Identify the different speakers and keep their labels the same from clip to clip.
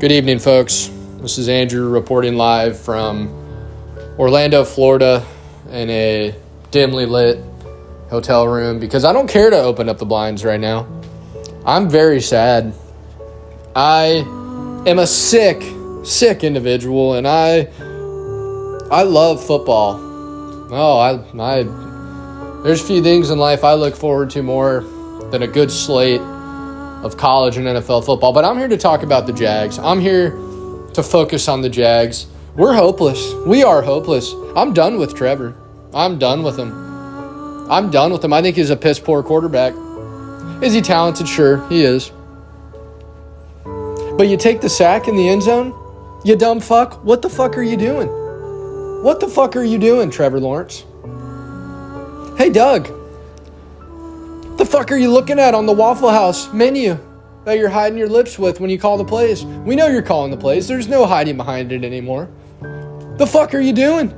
Speaker 1: Good evening, folks. This is Andrew reporting live from Orlando, Florida, in a dimly lit hotel room because I don't care to open up the blinds right now. I'm very sad. I am a sick individual, and I love football. There's a few things in life I look forward to more than a good slate of college and NFL football. But I'm here to talk about the Jags. I'm here to focus on the Jags. We're hopeless. We are hopeless. I'm done with Trevor. I'm done with him. I think he's a piss poor quarterback. Is he talented? Sure, he is. But you take the sack in the end zone? You dumb fuck. What the fuck are you doing? What the fuck are you doing, Trevor Lawrence? Hey, Doug. The fuck are you looking at on the Waffle House menu that you're hiding your lips with when you call the plays? We know you're calling the plays. There's no hiding behind it anymore. The fuck are you doing?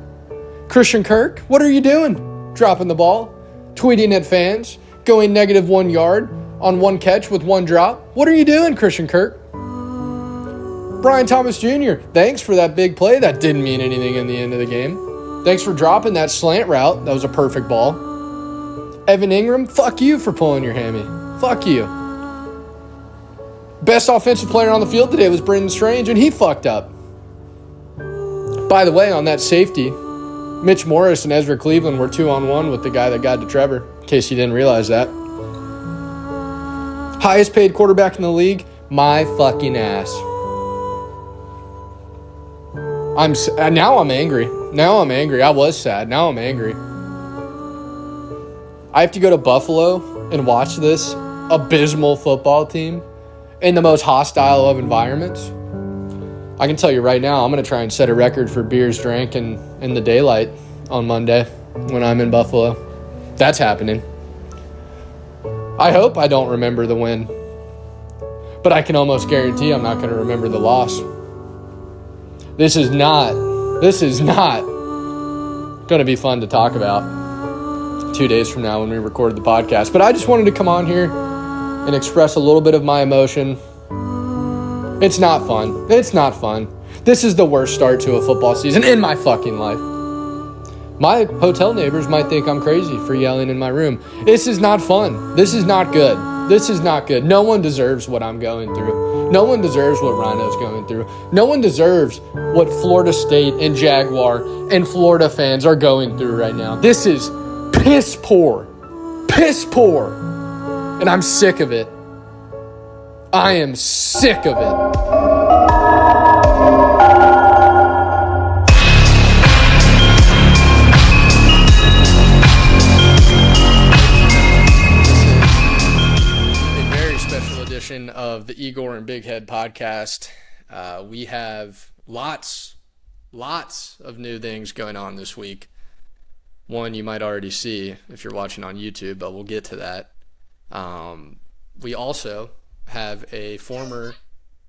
Speaker 1: Christian Kirk, what are you doing? Dropping the ball, tweeting at fans, going negative 1 yard on one catch with one drop. What are you doing, Christian Kirk? Brian Thomas Jr., thanks for that big play. That didn't mean anything in the end of the game. Thanks for dropping that slant route. That was a perfect ball. Evan Ingram, fuck you for pulling your hammy. Fuck you. Best offensive player on the field today was Brendan Strange, and he fucked up. By the way, on that safety, Mitch Morris and Ezra Cleveland were 2-on-1 with the guy that got to Trevor, in case you didn't realize that. Highest paid quarterback in the league, my fucking ass. Now I'm angry. I was sad. Now I'm angry. I have to go to Buffalo and watch this abysmal football team in the most hostile of environments. I can tell you right now, I'm going to try and set a record for beers drank in the daylight on Monday when I'm in Buffalo. That's happening. I hope I don't remember the win, but I can almost guarantee I'm not going to remember the loss. This is not going to be fun to talk about 2 days from now when we recorded the podcast. But I just wanted to come on here and express a little bit of my emotion. It's not fun. This is the worst start to a football season in my fucking life. My hotel neighbors might think I'm crazy for yelling in my room. This is not fun. This is not good. No one deserves what I'm going through. No one deserves what Rhino's going through. No one deserves what Florida State and Jaguar and Florida fans are going through right now. This is piss poor. And I'm sick of it. I am sick of it. Of the Igor and Big Head podcast. We have lots of new things going on this week. One you might already see if you're watching on YouTube, but we'll get to that. We also have a former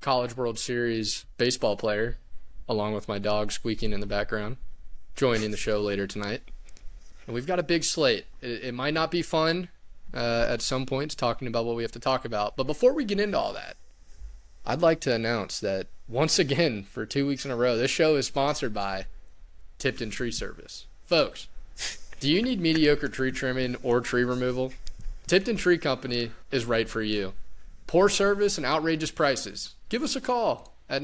Speaker 1: College World Series baseball player, along with my dog squeaking in the background, joining the show later tonight. And we've got a big slate. It might not be fun at some points talking about what we have to talk about. But before we get into all that, I'd like to announce that once again, for 2 weeks in a row, this show is sponsored by Tipton Tree Service. Folks, do you need mediocre tree trimming or tree removal? Tipton Tree Company is right for you. Poor service and outrageous prices. Give us a call at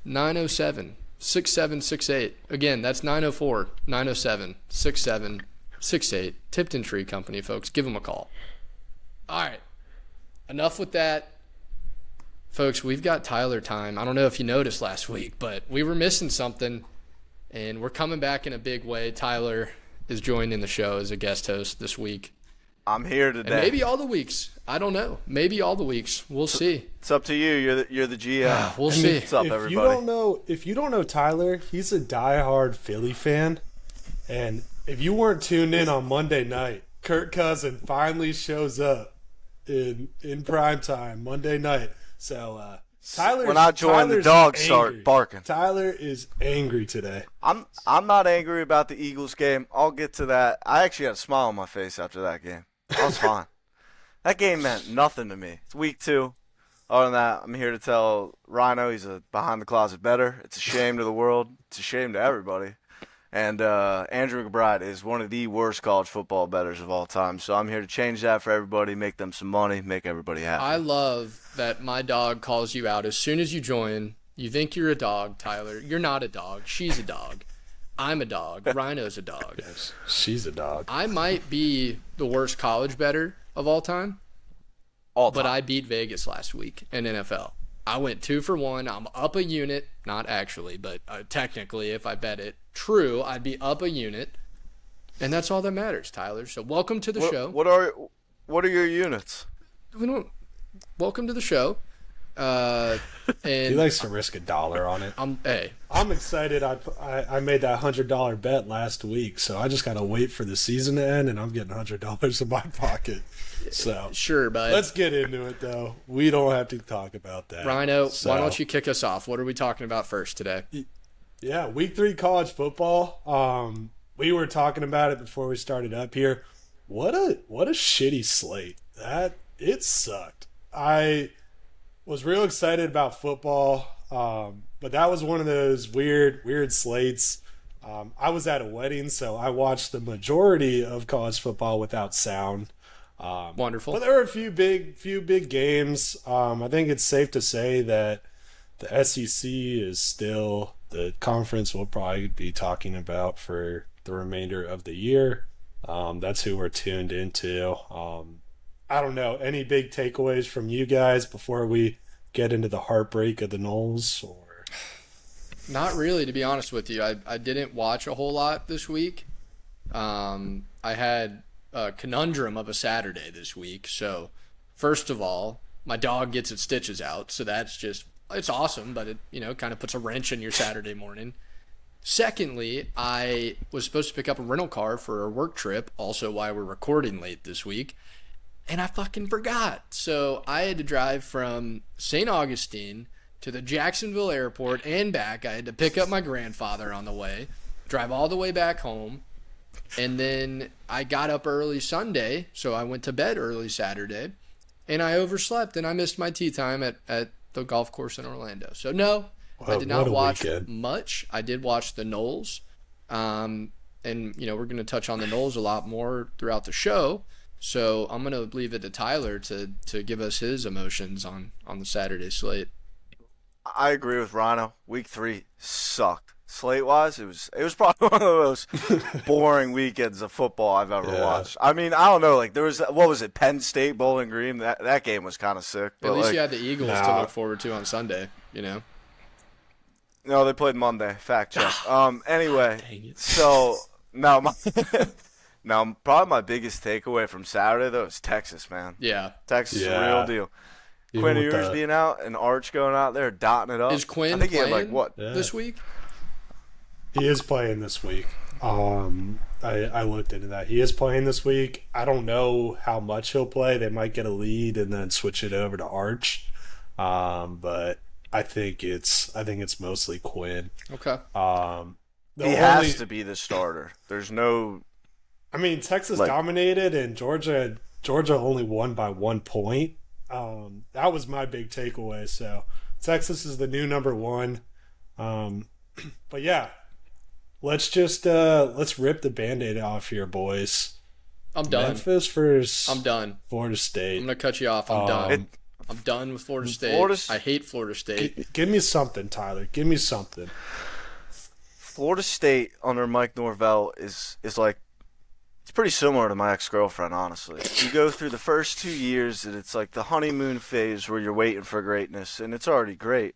Speaker 1: 904-907-6768. Again, that's 904-907-6768. Tipton Tree Company, folks. Give them a call. All right. Enough with that. Folks, we've got Tyler time. I don't know if you noticed last week, but we were missing something, and we're coming back in a big way. Tyler is joining the show as a guest host this week.
Speaker 2: I'm here today.
Speaker 1: And maybe all the weeks. I don't know. Maybe all the weeks. We'll see.
Speaker 2: It's up to you. You're the GM.
Speaker 1: We'll see.
Speaker 2: What's up, everybody?
Speaker 3: If you don't know Tyler, he's a diehard Philly fan, and if you weren't tuned in on Monday night, Kirk Cousins finally shows up in prime time Monday night. So Tyler,
Speaker 2: when I join, the dogs start barking.
Speaker 3: Tyler is angry today.
Speaker 2: I'm not angry about the Eagles game. I'll get to that. I actually had a smile on my face after that game. I was fine. That game meant nothing to me. It's week 2. Other than that, I'm here to tell Rhino he's a behind the closet better. It's a shame to the world. It's a shame to everybody. And Andrew McBride is one of the worst college football bettors of all time. So I'm here to change that for everybody, make them some money, make everybody happy.
Speaker 1: I love that my dog calls you out as soon as you join. You think you're a dog, Tyler. You're not a dog. She's a dog. I'm a dog. Rhino's a dog.
Speaker 3: Yes, she's a dog.
Speaker 1: I might be the worst college bettor of all time, but I beat Vegas last week in NFL. I went 2 for 1. I'm up a unit. Not actually, but technically, if I bet it true, I'd be up a unit. And that's all that matters, Tyler. So welcome to the show.
Speaker 2: What are your units?
Speaker 1: Welcome to the show. And
Speaker 3: He likes to risk $1 on it.
Speaker 1: I'm
Speaker 3: excited. I made that $100 bet last week, so I just gotta wait for the season to end, and I'm getting $100 in my pocket. So
Speaker 1: sure, bud.
Speaker 3: Let's get into it, though. We don't have to talk about that.
Speaker 1: Rhino, why don't you kick us off? What are we talking about first today?
Speaker 3: Yeah, week 3 college football. We were talking about it before we started up here. What a shitty slate. It sucked. I was real excited about football, but that was one of those weird slates. I was at a wedding, so I watched the majority of college football without sound.
Speaker 1: Wonderful.
Speaker 3: But there were a few big games. I think it's safe to say that the SEC is still the conference we'll probably be talking about for the remainder of the year. That's who we're tuned into. I don't know. Any big takeaways from you guys before we get into the heartbreak of the Noles? Or
Speaker 1: not really, to be honest with you. I didn't watch a whole lot this week. I had a conundrum of a Saturday this week. So, first of all, my dog gets its stitches out, so it's awesome, but it kind of puts a wrench in your Saturday morning. Secondly, I was supposed to pick up a rental car for a work trip, also why we're recording late this week. And I fucking forgot. So I had to drive from St. Augustine to the Jacksonville airport and back. I had to pick up my grandfather on the way, drive all the way back home. And then I got up early Sunday, so I went to bed early Saturday. And I overslept, and I missed my tee time at the golf course in Orlando. So, no, I did not watch much. I did watch the Noles. And, we're going to touch on the Noles a lot more throughout the show. So I'm going to leave it to Tyler to give us his emotions on the Saturday slate.
Speaker 2: I agree with Rhino. Week 3 sucked. Slate-wise, it was probably one of the most boring weekends of football I've ever watched. I mean, I don't know. Like, there was, what was it, Penn State, Bowling Green? That game was kind of sick.
Speaker 1: At least you had the Eagles to look forward to on Sunday,
Speaker 2: No, they played Monday. Fact check. Anyway, so now probably my biggest takeaway from Saturday, though, is Texas, man.
Speaker 1: Yeah.
Speaker 2: Texas is a real deal. Quinn Ewers being out and Arch going out there dotting it up.
Speaker 1: Is Quinn
Speaker 2: I think
Speaker 1: playing
Speaker 2: he had,
Speaker 1: this week?
Speaker 3: He is playing this week. I looked into that. He is playing this week. I don't know how much he'll play. They might get a lead and then switch it over to Arch. But I think it's mostly Quinn.
Speaker 1: Okay.
Speaker 2: He has to be the starter. There's no.
Speaker 3: I mean, Texas dominated, and Georgia only won by 1 point. That was my big takeaway. So Texas is the new number 1. But yeah, let's rip the Band-Aid off here, boys.
Speaker 1: I'm done.
Speaker 3: Memphis versus
Speaker 1: I'm done.
Speaker 3: Florida State.
Speaker 1: I'm gonna cut you off. I'm done. I'm done with Florida State. I hate Florida State.
Speaker 3: Give me something, Tyler. Give me something.
Speaker 2: Florida State under Mike Norvell is like, it's pretty similar to my ex-girlfriend, honestly. You go through the first 2 years and it's like the honeymoon phase where you're waiting for greatness, and it's already great.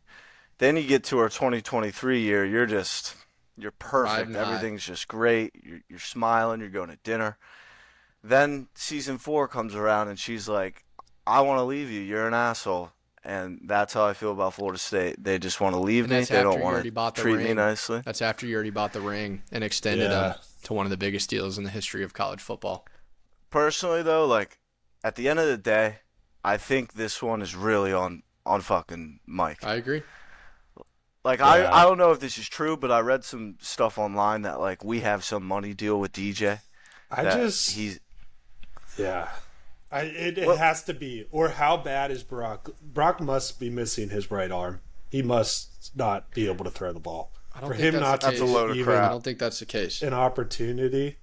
Speaker 2: Then you get to our 2023 year, you're perfect. Everything's just great. You're smiling. You're going to dinner. Then season 4 comes around and she's like, I want to leave you. You're an asshole. And that's how I feel about Florida State. They just want to leave me. They don't want to treat me nicely.
Speaker 1: That's after you already bought the ring and extended them to one of the biggest deals in the history of college football.
Speaker 2: Personally, though, like, at the end of the day, I think this one is really on fucking Mike.
Speaker 1: I agree.
Speaker 2: Like, I don't know if this is true, but I read some stuff online that, like, we have some money deal with DJ.
Speaker 3: It
Speaker 2: Well-
Speaker 3: has to be. Or how bad is Brock? Brock must be missing his right arm. He must not be able to throw the ball.
Speaker 1: I don't
Speaker 3: For
Speaker 1: think
Speaker 3: him not
Speaker 1: that's
Speaker 3: to
Speaker 1: the
Speaker 2: That's a load of
Speaker 3: even
Speaker 1: I
Speaker 2: crap.
Speaker 1: don't think that's the case.
Speaker 3: an opportunity.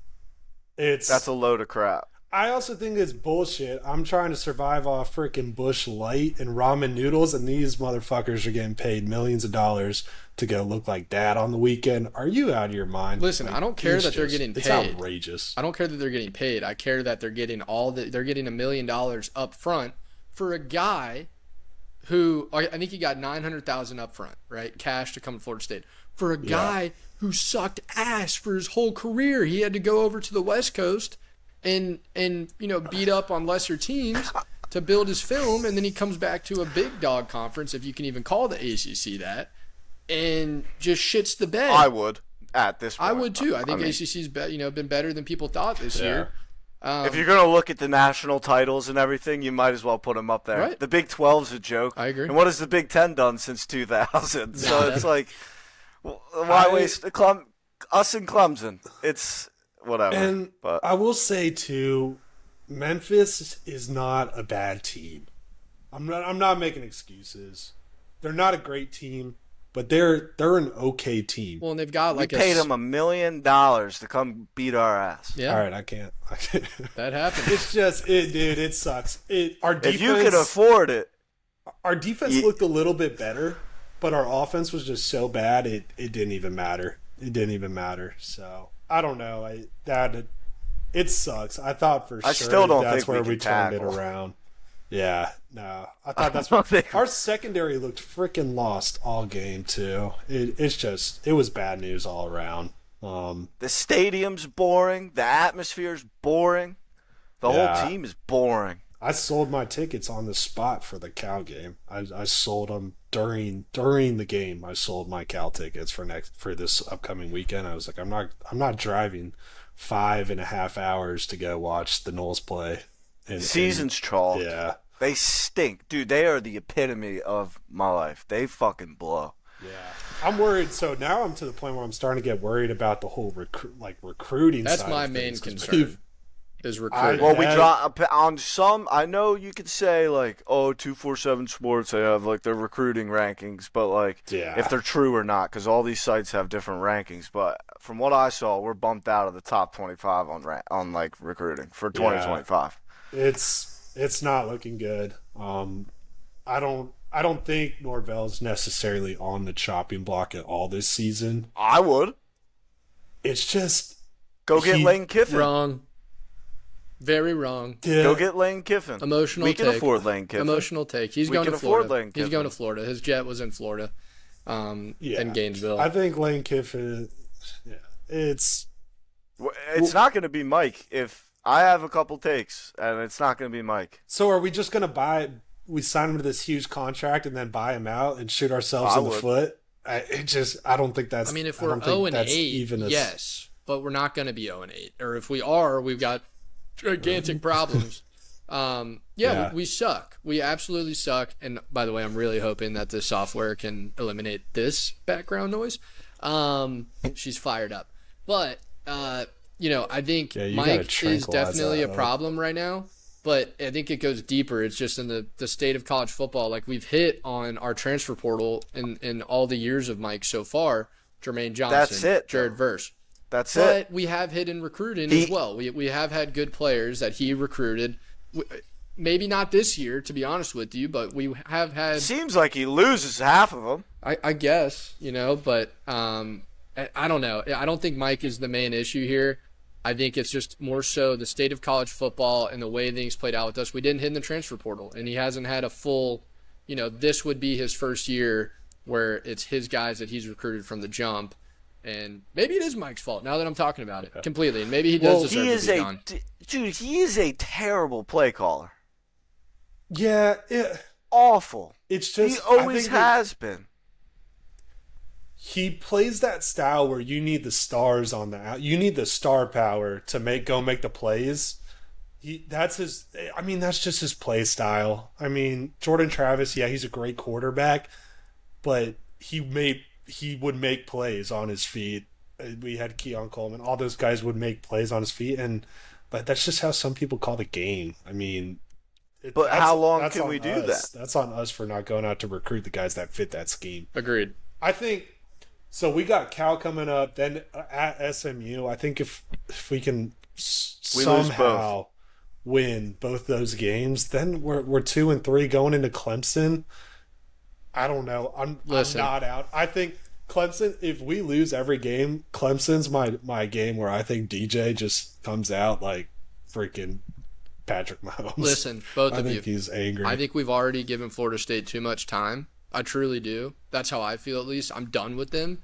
Speaker 2: That's a load of crap.
Speaker 3: I also think it's bullshit. I'm trying to survive off freaking Bush Light and ramen noodles, and these motherfuckers are getting paid millions of dollars to go look like dad on the weekend. Are you out of your mind?
Speaker 1: Listen, I don't care
Speaker 3: it's
Speaker 1: that they're getting
Speaker 3: It's
Speaker 1: paid.
Speaker 3: outrageous.
Speaker 1: I don't care that they're getting paid. I care that they're getting they're getting $1 million up front for a guy who I think he got $900,000 up front, right? Cash to come to Florida State. For a guy who sucked ass for his whole career. He had to go over to the West Coast and beat up on lesser teams to build his film, and then he comes back to a big dog conference, if you can even call the ACC that, and just shits the bed.
Speaker 2: I would at this point.
Speaker 1: I would too. I think
Speaker 2: mean,
Speaker 1: ACC's been better than people thought this year.
Speaker 2: if you're gonna look at the national titles and everything, you might as well put them up there.
Speaker 1: Right.
Speaker 2: The Big 12's a joke.
Speaker 1: I agree.
Speaker 2: And what has the Big 10 done since 2000? So
Speaker 1: Nada.
Speaker 2: it's like, why waste us and Clemson? It's whatever.
Speaker 3: And
Speaker 2: but
Speaker 3: I will say too, Memphis is not a bad team. I'm not making excuses. They're not a great team, but they're an okay team.
Speaker 1: Well, and they've got
Speaker 2: we
Speaker 1: like
Speaker 2: paid them $1 million to come beat our ass.
Speaker 1: Yeah,
Speaker 3: All right, I can't.
Speaker 1: that happened.
Speaker 3: It's just dude. It sucks. Our defense,
Speaker 2: If you can afford it,
Speaker 3: our defense looked a little bit better, but our offense was just so bad. It didn't even matter. It didn't even matter. So I don't know. It sucks. I thought for
Speaker 2: I
Speaker 3: sure
Speaker 2: still don't
Speaker 3: that's
Speaker 2: think we
Speaker 3: where
Speaker 2: can
Speaker 3: we turned it
Speaker 2: tackle.
Speaker 3: around. Yeah, no. I thought that's
Speaker 2: don't think-
Speaker 3: our secondary looked freaking lost all game too. It was bad news all around.
Speaker 2: the stadium's boring. The atmosphere's boring. The
Speaker 3: Yeah.
Speaker 2: whole team is boring.
Speaker 3: I sold my tickets on the spot for the Cal game. I sold them during the game. I sold my Cal tickets for this upcoming weekend. I was like, I'm not driving 5.5 hours to go watch the Knowles play.
Speaker 2: Season's chalk.
Speaker 3: Yeah.
Speaker 2: They stink. Dude, they are the epitome of my life. They fucking blow.
Speaker 3: Yeah, I'm worried. So now I'm to the point where I'm starting to get worried about the whole recruiting.
Speaker 1: That's
Speaker 3: side
Speaker 1: my
Speaker 3: of
Speaker 1: main
Speaker 3: things, 'cause
Speaker 1: concern. Is recruiting.
Speaker 2: Well, we
Speaker 3: Yeah.
Speaker 2: drop on some. I know you could say like, oh, 247 Sports, they have like their recruiting rankings, but like,
Speaker 3: Yeah.
Speaker 2: if they're true or not, because all these sites have different rankings. But from what I saw, we're bumped out of the top 25 on like recruiting for 2025.
Speaker 3: It's not looking good. I don't think Norvell's necessarily on the chopping block at all this season.
Speaker 2: I would
Speaker 3: It's just
Speaker 2: go get
Speaker 3: He-
Speaker 2: Lane Kiffin.
Speaker 1: Wrong. Very wrong.
Speaker 2: Go get Lane Kiffin.
Speaker 1: Emotional
Speaker 2: We can
Speaker 1: take.
Speaker 2: afford Lane Kiffin.
Speaker 1: Emotional take. He's
Speaker 2: We
Speaker 1: going
Speaker 2: can
Speaker 1: to
Speaker 2: afford
Speaker 1: Florida.
Speaker 2: Lane
Speaker 1: He's
Speaker 2: Kiffin.
Speaker 1: going to Florida. His jet was in Florida, in Gainesville.
Speaker 3: I think Lane Kiffin. Yeah,
Speaker 2: It's not going to be Mike. If I have a couple takes, and it's not going to be Mike.
Speaker 3: So are we just gonna we sign him to this huge contract and then buy him out and shoot ourselves
Speaker 2: I
Speaker 3: in the
Speaker 2: would.
Speaker 3: foot? I don't think that's.
Speaker 1: I mean, if
Speaker 3: I
Speaker 1: we're
Speaker 3: don't think
Speaker 1: 0 and
Speaker 3: that's
Speaker 1: 8,
Speaker 3: even a-
Speaker 1: yes, but we're not going to be 0 and 8. Or if we are, we've got gigantic problems.
Speaker 3: Yeah.
Speaker 1: We suck. We absolutely suck. And by the way, I'm really hoping that this software can eliminate this background noise. She's fired up, but I think
Speaker 3: Yeah, you gotta
Speaker 1: Mike is
Speaker 3: tranquilize
Speaker 1: definitely
Speaker 3: that
Speaker 1: a
Speaker 3: up.
Speaker 1: problem right now. But I think it goes deeper. It's just in the state of college football. Like we've hit on our transfer portal in all the years of Mike so far. Jermaine Johnson,
Speaker 2: That's it,
Speaker 1: Jared
Speaker 2: though.
Speaker 1: Verse.
Speaker 2: That's
Speaker 1: But
Speaker 2: it.
Speaker 1: we have hit in recruiting as well. We have had good players that he recruited. Maybe not this year, to be honest with you, but we have had.
Speaker 2: Seems like he loses half of them.
Speaker 1: I guess, but I don't know. I don't think Mike is the main issue here. I think it's just more so the state of college football and the way things played out with us. We didn't hit in the transfer portal, and he hasn't had a full, this would be his first year where it's his guys that he's recruited from the jump. And maybe it is Mike's fault now that I'm talking about it completely. And maybe he does deserve
Speaker 2: He
Speaker 1: to
Speaker 2: is
Speaker 1: be gone.
Speaker 2: dude. He is a terrible play caller.
Speaker 3: Yeah,
Speaker 2: Awful.
Speaker 3: it's
Speaker 2: He
Speaker 3: just.
Speaker 2: always
Speaker 3: I think that
Speaker 2: has been.
Speaker 3: He plays that style where you need the stars on the out. You need the star power to make the plays. That's just his play style. I mean, Jordan Travis, yeah, he's a great quarterback, but he would make plays on his feet. We had Keon Coleman. All those guys would make plays on his feet, and but that's just how some people call the game. I mean,
Speaker 2: But how long
Speaker 3: that's
Speaker 2: can
Speaker 3: on
Speaker 2: we do
Speaker 3: us.
Speaker 2: that?
Speaker 3: That's on us for not going out to recruit the guys that fit that scheme.
Speaker 1: Agreed.
Speaker 3: I think so. We got Cal coming up, then at SMU. I think if we can
Speaker 2: We lose
Speaker 3: somehow win both those games, then we're 2-3 going into Clemson. I don't know. I'm not out. I think Clemson. If we lose every game, Clemson's my game where I think DJ just comes out like freaking Patrick Mahomes.
Speaker 1: Listen, both
Speaker 3: I
Speaker 1: of you.
Speaker 3: think he's angry.
Speaker 1: I think we've already given Florida State too much time. I truly do. That's how I feel, at least. I'm done with them.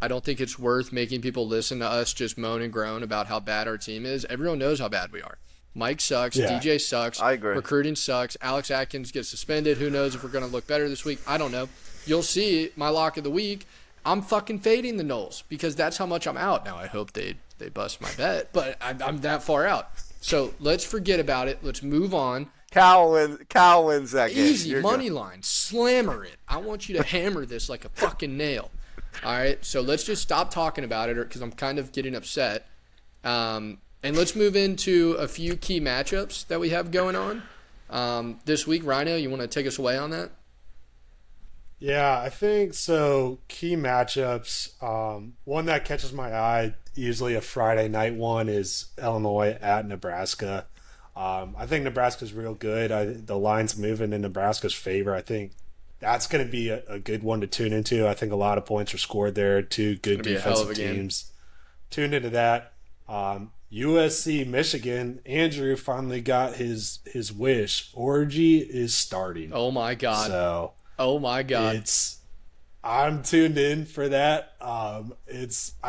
Speaker 1: I don't think it's worth making people listen to us just moan and groan about how bad our team is. Everyone knows how bad we are. Mike sucks.
Speaker 3: Yeah.
Speaker 1: DJ sucks.
Speaker 2: I agree.
Speaker 1: Recruiting sucks. Alex Atkins gets suspended. Who knows if we're going to look better this week? I don't know. You'll see my lock of the week. I'm fucking fading the Noles because that's how much I'm out. Now, I hope they bust my bet, but I'm that far out. So let's forget about it. Let's move on.
Speaker 2: Cal wins that game.
Speaker 1: Easy
Speaker 2: You're
Speaker 1: money
Speaker 2: good.
Speaker 1: line. Slammer it. I want you to hammer this like a fucking nail. All right. So let's just stop talking about it because I'm kind of getting upset. And let's move into a few key matchups that we have going on this week. Rhino, you want to take us away on that?
Speaker 3: Yeah, I think so. Key matchups. One that catches my eye, usually a Friday night one, is Illinois at Nebraska. I think Nebraska's real good. The line's moving in Nebraska's favor. I think that's going to be a good one to tune into. I think a lot of points are scored there. Two good
Speaker 1: It's gonna be a hell of
Speaker 3: defensive
Speaker 1: a game.
Speaker 3: teams. Tune into that. USC, Michigan. Andrew finally got his wish. Orgy is starting.
Speaker 1: Oh, my God.
Speaker 3: So
Speaker 1: Oh, my God.
Speaker 3: I'm tuned in for that. I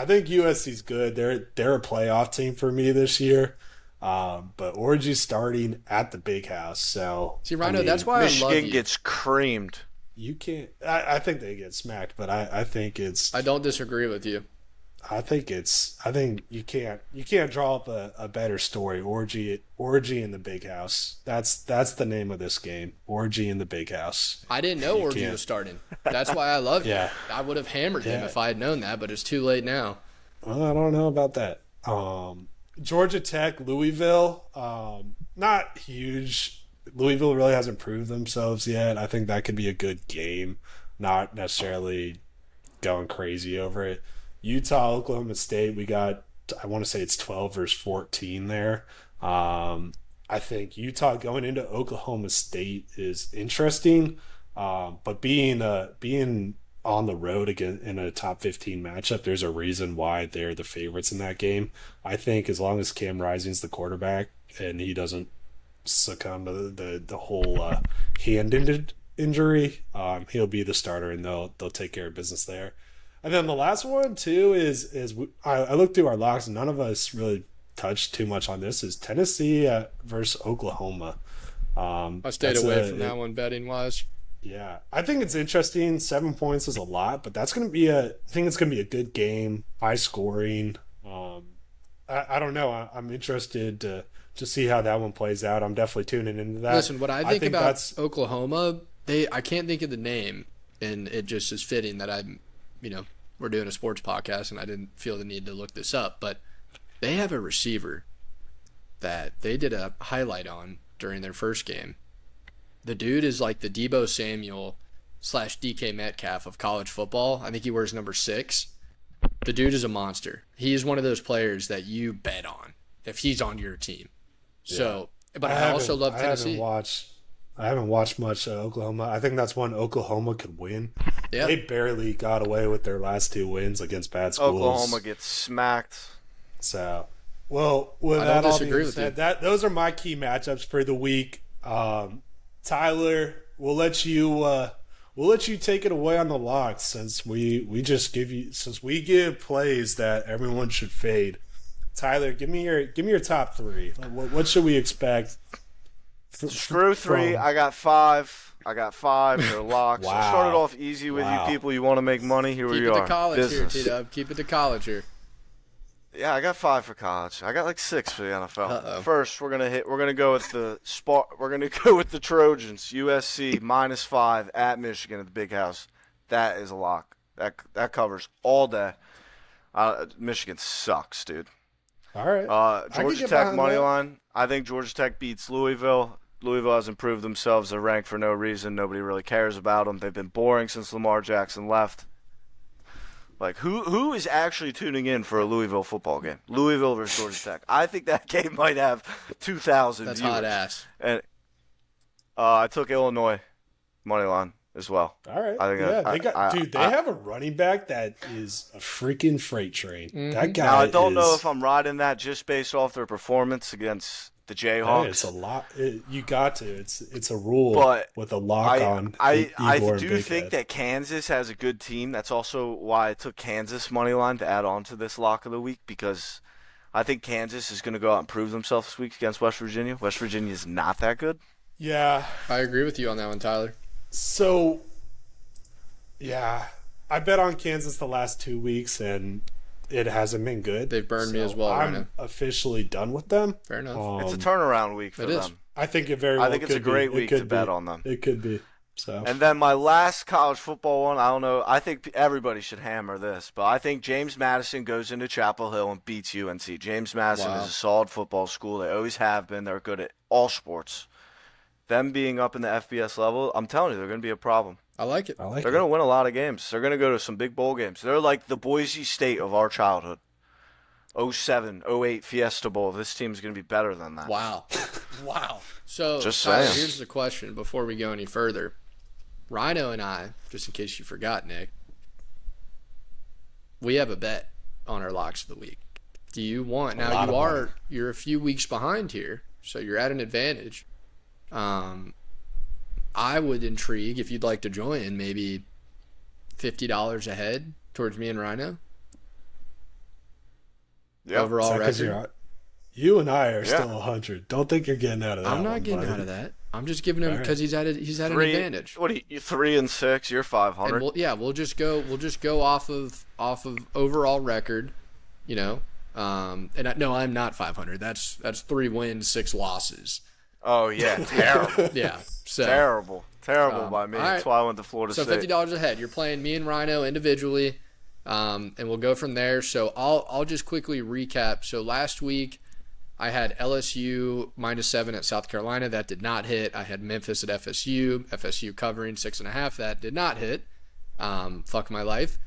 Speaker 3: think USC's good. They're a playoff team for me this year. But Orgy's starting at the Big House. So
Speaker 1: See, Rhino, that's why I love
Speaker 2: Michigan
Speaker 1: you.
Speaker 2: gets creamed.
Speaker 3: you can't. I think they get smacked, but I think
Speaker 1: I don't disagree with you.
Speaker 3: I think you can't draw up a better story. Orgy in the Big House. That's the name of this game. Orgy in the Big House.
Speaker 1: I didn't know Orgy
Speaker 3: can't.
Speaker 1: was starting. That's why I love you.
Speaker 3: Yeah.
Speaker 1: I would have hammered him
Speaker 3: Yeah.
Speaker 1: if I had known that, but it's too late now.
Speaker 3: Well, I don't know about that. Georgia Tech, Louisville, not huge. Louisville really hasn't proved themselves yet. I think that could be a good game. Not necessarily going crazy over it. Utah, Oklahoma State, we got, I want to say it's 12 versus 14 there. I think Utah going into Oklahoma State is interesting, but being on the road again in a top 15 matchup, there's a reason why they're the favorites in that game. I think as long as Cam Rising's the quarterback and he doesn't succumb to the whole hand injury, he'll be the starter and they'll take care of business there. And then the last one too is I looked through our locks and none of us really touched too much on this. Is Tennessee versus Oklahoma.
Speaker 1: I stayed away from that one betting wise.
Speaker 3: Yeah, I think it's interesting. 7 points is a lot, but that's going to be I think it's going to be a good game, high scoring. I don't know. I'm interested to see how that one plays out. I'm definitely tuning into that.
Speaker 1: Listen, what I think about
Speaker 3: that's
Speaker 1: Oklahoma, I can't think of the name, and it just is fitting that we're doing a sports podcast, and I didn't feel the need to look this up, but they have a receiver that they did a highlight on during their first game. The dude is like the Deebo Samuel / DK Metcalf of college football. I think he wears number 6. The dude is a monster. He is one of those players that you bet on if he's on your team. So, but I also love Tennessee.
Speaker 3: I haven't watched much Oklahoma. I think that's one Oklahoma could win.
Speaker 1: Yeah.
Speaker 3: They barely got away with their last 2 wins against bad schools.
Speaker 2: Oklahoma gets smacked.
Speaker 3: So, well, with
Speaker 1: I
Speaker 3: that
Speaker 1: don't
Speaker 3: all
Speaker 1: disagree
Speaker 3: being
Speaker 1: with
Speaker 3: said,
Speaker 1: you.
Speaker 3: those are my key matchups for the week. Tyler, we'll let you take it away on the locks since we give plays that everyone should fade. Tyler, give me your top 3. What should we expect?
Speaker 2: Through 3, I got 5. They're locks.
Speaker 3: Wow.
Speaker 2: I started off easy with
Speaker 3: Wow.
Speaker 2: you people. You want to make money? Here
Speaker 1: Keep
Speaker 2: we
Speaker 1: it
Speaker 2: are.
Speaker 1: to college
Speaker 2: Business.
Speaker 1: here, T-Dub. Keep it to college here.
Speaker 2: Yeah, I got 5 for college. I got like 6 for the NFL.
Speaker 1: Uh-oh.
Speaker 2: First, we're gonna go with the Trojans. USC -5 at Michigan at the Big House. That is a lock. That covers all day. Michigan sucks, dude.
Speaker 3: All right. I could
Speaker 2: Georgia
Speaker 3: get
Speaker 2: Tech
Speaker 3: behind
Speaker 2: money
Speaker 3: that.
Speaker 2: line. I think Georgia Tech beats Louisville. Louisville has improved themselves. They're ranked for no reason. Nobody really cares about them. They've been boring since Lamar Jackson left. Like, who is actually tuning in for a Louisville football game? Louisville versus Georgia Tech. I think that game might have 2,000
Speaker 1: That's
Speaker 2: viewers.
Speaker 1: hot ass.
Speaker 2: And I took Illinois money line as well.
Speaker 3: All right.
Speaker 2: I think
Speaker 3: yeah,
Speaker 2: that-
Speaker 3: they got
Speaker 2: I-
Speaker 3: dude. They have a running back that is a freaking freight train. That guy.
Speaker 2: Now, I don't know
Speaker 3: is-
Speaker 2: if I'm riding that just based off their performance against the Jayhawks.
Speaker 3: Hey, it's a lot. You got to. It's a rule.
Speaker 2: But
Speaker 3: with a lock on.
Speaker 2: I
Speaker 3: Igor and
Speaker 2: do
Speaker 3: Big
Speaker 2: think
Speaker 3: Head.
Speaker 2: that Kansas has a good team. That's also why I took Kansas money line to add on to this lock of the week, because I think Kansas is going to go out and prove themselves this week against West Virginia. West Virginia is not that good.
Speaker 3: Yeah.
Speaker 1: I agree with you on that one, Tyler.
Speaker 3: So, yeah, I bet on Kansas the last 2 weeks, and it hasn't been good.
Speaker 1: They've burned me
Speaker 3: So
Speaker 1: as well right
Speaker 3: I'm
Speaker 1: now.
Speaker 3: officially done with them.
Speaker 1: Fair enough.
Speaker 2: It's a turnaround week for
Speaker 1: it is.
Speaker 2: them.
Speaker 3: I think it very well
Speaker 2: I think it's a
Speaker 3: could be.
Speaker 2: great
Speaker 3: It
Speaker 2: week
Speaker 3: could
Speaker 2: to bet
Speaker 3: be.
Speaker 2: on them.
Speaker 3: It could be. So
Speaker 2: And then my last college football one, I don't know. I think everybody should hammer this, but I think James Madison goes into Chapel Hill and beats UNC. James Madison
Speaker 1: Wow.
Speaker 2: is a solid football school. They always have been. They're good at all sports. Them being up in the FBS level, I'm telling you, they're going to be a problem.
Speaker 1: I like it.
Speaker 3: I like
Speaker 2: They're
Speaker 3: it.
Speaker 2: going to win a lot of games. They're going to go to some big bowl games. They're like the Boise State of our childhood. 07, 08 Fiesta Bowl. This team's going to be better than that.
Speaker 1: Wow. Wow. So,
Speaker 2: Just
Speaker 1: Tyler,
Speaker 2: saying.
Speaker 1: here's the question before we go any further. Rhino and I, just in case you forgot, Nick, we have a bet on our locks of the week. Do you want, now
Speaker 3: lot
Speaker 1: you
Speaker 3: of
Speaker 1: are,
Speaker 3: money.
Speaker 1: you're a few weeks behind here, so you're at an advantage. I would intrigue if you'd like to join, maybe $50 ahead towards me and Rhino.
Speaker 2: Yep.
Speaker 1: Overall
Speaker 3: Is that 'cause
Speaker 1: record.
Speaker 3: you're you and I are
Speaker 2: Yeah.
Speaker 3: still 100. Don't think you're getting out of that.
Speaker 1: I'm not
Speaker 3: one,
Speaker 1: getting
Speaker 3: buddy.
Speaker 1: out of that. I'm just giving him
Speaker 3: All right.
Speaker 1: because he's at an advantage.
Speaker 2: What are you 3-6? You're 500.
Speaker 1: And we'll just go off of overall record, you know. No, I'm not 500. That's 3 wins, 6 losses.
Speaker 2: Oh yeah, terrible,
Speaker 1: Yeah. So
Speaker 2: terrible by me.
Speaker 1: all
Speaker 2: That's
Speaker 1: right.
Speaker 2: why I went to Florida
Speaker 1: so
Speaker 2: State.
Speaker 1: $50 ahead. You're playing me and Rhino individually, and we'll go from there. So I'll just quickly recap. So last week I had LSU -7 at South Carolina. That did not hit. I had Memphis at FSU covering 6.5. That did not hit. Fuck my life.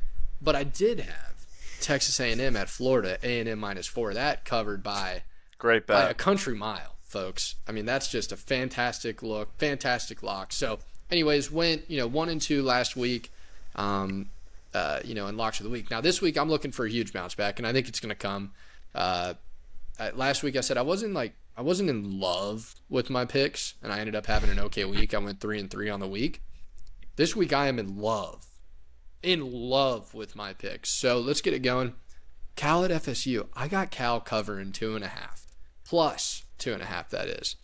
Speaker 1: But I did have Texas A&M at Florida, A&M -4. That covered by
Speaker 2: Great
Speaker 1: by a
Speaker 2: bet.
Speaker 1: country mile, folks. I mean, that's just a fantastic look, fantastic lock. So, anyways, went 1 and 2 last week, in locks of the week. Now this week I'm looking for a huge bounce back, and I think it's going to come. Last week I said I wasn't in love with my picks, and I ended up having an okay week. I went 3-3 on the week. This week I am in love with my picks. So let's get it going. Cal at FSU. I got Cal covering 2.5 plus 2.5. That is.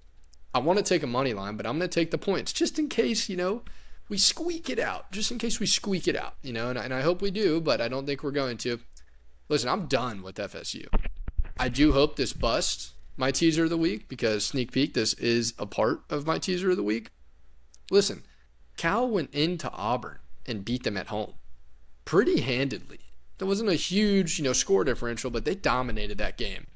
Speaker 1: I want to take a money line, but I'm going to take the points just in case we squeak it out. Just in case we squeak it out, and I hope we do, but I don't think we're going to. Listen, I'm done with FSU. I do hope this busts my teaser of the week, because sneak peek, this is a part of my teaser of the week. Listen, Cal went into Auburn and beat them at home pretty handedly. There wasn't a huge, score differential, but they dominated that game.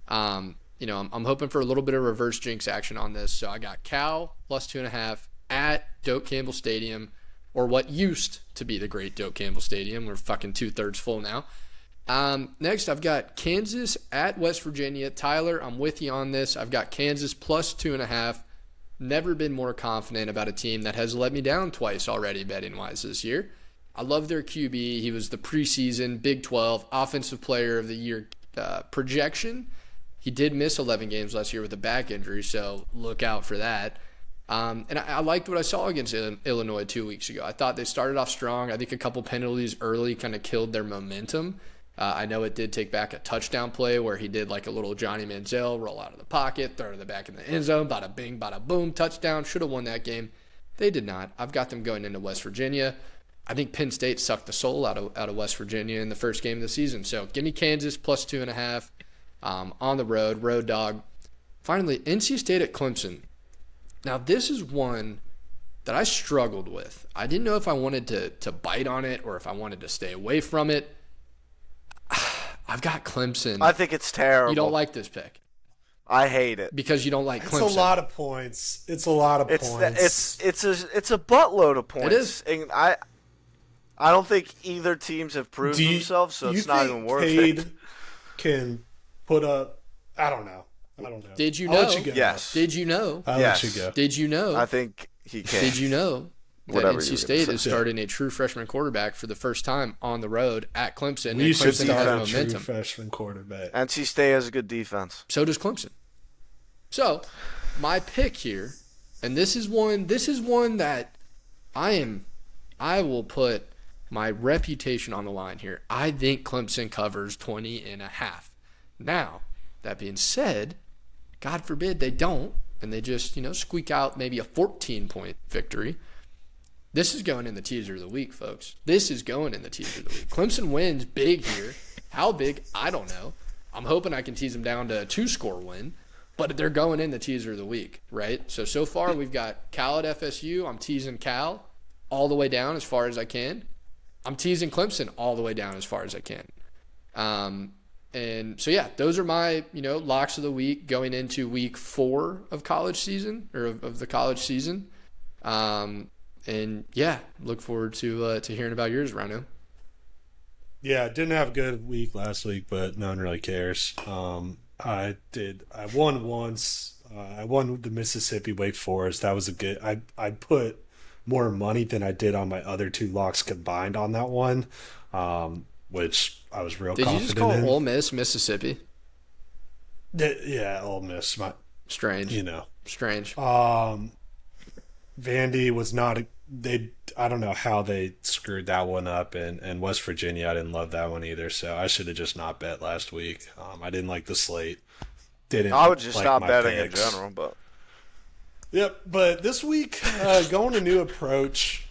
Speaker 1: I'm hoping for a little bit of reverse jinx action on this. So I got Cal plus 2.5 at Doak Campbell Stadium, or what used to be the great Doak Campbell Stadium. We're fucking 2/3 full now. Next, I've got Kansas at West Virginia. Tyler, I'm with you on this. I've got Kansas plus 2.5. Never been more confident about a team that has let me down twice already betting-wise this year. I love their QB. He was the preseason Big 12 Offensive Player of the Year projection. He did miss 11 games last year with a back injury, so look out for that. And I liked what I saw against Illinois 2 weeks ago. I thought they started off strong. I think a couple penalties early kind of killed their momentum. I know it did take back a touchdown play where he did like a little Johnny Manziel, roll out of the pocket, throw to the back in the end zone, bada bing, bada boom, touchdown. Should have won that game. They did not. I've got them going into West Virginia. I think Penn State sucked the soul out of West Virginia in the first game of the season. So give me Kansas plus 2.5 on the road dog. Finally, NC State at Clemson. Now this is one that I struggled with. I didn't know if I wanted to bite on it or if I wanted to stay away from it. I've got Clemson.
Speaker 2: I think it's terrible.
Speaker 1: You don't like this pick
Speaker 2: I hate it.
Speaker 1: because you don't like Clemson.
Speaker 3: It's a lot of points. It's a lot of points.
Speaker 2: It's a buttload of points.
Speaker 1: It is.
Speaker 2: And I don't think either teams have proved themselves, so it's not even worth it.
Speaker 3: Can put up. I don't know.
Speaker 1: Did you
Speaker 3: I'll
Speaker 1: know?
Speaker 3: let you go.
Speaker 2: Yes.
Speaker 1: Did you know?
Speaker 3: I'll
Speaker 2: Yes.
Speaker 3: let you go.
Speaker 1: Did you know?
Speaker 2: I think he can.
Speaker 1: Did you know that
Speaker 2: Whatever you
Speaker 1: NC
Speaker 2: were
Speaker 1: State
Speaker 2: gonna
Speaker 1: is
Speaker 3: say.
Speaker 1: starting a true freshman quarterback for the first time on the road at Clemson?
Speaker 3: We
Speaker 1: and
Speaker 3: should
Speaker 1: Clemson
Speaker 3: start a
Speaker 1: has
Speaker 3: true
Speaker 1: momentum.
Speaker 3: freshman quarterback.
Speaker 2: NC State has a good defense.
Speaker 1: So does Clemson. So, my pick here, and this is one that I will put my reputation on the line here. I think Clemson covers 20.5. Now, that being said, God forbid they don't, and they just, squeak out maybe a 14-point victory. This is going in the teaser of the week, folks. This is going in the teaser of the week. Clemson wins big here. How big? I don't know. I'm hoping I can tease them down to a 2-score win, but they're going in the teaser of the week, right? So far we've got Cal at FSU. I'm teasing Cal all the way down as far as I can. I'm teasing Clemson all the way down as far as I can. And so, yeah, those are my, locks of the week going into week 4 of college season or of the college season. And, yeah, look forward to hearing about yours, Rhino.
Speaker 3: Yeah, didn't have a good week last week, but no one really cares. I won once. I won the Mississippi Wake Forest. That was a good. I put more money than I did on my other 2 locks combined on that one, which I was real confident in.
Speaker 1: Did you just call Ole Miss Mississippi?
Speaker 3: Yeah, Ole Miss.
Speaker 1: Strange. Strange.
Speaker 3: Vandy was not. I don't know how they screwed that one up, and West Virginia, I didn't love that one either. So I should have just not bet last week. I didn't like the slate.
Speaker 2: I would just
Speaker 3: like
Speaker 2: stop
Speaker 3: my
Speaker 2: betting
Speaker 3: picks.
Speaker 2: in general, but.
Speaker 3: Yep, but this week, going a new approach.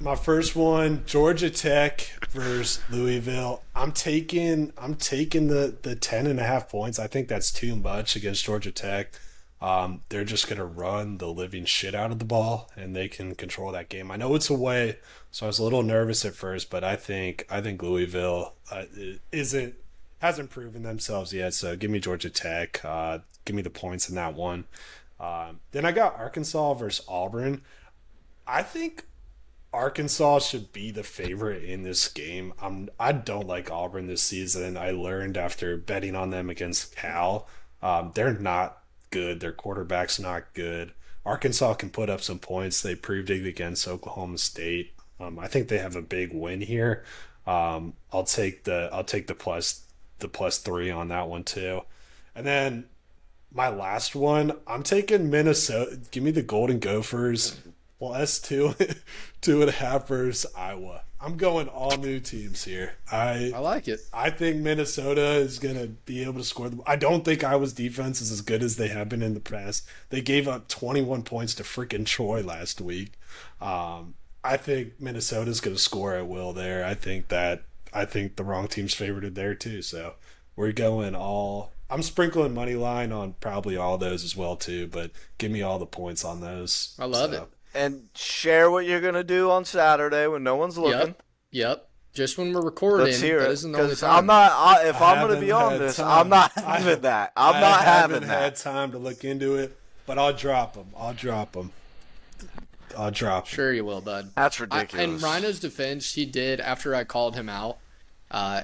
Speaker 3: My first one, Georgia Tech versus Louisville. I'm taking the 10.5 points. I think that's too much against Georgia Tech. They're just gonna run the living shit out of the ball, and they can control that game. I know it's away, so I was a little nervous at first, but I think Louisville hasn't proven themselves yet. So give me Georgia Tech. Give me the points in that one. Then I got Arkansas versus Auburn. I think Arkansas should be the favorite in this game. I don't like Auburn this season. I learned after betting on them against Cal. They're not good. Their quarterback's not good. Arkansas can put up some points. They proved it against Oklahoma State. I think they have a big win here. I'll take the plus 3 on that one too. And then my last one, I'm taking Minnesota. Give me the Golden Gophers plus 2.5 versus Iowa. I'm going all new teams here.
Speaker 1: I like it.
Speaker 3: I think Minnesota is going to be able to score. I don't think Iowa's defense is as good as they have been in the past. They gave up 21 points to freaking Troy last week. I think Minnesota's going to score at will there. I think the wrong team's favored there too. So we're going all. I'm sprinkling money line on probably all those as well too. But give me all the points on those.
Speaker 1: I love it.
Speaker 2: And share what you're going to do on Saturday when no one's looking.
Speaker 1: Yep. Just when we're recording.
Speaker 2: Let's hear
Speaker 1: that
Speaker 2: it.
Speaker 1: isn't the only
Speaker 2: Because
Speaker 1: time.
Speaker 2: I'm going to be on this, I'm not having that. I'm not having
Speaker 3: I haven't had
Speaker 2: that.
Speaker 3: time to look into it, but I'll drop them.
Speaker 1: Sure you will, bud.
Speaker 2: That's ridiculous.
Speaker 1: In Rhino's defense, he did, after I called him out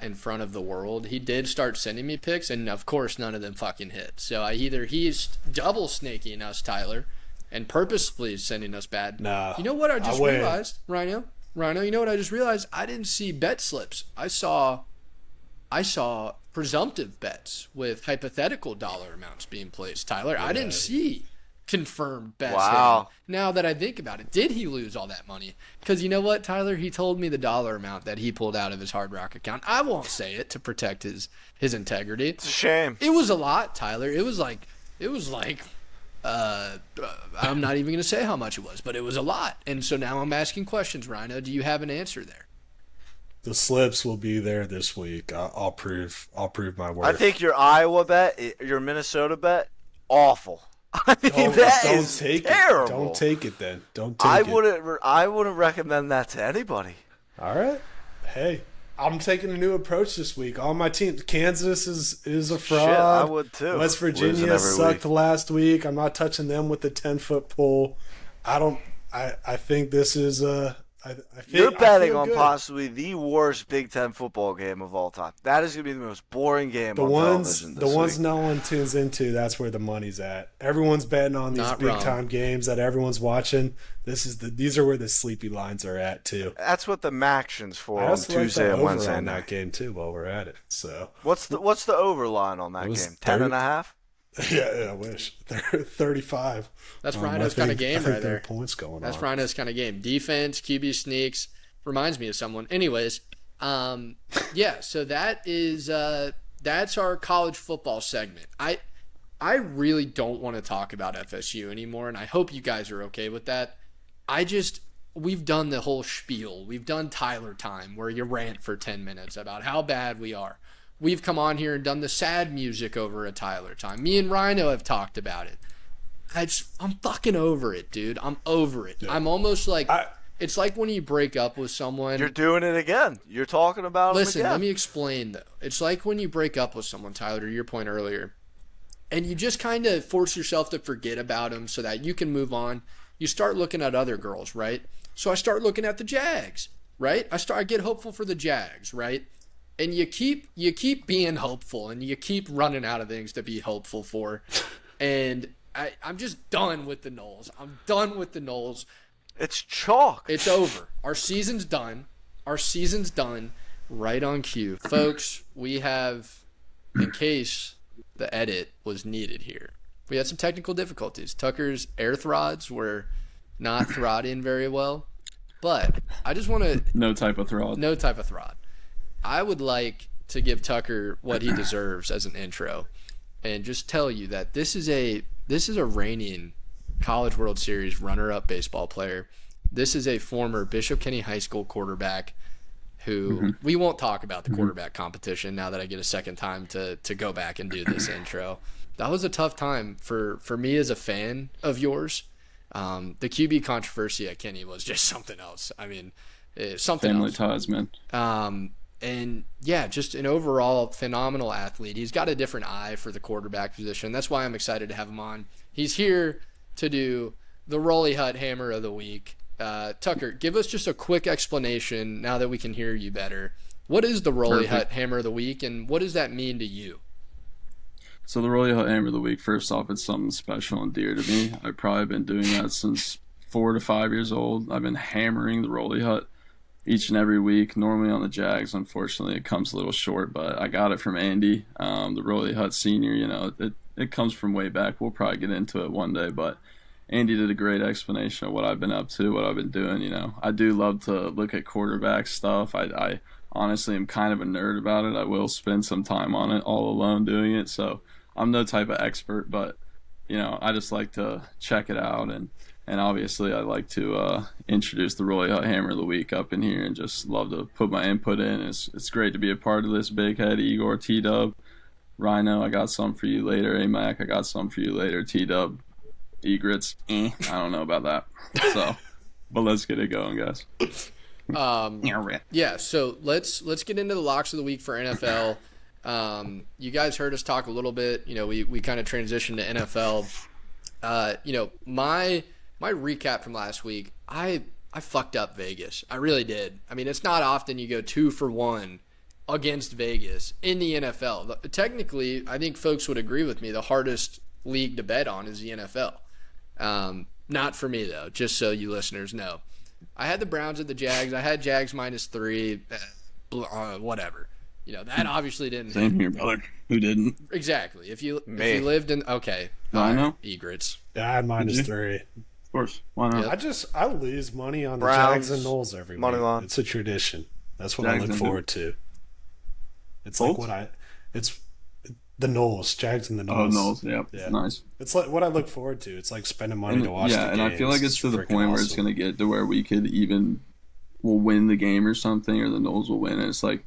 Speaker 1: in front of the world, he did start sending me picks, and of course none of them fucking hit. So either he's double snaking us, Tyler, and purposefully sending us bad.
Speaker 3: No.
Speaker 1: You know what I just
Speaker 3: win.
Speaker 1: realized, Rhino, you know what I just realized? I didn't see bet slips. I saw presumptive bets with hypothetical dollar amounts being placed, Tyler. I didn't see confirmed bets.
Speaker 2: Wow.
Speaker 1: Now that I think about it, did he lose all that money? Because you know what, Tyler? He told me the dollar amount that he pulled out of his Hard Rock account. I won't say it to protect his integrity.
Speaker 2: It's a shame.
Speaker 1: It was a lot, Tyler. It was like I'm not even going to say how much it was, but it was a lot. And so now I'm asking questions, Rhino. Do you have an answer there?
Speaker 3: The slips will be there this week. I'll prove my worth.
Speaker 2: I think your Iowa bet, your Minnesota bet, awful. I mean,
Speaker 3: don't take
Speaker 2: terrible.
Speaker 3: it. Don't take it then. Don't take it.
Speaker 2: I wouldn't recommend that to anybody.
Speaker 3: All right. Hey, I'm taking a new approach this week. All my teams, Kansas is a fraud.
Speaker 2: Shit, I would too.
Speaker 3: West
Speaker 2: Losing
Speaker 3: Virginia
Speaker 2: every
Speaker 3: sucked
Speaker 2: week.
Speaker 3: last week. I'm not touching them with the 10-foot pole. I think this is I think
Speaker 2: You're
Speaker 3: I
Speaker 2: betting
Speaker 3: feel
Speaker 2: on
Speaker 3: good.
Speaker 2: possibly the worst Big Ten football game of all time. That is going to be the most boring game
Speaker 3: The
Speaker 2: on
Speaker 3: ones
Speaker 2: television
Speaker 3: the
Speaker 2: this
Speaker 3: ones
Speaker 2: week.
Speaker 3: no one tunes into, that's where the money's at. Everyone's betting on these
Speaker 1: Not
Speaker 3: big
Speaker 1: wrong.
Speaker 3: time games that everyone's watching. These are where the sleepy lines are at too.
Speaker 2: That's what the Maction's for
Speaker 3: I
Speaker 2: on
Speaker 3: also like
Speaker 2: Tuesday
Speaker 3: the
Speaker 2: and
Speaker 3: over
Speaker 2: Wednesday
Speaker 3: on that
Speaker 2: night.
Speaker 3: game too while we're at it. So
Speaker 2: What's the over line on that
Speaker 3: It was
Speaker 2: game? 10.5?
Speaker 3: yeah, I wish 35.
Speaker 1: That's
Speaker 3: I
Speaker 1: Rhino's kind of
Speaker 3: think-
Speaker 1: game
Speaker 3: I think
Speaker 1: right
Speaker 3: there are
Speaker 1: there.
Speaker 3: points going
Speaker 1: That's
Speaker 3: on.
Speaker 1: Rhino's kind of game. Defense, QB sneaks. Reminds me of someone. Anyways, yeah. So that's our college football segment. I really don't want to talk about FSU anymore, and I hope you guys are okay with that. We've done the whole spiel. We've done Tyler time, where you rant for 10 minutes about how bad we are. We've come on here and done the sad music over a Tyler time. Me and Rhino have talked about it. I'm fucking over it, dude. I'm over it.
Speaker 3: Yeah.
Speaker 1: I'm almost like it's like when you break up with someone.
Speaker 2: You're doing it again. You're talking about
Speaker 1: Listen,
Speaker 2: them again.
Speaker 1: let me explain though. It's like when you break up with someone, Tyler, to your point earlier, and you just kind of force yourself to forget about them so that you can move on. You start looking at other girls, right? So I start looking at the Jags, right? I get hopeful for the Jags, right? And you keep being hopeful, and you keep running out of things to be hopeful for. And I'm just done with the Knowles. I'm done with the Knowles.
Speaker 2: It's chalk.
Speaker 1: It's over. Our season's done. Our season's done. Right on cue. Folks, we have, in case the edit was needed here, we had some technical difficulties. Tucker's air throds were not throdding very well. But I just want to,
Speaker 4: No type of throw.
Speaker 1: no type of throd. I would like to give Tucker what he deserves as an intro and just tell you that this is a reigning College World Series runner-up baseball player. This is a former Bishop Kenny High School quarterback who we won't talk about the quarterback competition now that I get a second time to go back and do this intro. That was a tough time for me as a fan of yours. The QB controversy at Kenny was just something else. I mean, something
Speaker 4: Family
Speaker 1: else.
Speaker 4: ties, man.
Speaker 1: And yeah, just an overall phenomenal athlete. He's got a different eye for the quarterback position. That's why I'm excited to have him on. He's here to do the Rolly Hut Hammer of the Week. Tucker, give us just a quick explanation now that we can hear you better. What is the Rolly Hut Hammer of the Week, and what does that mean to you?
Speaker 4: So the Rolly Hut Hammer of the Week, first off, it's something special and dear to me. I've probably been doing that since 4 to 5 years old. I've been hammering the Rolly Hut each and every week. Normally on the Jags, unfortunately, it comes a little short, but I got it from Andy, the Rolly Hut senior. You know, it comes from way back. We'll probably get into it one day, but Andy did a great explanation of what I've been up to, what I've been doing. You know, I do love to look at quarterback stuff. I honestly am kind of a nerd about it. I will spend some time on it all alone doing it. So I'm no type of expert, but, you know, I just like to check it out. And obviously I like to introduce the Rolly Hut Hammer of the Week up in here and just love to put my input in. It's great to be a part of this. Big Head, Igor, T-Dub, Rhino, I got some for you later. AMAC, I got some for you later. T-Dub, Egrets, I don't know about that. So, but let's get it going, guys.
Speaker 1: Yeah, so let's get into the locks of the week for NFL. You guys heard us talk a little bit. You know, we kind of transitioned to NFL. You know, my recap from last week, I fucked up Vegas. I really did. I mean, it's not often you go 2 for 1 against Vegas in the NFL. Technically, I think folks would agree with me. The hardest league to bet on is the NFL. Not for me though. Just so you listeners know, I had the Browns at the Jags. I had Jags -3. Whatever. You know, that obviously didn't hit.
Speaker 4: Same here, brother. Who didn't?
Speaker 1: Exactly. If you
Speaker 2: Me.
Speaker 1: lived in
Speaker 4: Rhino?
Speaker 1: Egrets.
Speaker 3: Yeah, I had
Speaker 4: Did
Speaker 3: -3.
Speaker 4: Of course. Why not?
Speaker 3: I lose money on the
Speaker 2: Browns,
Speaker 3: Jags and Knowles every
Speaker 2: money
Speaker 3: week.
Speaker 2: line.
Speaker 3: It's a tradition. That's what I
Speaker 4: Jags
Speaker 3: look
Speaker 4: and
Speaker 3: forward to. It's like
Speaker 4: Colts?
Speaker 3: it's the Knowles, Jags and the
Speaker 4: Oh,
Speaker 3: Knowles.
Speaker 4: no. Yep.
Speaker 3: Yeah.
Speaker 4: Nice.
Speaker 3: It's like what I look forward to. It's like spending money
Speaker 4: And,
Speaker 3: to watch the
Speaker 4: and I feel
Speaker 3: games.
Speaker 4: like it's to the
Speaker 3: freaking
Speaker 4: point where it's
Speaker 3: awesome.
Speaker 4: going to get to where we'll win the game or something, or the Knowles will win, and it's like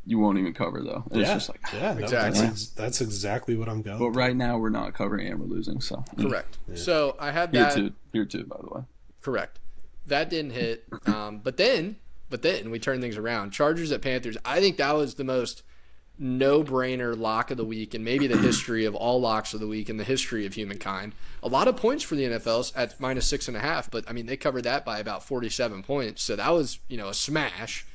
Speaker 4: you won't even cover though. And It's just like,
Speaker 3: yeah, no,
Speaker 1: Exactly.
Speaker 3: that's exactly what I'm going.
Speaker 4: but right now we're not covering and we're losing. So
Speaker 1: Correct. So I had
Speaker 4: Here
Speaker 1: that.
Speaker 4: too. Here too, by the way.
Speaker 1: Correct. That didn't hit. But then But then we turned things around. Chargers at Panthers. I think that was the most no-brainer lock of the week in maybe the history of all locks of the week in the history of humankind. A lot of points for the NFL at -6.5, but I mean they covered that by about 47 points, so that was a smash.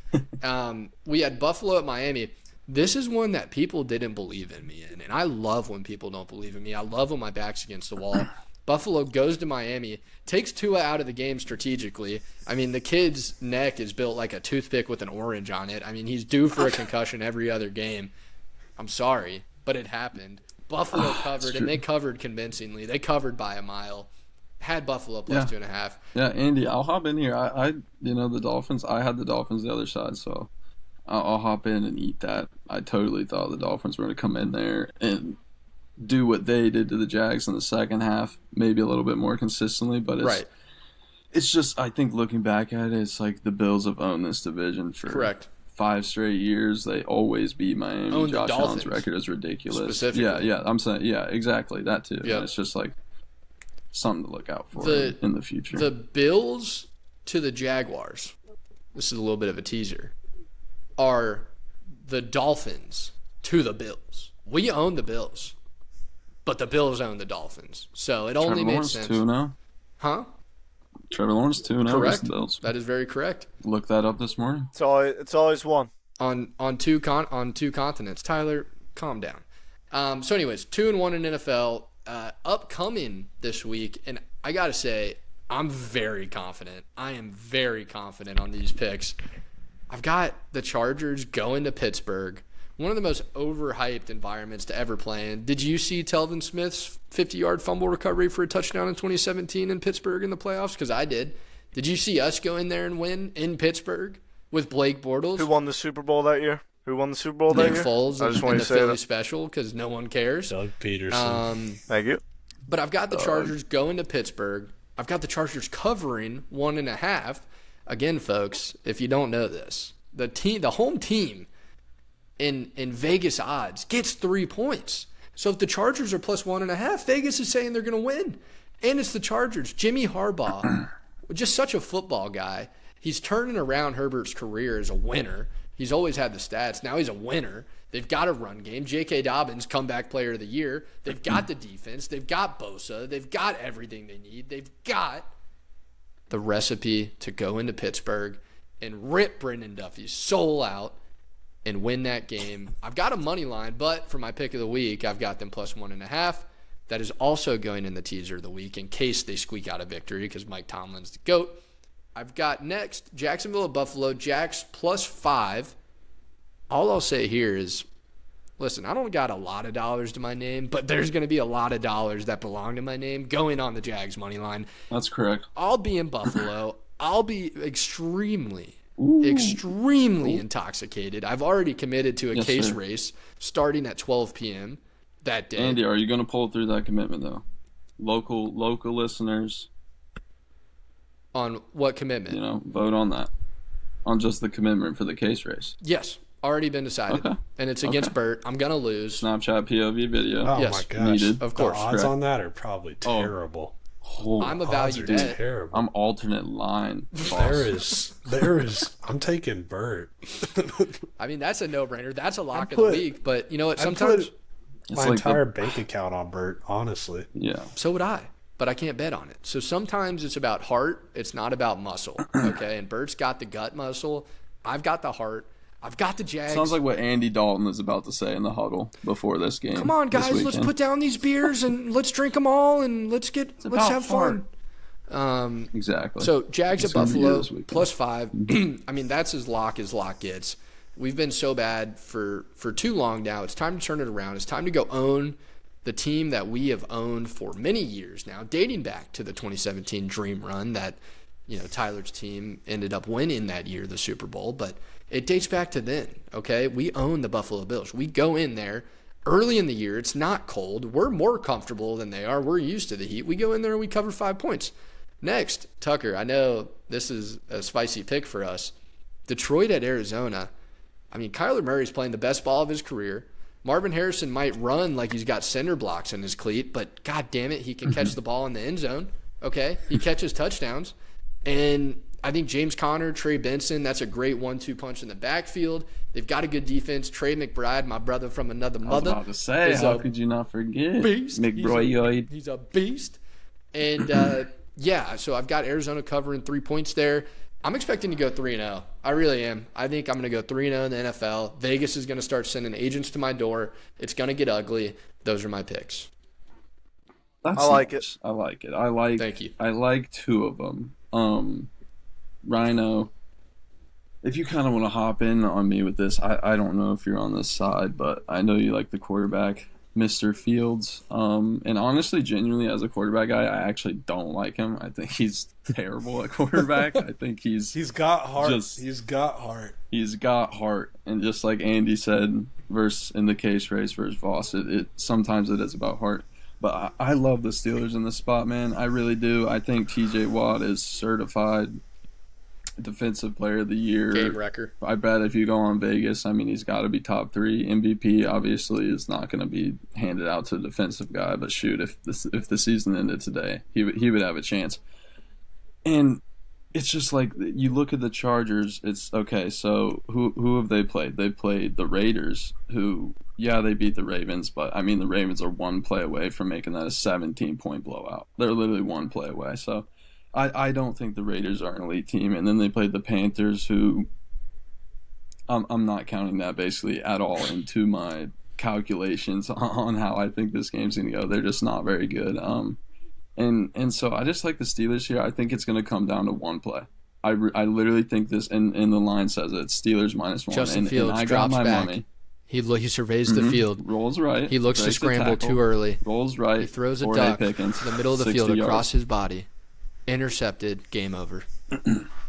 Speaker 1: We had Buffalo at Miami. This is one that people didn't believe in me in, and I love when people don't believe in me. I love when my back's against the wall. Buffalo goes to Miami, takes Tua out of the game strategically. I mean, the kid's neck is built like a toothpick with an orange on it. I mean, he's due for a concussion every other game. I'm sorry, but it happened. Buffalo covered, and they covered convincingly. They covered by a mile. Had Buffalo plus 2.5.
Speaker 4: Yeah, Andy, I'll hop in here. I the Dolphins. I had the Dolphins the other side, so I'll hop in and eat that. I totally thought the Dolphins were going to come in there and do what they did to the Jags in the second half, maybe a little bit more consistently, but it's just, I think looking back at it, it's like the Bills have owned this division for 5 straight years. They always beat Miami. Josh Allen's record is ridiculous.
Speaker 1: Specifically.
Speaker 4: Yeah, I'm saying, exactly, that too.
Speaker 1: Yep.
Speaker 4: And it's just like something to look out for in the future.
Speaker 1: The Bills to the Jaguars, this is a little bit of a teaser, are the Dolphins to the Bills. We own the Bills. But the Bills own the Dolphins, so it only made sense.
Speaker 4: Trevor Lawrence 2-0.
Speaker 1: Huh?
Speaker 4: Trevor Lawrence 2-0
Speaker 1: Correct.
Speaker 4: the Bills.
Speaker 1: That is very correct.
Speaker 4: Look that up this morning.
Speaker 2: It's always one.
Speaker 1: On two continents. Tyler, calm down. So anyways, 2-1 in NFL. Upcoming this week, and I gotta say, I'm very confident. I am very confident on these picks. I've got the Chargers going to Pittsburgh. One of the most overhyped environments to ever play in. Did you see Telvin Smith's 50-yard fumble recovery for a touchdown in 2017 in Pittsburgh in the playoffs? Because I did. Did you see us go in there and win in Pittsburgh with Blake Bortles?
Speaker 2: Who won the Super Bowl that year? Nick
Speaker 1: Foles
Speaker 2: I just want
Speaker 1: in
Speaker 2: to
Speaker 1: the
Speaker 2: say
Speaker 1: Philly
Speaker 2: that.
Speaker 1: special because no one cares.
Speaker 3: Doug Peterson.
Speaker 2: Thank you.
Speaker 1: But I've got the Chargers going to Pittsburgh. I've got the Chargers covering 1.5. Again, folks, if you don't know this, the home team in Vegas odds gets 3 points. So if the Chargers are plus 1.5, Vegas is saying they're going to win. And it's the Chargers. Jimmy Harbaugh, just such a football guy. He's turning around Herbert's career as a winner. He's always had the stats. Now he's a winner. They've got a run game. J.K. Dobbins, comeback player of the year. They've got the defense. They've got Bosa. They've got everything they need. They've got the recipe to go into Pittsburgh and rip Brendan Duffy's soul out and win that game. I've got a money line, but for my pick of the week, I've got them plus 1.5. That is also going in the teaser of the week in case they squeak out a victory because Mike Tomlin's the GOAT. I've got next Jacksonville at Buffalo, Jacks plus 5. All I'll say here is, listen, I don't got a lot of dollars to my name, but there's going to be a lot of dollars that belong to my name going on the Jags money line.
Speaker 4: That's correct.
Speaker 1: I'll be in Buffalo. I'll be extremely intoxicated. I've already committed to a case race starting at 12 p.m. that day.
Speaker 4: Andy, are you going to pull through that commitment, though? Local listeners.
Speaker 1: On what commitment?
Speaker 4: Vote on that. On just the commitment for the case race.
Speaker 1: Yes. Already been decided. Okay. And it's against Bert. I'm going to lose.
Speaker 4: Snapchat POV video.
Speaker 3: Oh,
Speaker 1: yes.
Speaker 3: my gosh.
Speaker 4: Needed.
Speaker 1: Of course.
Speaker 3: The odds on that are probably terrible.
Speaker 1: I'm a value bet.
Speaker 3: Terrible.
Speaker 4: I'm alternate line.
Speaker 3: There is. I'm taking Bert.
Speaker 1: I mean, that's a no-brainer. That's a lock of the week. But you know what? Sometimes
Speaker 3: my entire bank account on Bert, honestly.
Speaker 4: Yeah.
Speaker 1: So would I. But I can't bet on it. So sometimes it's about heart. It's not about muscle. Okay? And Bert's got the gut muscle. I've got the heart. I've got the Jags.
Speaker 4: Sounds like what Andy Dalton is about to say in the huddle before this game.
Speaker 1: Come on, guys. Let's put down these beers and let's drink them all and let's have fun.
Speaker 4: Exactly.
Speaker 1: So Jags at Buffalo plus 5. I mean, that's as lock gets. We've been so bad for too long now. It's time to turn it around. It's time to go own the team that we have owned for many years now, dating back to the 2017 Dream Run that, Tyler's team ended up winning that year, the Super Bowl. But it dates back to then, okay? We own the Buffalo Bills. We go in there early in the year. It's not cold. We're more comfortable than they are. We're used to the heat. We go in there and we cover 5 points. Next, Tucker, I know this is a spicy pick for us. Detroit at Arizona. I mean, Kyler Murray's playing the best ball of his career. Marvin Harrison might run like he's got cinder blocks in his cleat, but God damn it, he can catch the ball in the end zone, okay? He catches touchdowns. And I think James Conner, Trey Benson, that's a great 1-2 punch in the backfield. They've got a good defense. Trey McBride, my brother from another
Speaker 4: I was
Speaker 1: mother.
Speaker 4: about to say, how could you not forget?
Speaker 1: Beast.
Speaker 4: McBroyoid.
Speaker 1: He's a beast. And, yeah, so I've got Arizona covering 3 points there. I'm expecting to go 3-0. I really am. I think I'm going to go 3-0 in the NFL. Vegas is going to start sending agents to my door. It's going to get ugly. Those are my picks.
Speaker 4: That's
Speaker 2: I like
Speaker 4: nice. I like it.
Speaker 1: Thank you.
Speaker 4: I like two of them. Rhino, if you kind of want to hop in on me with this, I don't know if you're on this side, but I know you like the quarterback, Mr. Fields. And honestly, genuinely, as a quarterback guy, I actually don't like him. I think he's terrible at quarterback. I think
Speaker 3: He's got heart.
Speaker 4: Just-
Speaker 3: He's got heart.
Speaker 4: he's got heart. And just like Andy said, in the case race versus Voss, it sometimes it is about heart. But I love the Steelers in this spot, man. I really do. I think TJ Watt is certified defensive player of the year.
Speaker 1: Game wrecker.
Speaker 4: I bet if you go on Vegas, I mean, he's got to be top 3. MVP obviously is not going to be handed out to a defensive guy, but shoot, if the season ended today, he would have a chance. And it's just like you look at the Chargers. It's okay. So who have they played? They played the Raiders, who they beat the Ravens, but I mean the Ravens are one play away from making that a 17-point blowout. They're literally one play away. So I don't think the Raiders are an elite team. And then they played the Panthers, who I'm not counting that basically at all into my calculations on how I think this game's going to go. They're just not very good. And so I just like the Steelers here. I think it's going to come down to one play. I literally think this, and the line says it, Steelers -1.
Speaker 1: Justin Fields
Speaker 4: and I got
Speaker 1: drops
Speaker 4: my
Speaker 1: back.
Speaker 4: money.
Speaker 1: He surveys the field.
Speaker 4: Rolls right.
Speaker 1: He looks to
Speaker 4: breaks the
Speaker 1: scramble
Speaker 4: tackle,
Speaker 1: too early.
Speaker 4: Rolls right.
Speaker 1: He throws a
Speaker 4: Jorge
Speaker 1: duck
Speaker 4: Pickens,
Speaker 1: to the middle of the
Speaker 4: 60
Speaker 1: field
Speaker 4: yards.
Speaker 1: across his body. Intercepted. Game over.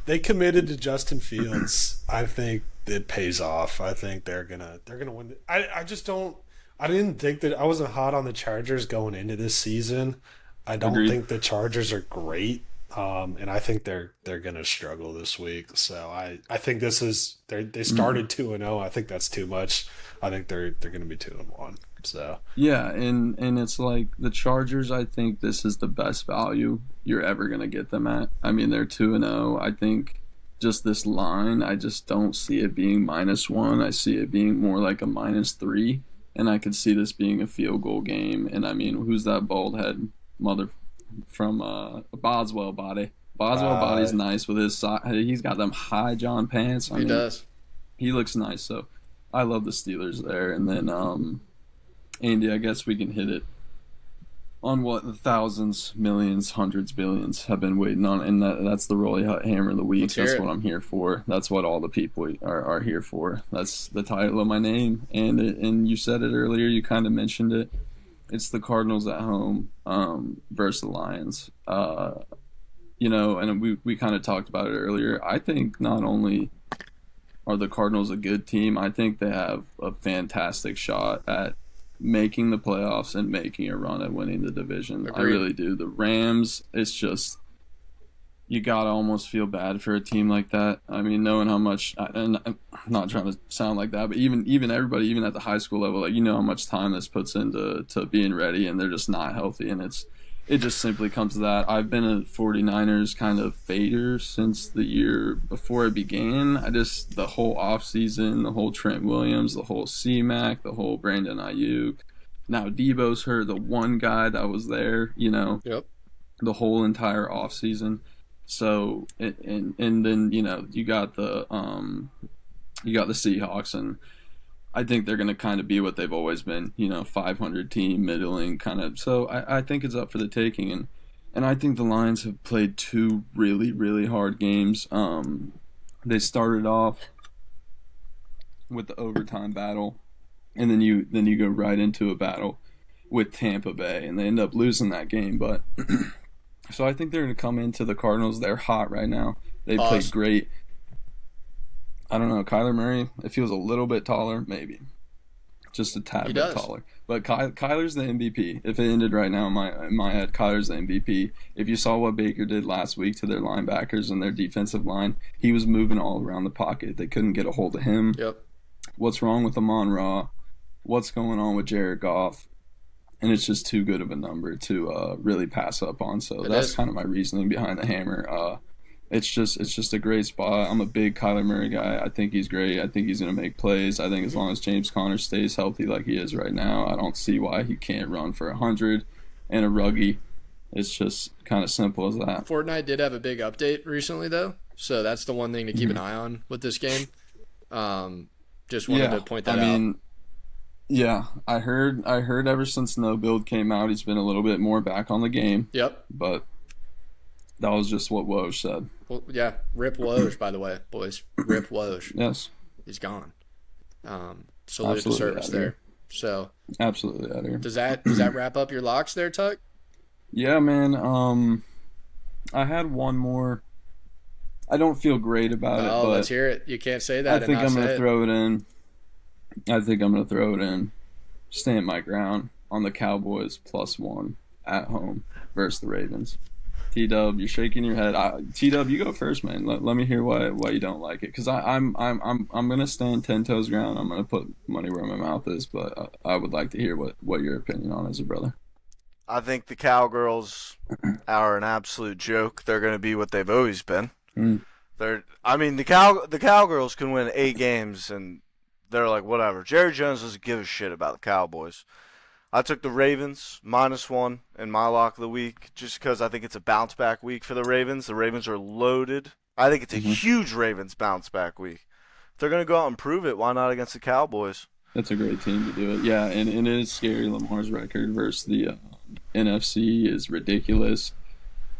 Speaker 3: They committed to Justin Fields. I think it pays off. I think they're gonna win. I just don't. I didn't think that I wasn't hot on the Chargers going into this season. I don't
Speaker 4: Agreed.
Speaker 3: think the Chargers are great, and I think they're gonna struggle this week. So I think this is they started 2-0. I think that's too much. I think they're gonna be 2-1. So
Speaker 4: Yeah, and it's like the Chargers, I think this is the best value you're ever going to get them at. I mean, they're 2-0. I think just this line, I just don't see it being -1. I see it being more like a -3, and I could see this being a field goal game. And I mean, who's that bald head mother from Boswell body? Boswell body's nice with his he's got them high John pants. I
Speaker 1: He
Speaker 4: mean,
Speaker 1: does.
Speaker 4: he looks nice, so I love the Steelers there. And then Andy, I guess we can hit it on what the thousands, millions, hundreds, billions have been waiting on, and that's the Rolly Hut Hammer of the Week.
Speaker 1: Let's hear
Speaker 4: That's
Speaker 1: it.
Speaker 4: what I'm here for. That's what all the people are here for. That's the title of my name, and you said it earlier. You kind of mentioned it. It's the Cardinals at home versus the Lions. And we kind of talked about it earlier. I think not only are the Cardinals a good team, I think they have a fantastic shot at making the playoffs and making a run at winning the division. I
Speaker 1: Agreed.
Speaker 4: really do. The Rams, it's just, you gotta almost feel bad for a team like that. I mean, knowing how much, and I'm not trying to sound like that, but even everybody, even at the high school level, like, you know how much time this puts into being ready, and they're just not healthy, and it just simply comes to that. I've been a 49ers kind of fader since the year before it began. The whole offseason, the whole Trent Williams, the whole C-Mac, the whole Brandon Ayuk. Now Debo's hurt, the one guy that was there,
Speaker 1: Yep.
Speaker 4: the whole entire offseason. So, and then, you got the Seahawks, and I think they're going to kind of be what they've always been, 500 team, middling kind of. So I think it's up for the taking. And I think the Lions have played 2 really, really hard games. They started off with the overtime battle, and then you go right into a battle with Tampa Bay, and they end up losing that game. But so I think they're going to come into the Cardinals. They're hot right now. They played great. I don't know, Kyler Murray, if he was a little bit taller, maybe. Just a tad bit taller. But Kyler's the MVP. If it ended right now in my head, Kyler's the MVP. If you saw what Baker did last week to their linebackers and their defensive line, he was moving all around the pocket. They couldn't get a hold of him.
Speaker 1: Yep.
Speaker 4: What's wrong with Amon-Ra? What's going on with Jared Goff? And it's just too good of a number to really pass up on. So that's kind of my reasoning behind the hammer. it's just a great spot. I'm a big Kyler Murray guy. I think he's great. I think he's going to make plays. I think as long as James Conner stays healthy like he is right now, I don't see why he can't run for 100 and a ruggy. It's just kind of simple as that.
Speaker 1: Fortnite did have a big update recently, though, so that's the one thing to keep an eye on with this game. Just wanted to point that out.
Speaker 4: Yeah, I heard ever since No Build came out, he's been a little bit more back on the game.
Speaker 1: Yep.
Speaker 4: But that was just what Woj said.
Speaker 1: Well, yeah, Rip Woj, by the way, boys. Rip Woj.
Speaker 4: Yes.
Speaker 1: He's gone. Salute to service there. So
Speaker 4: absolutely out here.
Speaker 1: Does that wrap up your locks there, Tuck?
Speaker 4: Yeah, man. I had one more. I don't feel great about it.
Speaker 1: Oh,
Speaker 4: but
Speaker 1: let's hear it. You can't say that.
Speaker 4: I think I'm going to throw it in. Stand my ground on the Cowboys +1 at home versus the Ravens. T-Dub, you're shaking your head. T-Dub, you go first, man. Let me hear why you don't like it. Because I'm gonna stand 10 toes ground. I'm gonna put money where my mouth is. But I would like to hear what your opinion on is, brother.
Speaker 2: I think the Cowgirls are an absolute joke. They're gonna be what they've always been. The Cowgirls can win 8 games and they're like, whatever. Jerry Jones doesn't give a shit about the Cowboys. I took the Ravens -1 in my lock of the week just because I think it's a bounce-back week for the Ravens. The Ravens are loaded. I think it's a huge Ravens bounce-back week. If they're going to go out and prove it, why not against the Cowboys?
Speaker 4: That's a great team to do it. Yeah, and it is scary. Lamar's record versus the NFC is ridiculous.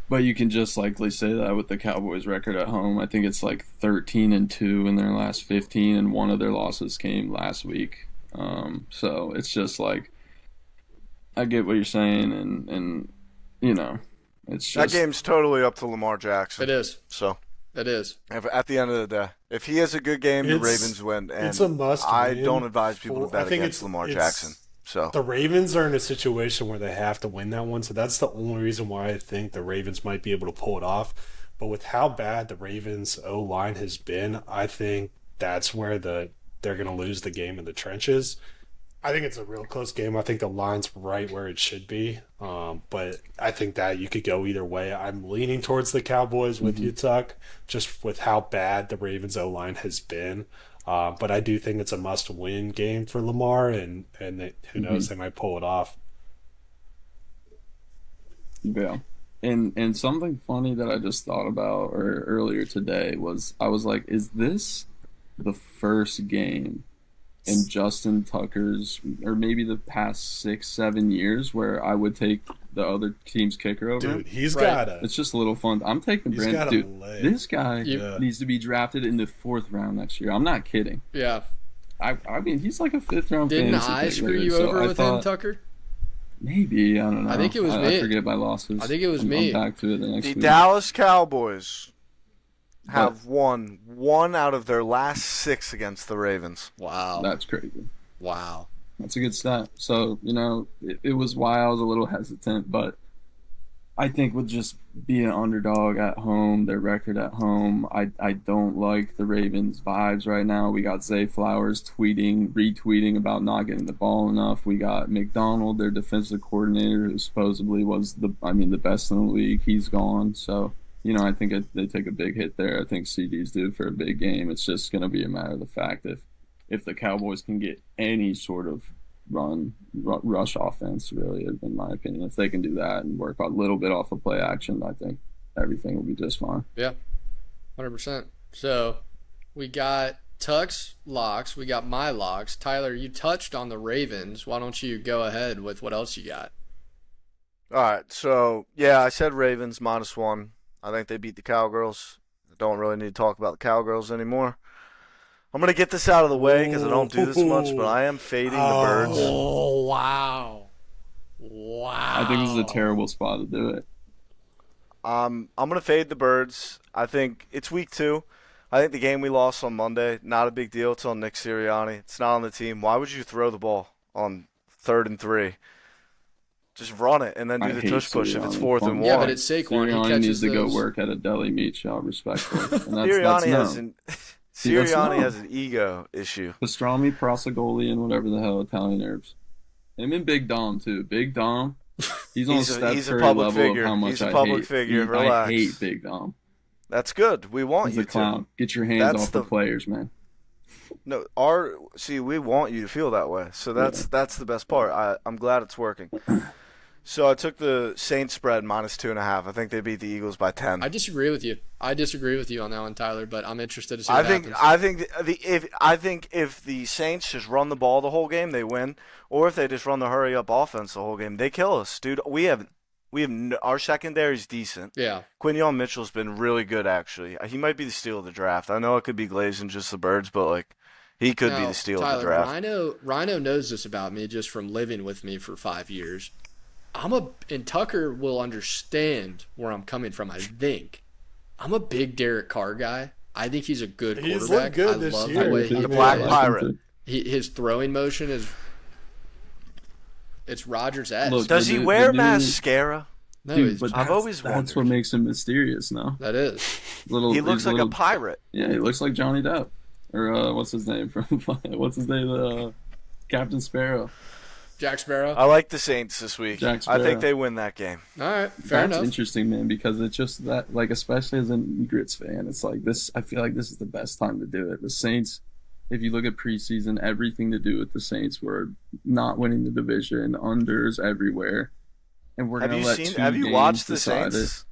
Speaker 4: But you can just likely say that with the Cowboys' record at home. I think it's like 13-2 in their last 15, and one of their losses came last week. So it's just like, I get what you're saying, and you know, it's just
Speaker 2: that game's totally up to Lamar Jackson.
Speaker 1: It is.
Speaker 2: So
Speaker 1: it is.
Speaker 2: At the end of the day, if he has a good game, the Ravens win. And
Speaker 3: it's a must.
Speaker 2: I don't advise people to bet against Lamar Jackson. So
Speaker 3: the Ravens are in a situation where they have to win that one. So that's the only reason why I think the Ravens might be able to pull it off. But with how bad the Ravens O-line has been, I think that's where they're going to lose the game in the trenches. I think it's a real close game. I think the line's right where it should be. But I think that you could go either way. I'm leaning towards the Cowboys with you, Tuck, just with how bad the Ravens O-line has been. But I do think it's a must-win game for Lamar, and who knows, they might pull it off.
Speaker 4: Yeah. And something funny that I just thought about earlier today was, I was like, is this the first game in Justin Tucker's, or maybe the past 6-7 years, where I would take the other team's kicker over him?
Speaker 3: Dude, he's got a...
Speaker 4: It's just a little fun. I'm taking Brandon. Dude, this guy needs to be drafted in the 4th round next year. I'm not kidding.
Speaker 1: Yeah.
Speaker 4: I mean, he's like a 5th round
Speaker 1: Didn't
Speaker 4: fantasy
Speaker 1: I
Speaker 4: pick
Speaker 1: screw
Speaker 4: later,
Speaker 1: you
Speaker 4: so
Speaker 1: over with him, Tucker?
Speaker 4: Maybe. I don't know.
Speaker 1: I think it was me.
Speaker 4: I forget my losses.
Speaker 1: I think it was me.
Speaker 4: I'm back to it the next week.
Speaker 2: The Dallas Cowboys have won 1 out of their last 6 against the Ravens.
Speaker 1: Wow.
Speaker 4: That's crazy.
Speaker 1: Wow.
Speaker 4: That's a good stat. So, you know, it was why I was a little hesitant, but I think with just being an underdog at home, their record at home, I don't like the Ravens' vibes right now. We got Zay Flowers retweeting about not getting the ball enough. We got McDonald, their defensive coordinator, who supposedly was the best in the league. He's gone. So, you know, I think they take a big hit there. I think CD's due for a big game. It's just going to be a matter of the fact if the Cowboys can get any sort of rush offense, really, in my opinion. If they can do that and work a little bit off of play action, I think everything will be just fine.
Speaker 1: Yeah, 100%. So we got Tuck's locks. We got my locks. Tyler, you touched on the Ravens. Why don't you go ahead with what else you got?
Speaker 2: All right, so, yeah, I said Ravens -1. I think they beat the Cowgirls. I don't really need to talk about the Cowgirls anymore. I'm going to get this out of the way because I don't do this much, but I am fading the Birds.
Speaker 1: Oh, wow. Wow.
Speaker 4: I think this is a terrible spot to do it.
Speaker 2: I'm going to fade the Birds. I think it's week 2. I think the game we lost on Monday, not a big deal. It's on Nick Sirianni. It's not on the team. Why would you throw the ball on 3rd and 3? Just run it and then do the tush push if it's 4th and 1.
Speaker 1: Yeah, but it's Saquon.
Speaker 4: Sirianni needs to go work at a deli meat shop, respectfully. And
Speaker 2: Sirianni has an ego issue.
Speaker 4: Pastrami, Prosegoli, and whatever the hell Italian herbs. Him and Big Dom, too. Big Dom, he's on Steph Curry level
Speaker 2: figure.
Speaker 4: of how much
Speaker 2: he's a public figure. Relax.
Speaker 4: I hate Big Dom.
Speaker 2: That's good. We want
Speaker 4: He's
Speaker 2: you
Speaker 4: a clown.
Speaker 2: to.
Speaker 4: Get your hands
Speaker 2: That's
Speaker 4: off the players, man.
Speaker 2: No, we want you to feel that way. So that's the best part. I'm glad it's working. So I took the Saints spread -2.5. I think they beat the Eagles by 10.
Speaker 1: I disagree with you. I disagree with you on that one, Tyler. But I'm interested to see.
Speaker 2: I think if the Saints just run the ball the whole game, they win. Or if they just run the hurry up offense the whole game, they kill us, dude. Our secondary's decent.
Speaker 1: Yeah.
Speaker 2: Quinyon Mitchell's been really good, actually. He might be the steal of the draft. I know it could be Glaze and just the Birds, but like he could be the steal of the draft.
Speaker 1: Rhino knows this about me just from living with me for 5 years. And Tucker will understand where I'm coming from, I think. I'm a big Derek Carr guy. I think he's a good quarterback.
Speaker 3: He's looked good this
Speaker 1: love
Speaker 3: year.
Speaker 1: the way he
Speaker 2: The Black
Speaker 1: plays.
Speaker 2: Pirate.
Speaker 1: His throwing motion is Rodgers-esque.
Speaker 4: Look,
Speaker 2: Does he wear mascara?
Speaker 1: No,
Speaker 4: Dude,
Speaker 1: he's,
Speaker 4: but
Speaker 2: I've always
Speaker 4: that's
Speaker 2: wondered.
Speaker 4: what makes him mysterious now.
Speaker 1: that is.
Speaker 2: He looks like a pirate.
Speaker 4: Yeah, he looks like Johnny Depp. Or what's his name from Captain Sparrow.
Speaker 1: Jack Sparrow.
Speaker 2: I like the Saints this week.
Speaker 4: Jack
Speaker 2: I think
Speaker 4: Sparrow.
Speaker 2: they win that game.
Speaker 1: All right, fair
Speaker 4: That's
Speaker 1: enough.
Speaker 4: interesting, man, because it's just that, like, especially as a Eagrets fan, it's like this. I feel like this is the best time to do it. The Saints, if you look at preseason, everything to do with the Saints were not winning the division, unders everywhere, and we're gonna let two
Speaker 2: Have you
Speaker 4: games
Speaker 2: watched the
Speaker 4: decide it.
Speaker 2: Saints?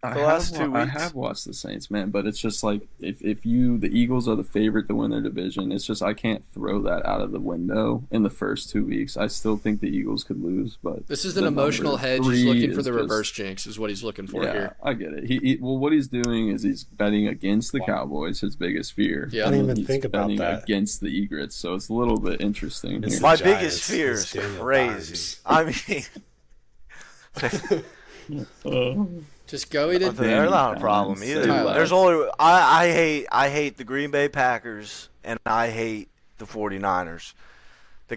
Speaker 2: last 2
Speaker 4: I
Speaker 2: weeks?
Speaker 4: have watched the Saints, man, but it's just like if the Eagles are the favorite to win their division, it's just I can't throw that out of the window in the first 2 weeks. I still think the Eagles could lose, but
Speaker 1: This is an
Speaker 4: the
Speaker 1: emotional
Speaker 4: number
Speaker 1: hedge.
Speaker 4: 3
Speaker 1: He's looking for
Speaker 4: is
Speaker 1: the
Speaker 4: just-
Speaker 1: reverse jinx, is what he's looking for
Speaker 4: Yeah,
Speaker 1: here.
Speaker 4: I get it. Well, what he's doing is he's betting against the Cowboys, his biggest fear.
Speaker 1: Yeah.
Speaker 3: I didn't
Speaker 4: And
Speaker 3: even
Speaker 4: he's
Speaker 3: think about
Speaker 4: betting
Speaker 3: that.
Speaker 4: against the Egrets, so it's a little bit interesting
Speaker 3: It's
Speaker 4: here.
Speaker 3: the
Speaker 2: My
Speaker 3: Giants,
Speaker 2: biggest fear
Speaker 3: it's
Speaker 2: is
Speaker 3: Daniel
Speaker 2: crazy.
Speaker 3: Dimes.
Speaker 2: I mean,
Speaker 1: Just go eat it.
Speaker 2: they're not a problem
Speaker 4: Dimes.
Speaker 2: either.
Speaker 1: Tyler.
Speaker 2: There's only I hate the Green Bay Packers and I hate the 49ers. The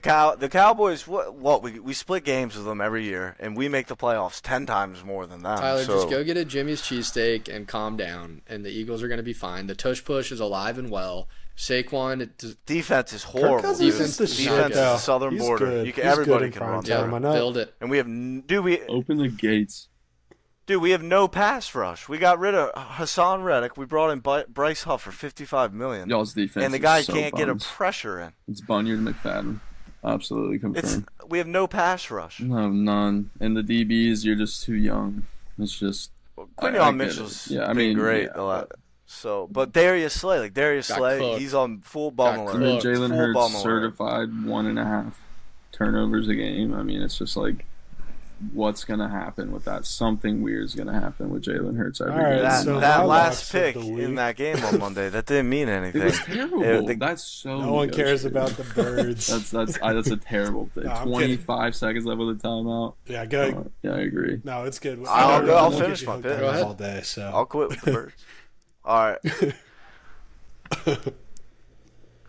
Speaker 2: Cowboys, we split games with them every year, and we make the playoffs 10 times more than them.
Speaker 1: Tyler,
Speaker 2: so
Speaker 1: just go get a Jimmy's cheesesteak and calm down, and the Eagles are going to be fine. The tush push is alive and well. Saquon,
Speaker 2: defense is horrible.
Speaker 3: Cousins
Speaker 2: dude.
Speaker 1: is
Speaker 3: the
Speaker 1: shit,
Speaker 2: Defense
Speaker 1: though.
Speaker 2: is the southern
Speaker 3: He's
Speaker 2: border.
Speaker 3: good.
Speaker 2: You can,
Speaker 3: He's
Speaker 2: everybody
Speaker 3: good in
Speaker 2: can
Speaker 3: prime
Speaker 2: run
Speaker 3: time.
Speaker 2: through.
Speaker 3: I know.
Speaker 1: build it.
Speaker 2: And we have
Speaker 4: Open the gates.
Speaker 2: we have no pass rush. We got rid of Hassan Reddick. We brought in Bryce Huff for $55 million.
Speaker 4: Y'all's defense
Speaker 2: And the
Speaker 4: is
Speaker 2: guy
Speaker 4: so
Speaker 2: can't get a
Speaker 4: buns.
Speaker 2: pressure in.
Speaker 4: It's Bunyard McFadden. Absolutely confirmed.
Speaker 2: We have no pass rush.
Speaker 4: No, none. And the DBs, you're just too young. It's just I
Speaker 2: Quinyon
Speaker 4: get
Speaker 2: Mitchell's
Speaker 4: it. Yeah, I
Speaker 2: been
Speaker 4: mean,
Speaker 2: great
Speaker 4: yeah,
Speaker 2: a lot. So, but Darius Slay,
Speaker 1: Got
Speaker 2: Slay,
Speaker 1: cooked.
Speaker 2: he's on full bum
Speaker 1: Got
Speaker 2: alert.
Speaker 4: And then
Speaker 1: Cooked.
Speaker 4: Jalen
Speaker 2: Full
Speaker 4: Hurts
Speaker 2: bum alert.
Speaker 4: certified 1.5 turnovers a game. I mean, it's just like, what's gonna happen with that? Something weird's gonna happen with Jalen Hurts every
Speaker 3: All right,
Speaker 4: game.
Speaker 2: That,
Speaker 3: so
Speaker 2: that
Speaker 3: my
Speaker 2: last
Speaker 3: locks of
Speaker 2: pick
Speaker 3: the
Speaker 2: in
Speaker 3: week.
Speaker 2: that game on Monday, that didn't mean anything.
Speaker 4: It was terrible. That's so.
Speaker 3: No one cares
Speaker 4: negotiated.
Speaker 3: about the birds.
Speaker 4: That's a terrible thing.
Speaker 3: No, I'm
Speaker 4: 25 seconds left of the timeout.
Speaker 3: Yeah, go.
Speaker 4: Yeah, I agree.
Speaker 3: No, it's good.
Speaker 2: I'll
Speaker 3: We'll
Speaker 2: finish
Speaker 3: get you
Speaker 2: my
Speaker 3: hooked
Speaker 2: pick.
Speaker 3: on
Speaker 1: Go ahead.
Speaker 3: all day. So
Speaker 2: I'll quit with the birds. All right.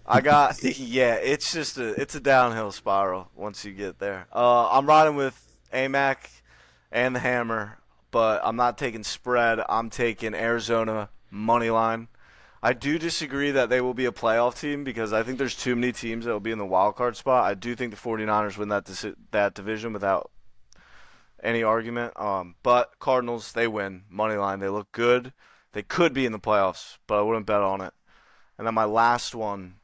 Speaker 2: I got it's just it's a downhill spiral once you get there. I'm riding with AMAC and the Hammer, but I'm not taking spread. I'm taking Arizona money line. I do disagree that they will be a playoff team because I think there's too many teams that will be in the wild card spot. I do think the 49ers win that division without any argument. But Cardinals, they win money line. They look good. They could be in the playoffs, but I wouldn't bet on it. And then my last one,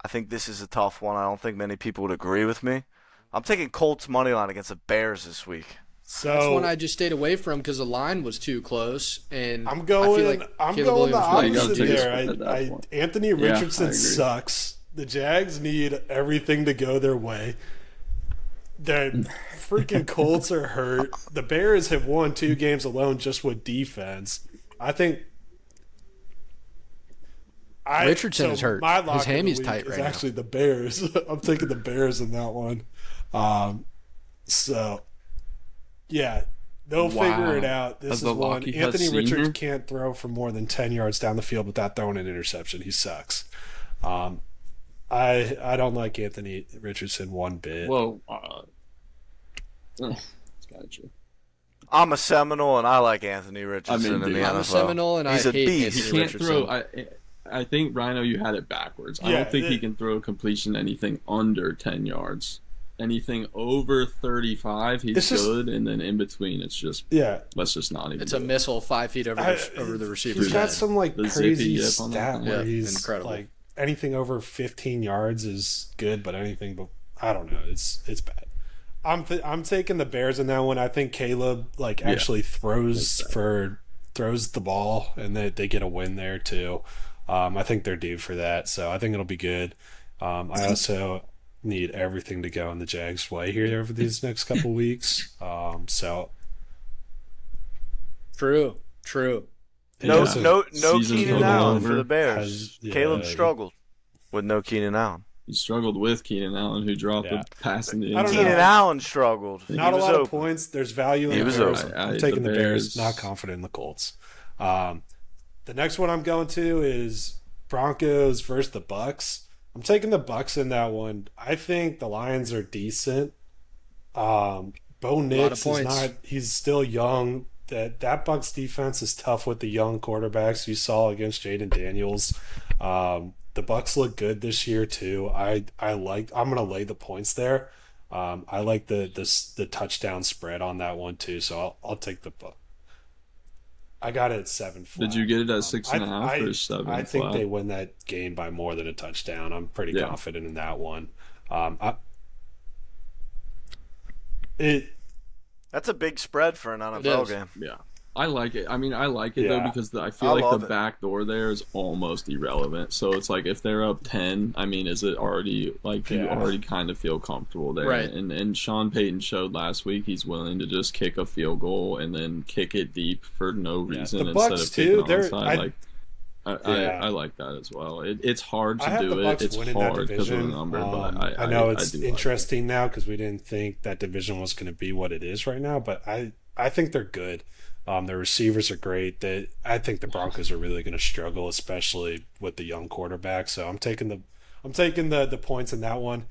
Speaker 2: I think this is a tough one. I don't think many people would agree with me. I'm taking Colts money line against the Bears this week.
Speaker 1: That's one
Speaker 3: so
Speaker 1: I just stayed away from because the line was too close. And
Speaker 3: I'm
Speaker 1: I
Speaker 3: going.
Speaker 1: feel like
Speaker 3: I'm
Speaker 1: Caleb
Speaker 3: going the
Speaker 1: Williams might
Speaker 4: you gotta
Speaker 3: opposite
Speaker 4: take a
Speaker 3: there.
Speaker 4: spread at that point.
Speaker 3: Anthony
Speaker 4: Yeah,
Speaker 3: Richardson
Speaker 4: I agree.
Speaker 3: sucks. The Jags need everything to go their way. The freaking Colts are hurt. The Bears have won 2 games alone just with defense. I think.
Speaker 1: Richardson is hurt.
Speaker 3: My
Speaker 1: His
Speaker 3: lock of the
Speaker 1: hammy's
Speaker 3: week
Speaker 1: tight
Speaker 3: is
Speaker 1: right now.
Speaker 3: actually the Bears. I'm taking the Bears in that one. So, yeah, they'll figure it out. This
Speaker 4: As
Speaker 3: is
Speaker 4: the
Speaker 3: one.
Speaker 4: Lockheed Hut
Speaker 3: Anthony Richards
Speaker 4: senior?
Speaker 3: can't throw for more than 10 yards down the field without throwing an interception. He sucks. I don't like Anthony Richardson one bit.
Speaker 4: Whoa. Gotcha.
Speaker 2: I'm a Seminole, and I like Anthony Richardson in the
Speaker 4: dude,
Speaker 2: NFL.
Speaker 1: I'm a Seminole, and
Speaker 2: He's
Speaker 1: I
Speaker 2: a
Speaker 1: hate
Speaker 2: beast.
Speaker 4: He
Speaker 1: Anthony
Speaker 4: can't
Speaker 1: Richardson.
Speaker 4: throw. I think Rhino, you had it backwards. I
Speaker 3: Yeah,
Speaker 4: don't think he can throw a completion anything under 10 yards. anything over 35, he's
Speaker 3: It's just-
Speaker 4: good, and then in between, it's just
Speaker 3: Yeah,
Speaker 4: let's just not even.
Speaker 1: It's
Speaker 4: do
Speaker 1: a
Speaker 4: it.
Speaker 1: missile 5 feet over the receiver's
Speaker 3: he's got
Speaker 1: head.
Speaker 3: some like
Speaker 4: The zippy
Speaker 3: crazy
Speaker 4: yip on that
Speaker 3: stat
Speaker 4: thing.
Speaker 3: where
Speaker 1: Yeah,
Speaker 3: he's
Speaker 1: incredible.
Speaker 3: like anything over 15 yards is good, but anything but I don't know, it's bad. I'm taking the Bears in that one. I think Caleb actually throws the ball and they get a win there too. I think they're due for that, so I think it'll be good. I also need everything to go in the Jags' way here over these next couple weeks. So
Speaker 1: True.
Speaker 2: No,
Speaker 4: Yeah.
Speaker 2: no
Speaker 4: Season
Speaker 2: Keenan
Speaker 4: total
Speaker 2: Allen
Speaker 4: over.
Speaker 2: for the Bears.
Speaker 3: Has-
Speaker 2: Caleb
Speaker 3: yeah.
Speaker 2: struggled with no Keenan Allen.
Speaker 4: He struggled with Keenan Allen, who dropped
Speaker 3: Yeah.
Speaker 4: the pass in the
Speaker 3: I
Speaker 4: end
Speaker 3: don't
Speaker 4: zone.
Speaker 3: know.
Speaker 2: Keenan Allen struggled.
Speaker 3: not
Speaker 2: He
Speaker 3: a
Speaker 2: was
Speaker 3: lot of
Speaker 2: open.
Speaker 3: points. There's value in
Speaker 2: He
Speaker 3: the
Speaker 2: was
Speaker 3: Bears.
Speaker 2: open.
Speaker 3: I'm
Speaker 4: The
Speaker 3: taking the Bears.
Speaker 4: Bears.
Speaker 3: Not confident in the Colts. The next one I'm going to is Broncos versus the Bucks. I'm taking the Bucks in that one. I think the Lions are decent. Bo Nix is
Speaker 1: points.
Speaker 3: not. He's still young. That Bucks defense is tough with the young quarterbacks. You saw against Jaden Daniels. The Bucks look good this year too. I'm gonna lay the points there. I like the touchdown spread on that one too. So I'll take the Bucks. I got it at 7 flat.
Speaker 4: Did you get it at 6.5 or 7
Speaker 3: I think
Speaker 4: flat?
Speaker 3: they win that game by more than a touchdown. I'm pretty
Speaker 4: Yeah.
Speaker 3: confident in that one.
Speaker 2: That's a big spread for an NFL
Speaker 1: is.
Speaker 2: game.
Speaker 4: Yeah. I like it. I mean, I like it though
Speaker 3: Yeah.
Speaker 4: because I feel
Speaker 2: I
Speaker 4: like
Speaker 2: love
Speaker 4: the
Speaker 2: it.
Speaker 4: back door there is almost irrelevant. So it's like if they're up 10, I mean, is it already like you
Speaker 3: Yeah.
Speaker 4: already kind of feel comfortable there?
Speaker 1: Right.
Speaker 4: And Sean Payton showed last week he's willing to just kick a field goal and then kick it deep for no reason
Speaker 3: The
Speaker 4: instead
Speaker 3: Bucks,
Speaker 4: of kicking
Speaker 3: too,
Speaker 4: onside.
Speaker 3: Yeah.
Speaker 4: I like that as well. It's hard
Speaker 3: I
Speaker 4: to
Speaker 3: have the
Speaker 4: do it.
Speaker 3: Bucks
Speaker 4: It's
Speaker 3: winning that
Speaker 4: hard because of the
Speaker 3: division.
Speaker 4: number, but I
Speaker 3: know it's
Speaker 4: do like it.
Speaker 3: interesting now because we didn't think that division was going to be what it is right now, but I think they're good. Their receivers are great. I think the Broncos are really going to struggle, especially with the young quarterback. So I'm taking the points in that one.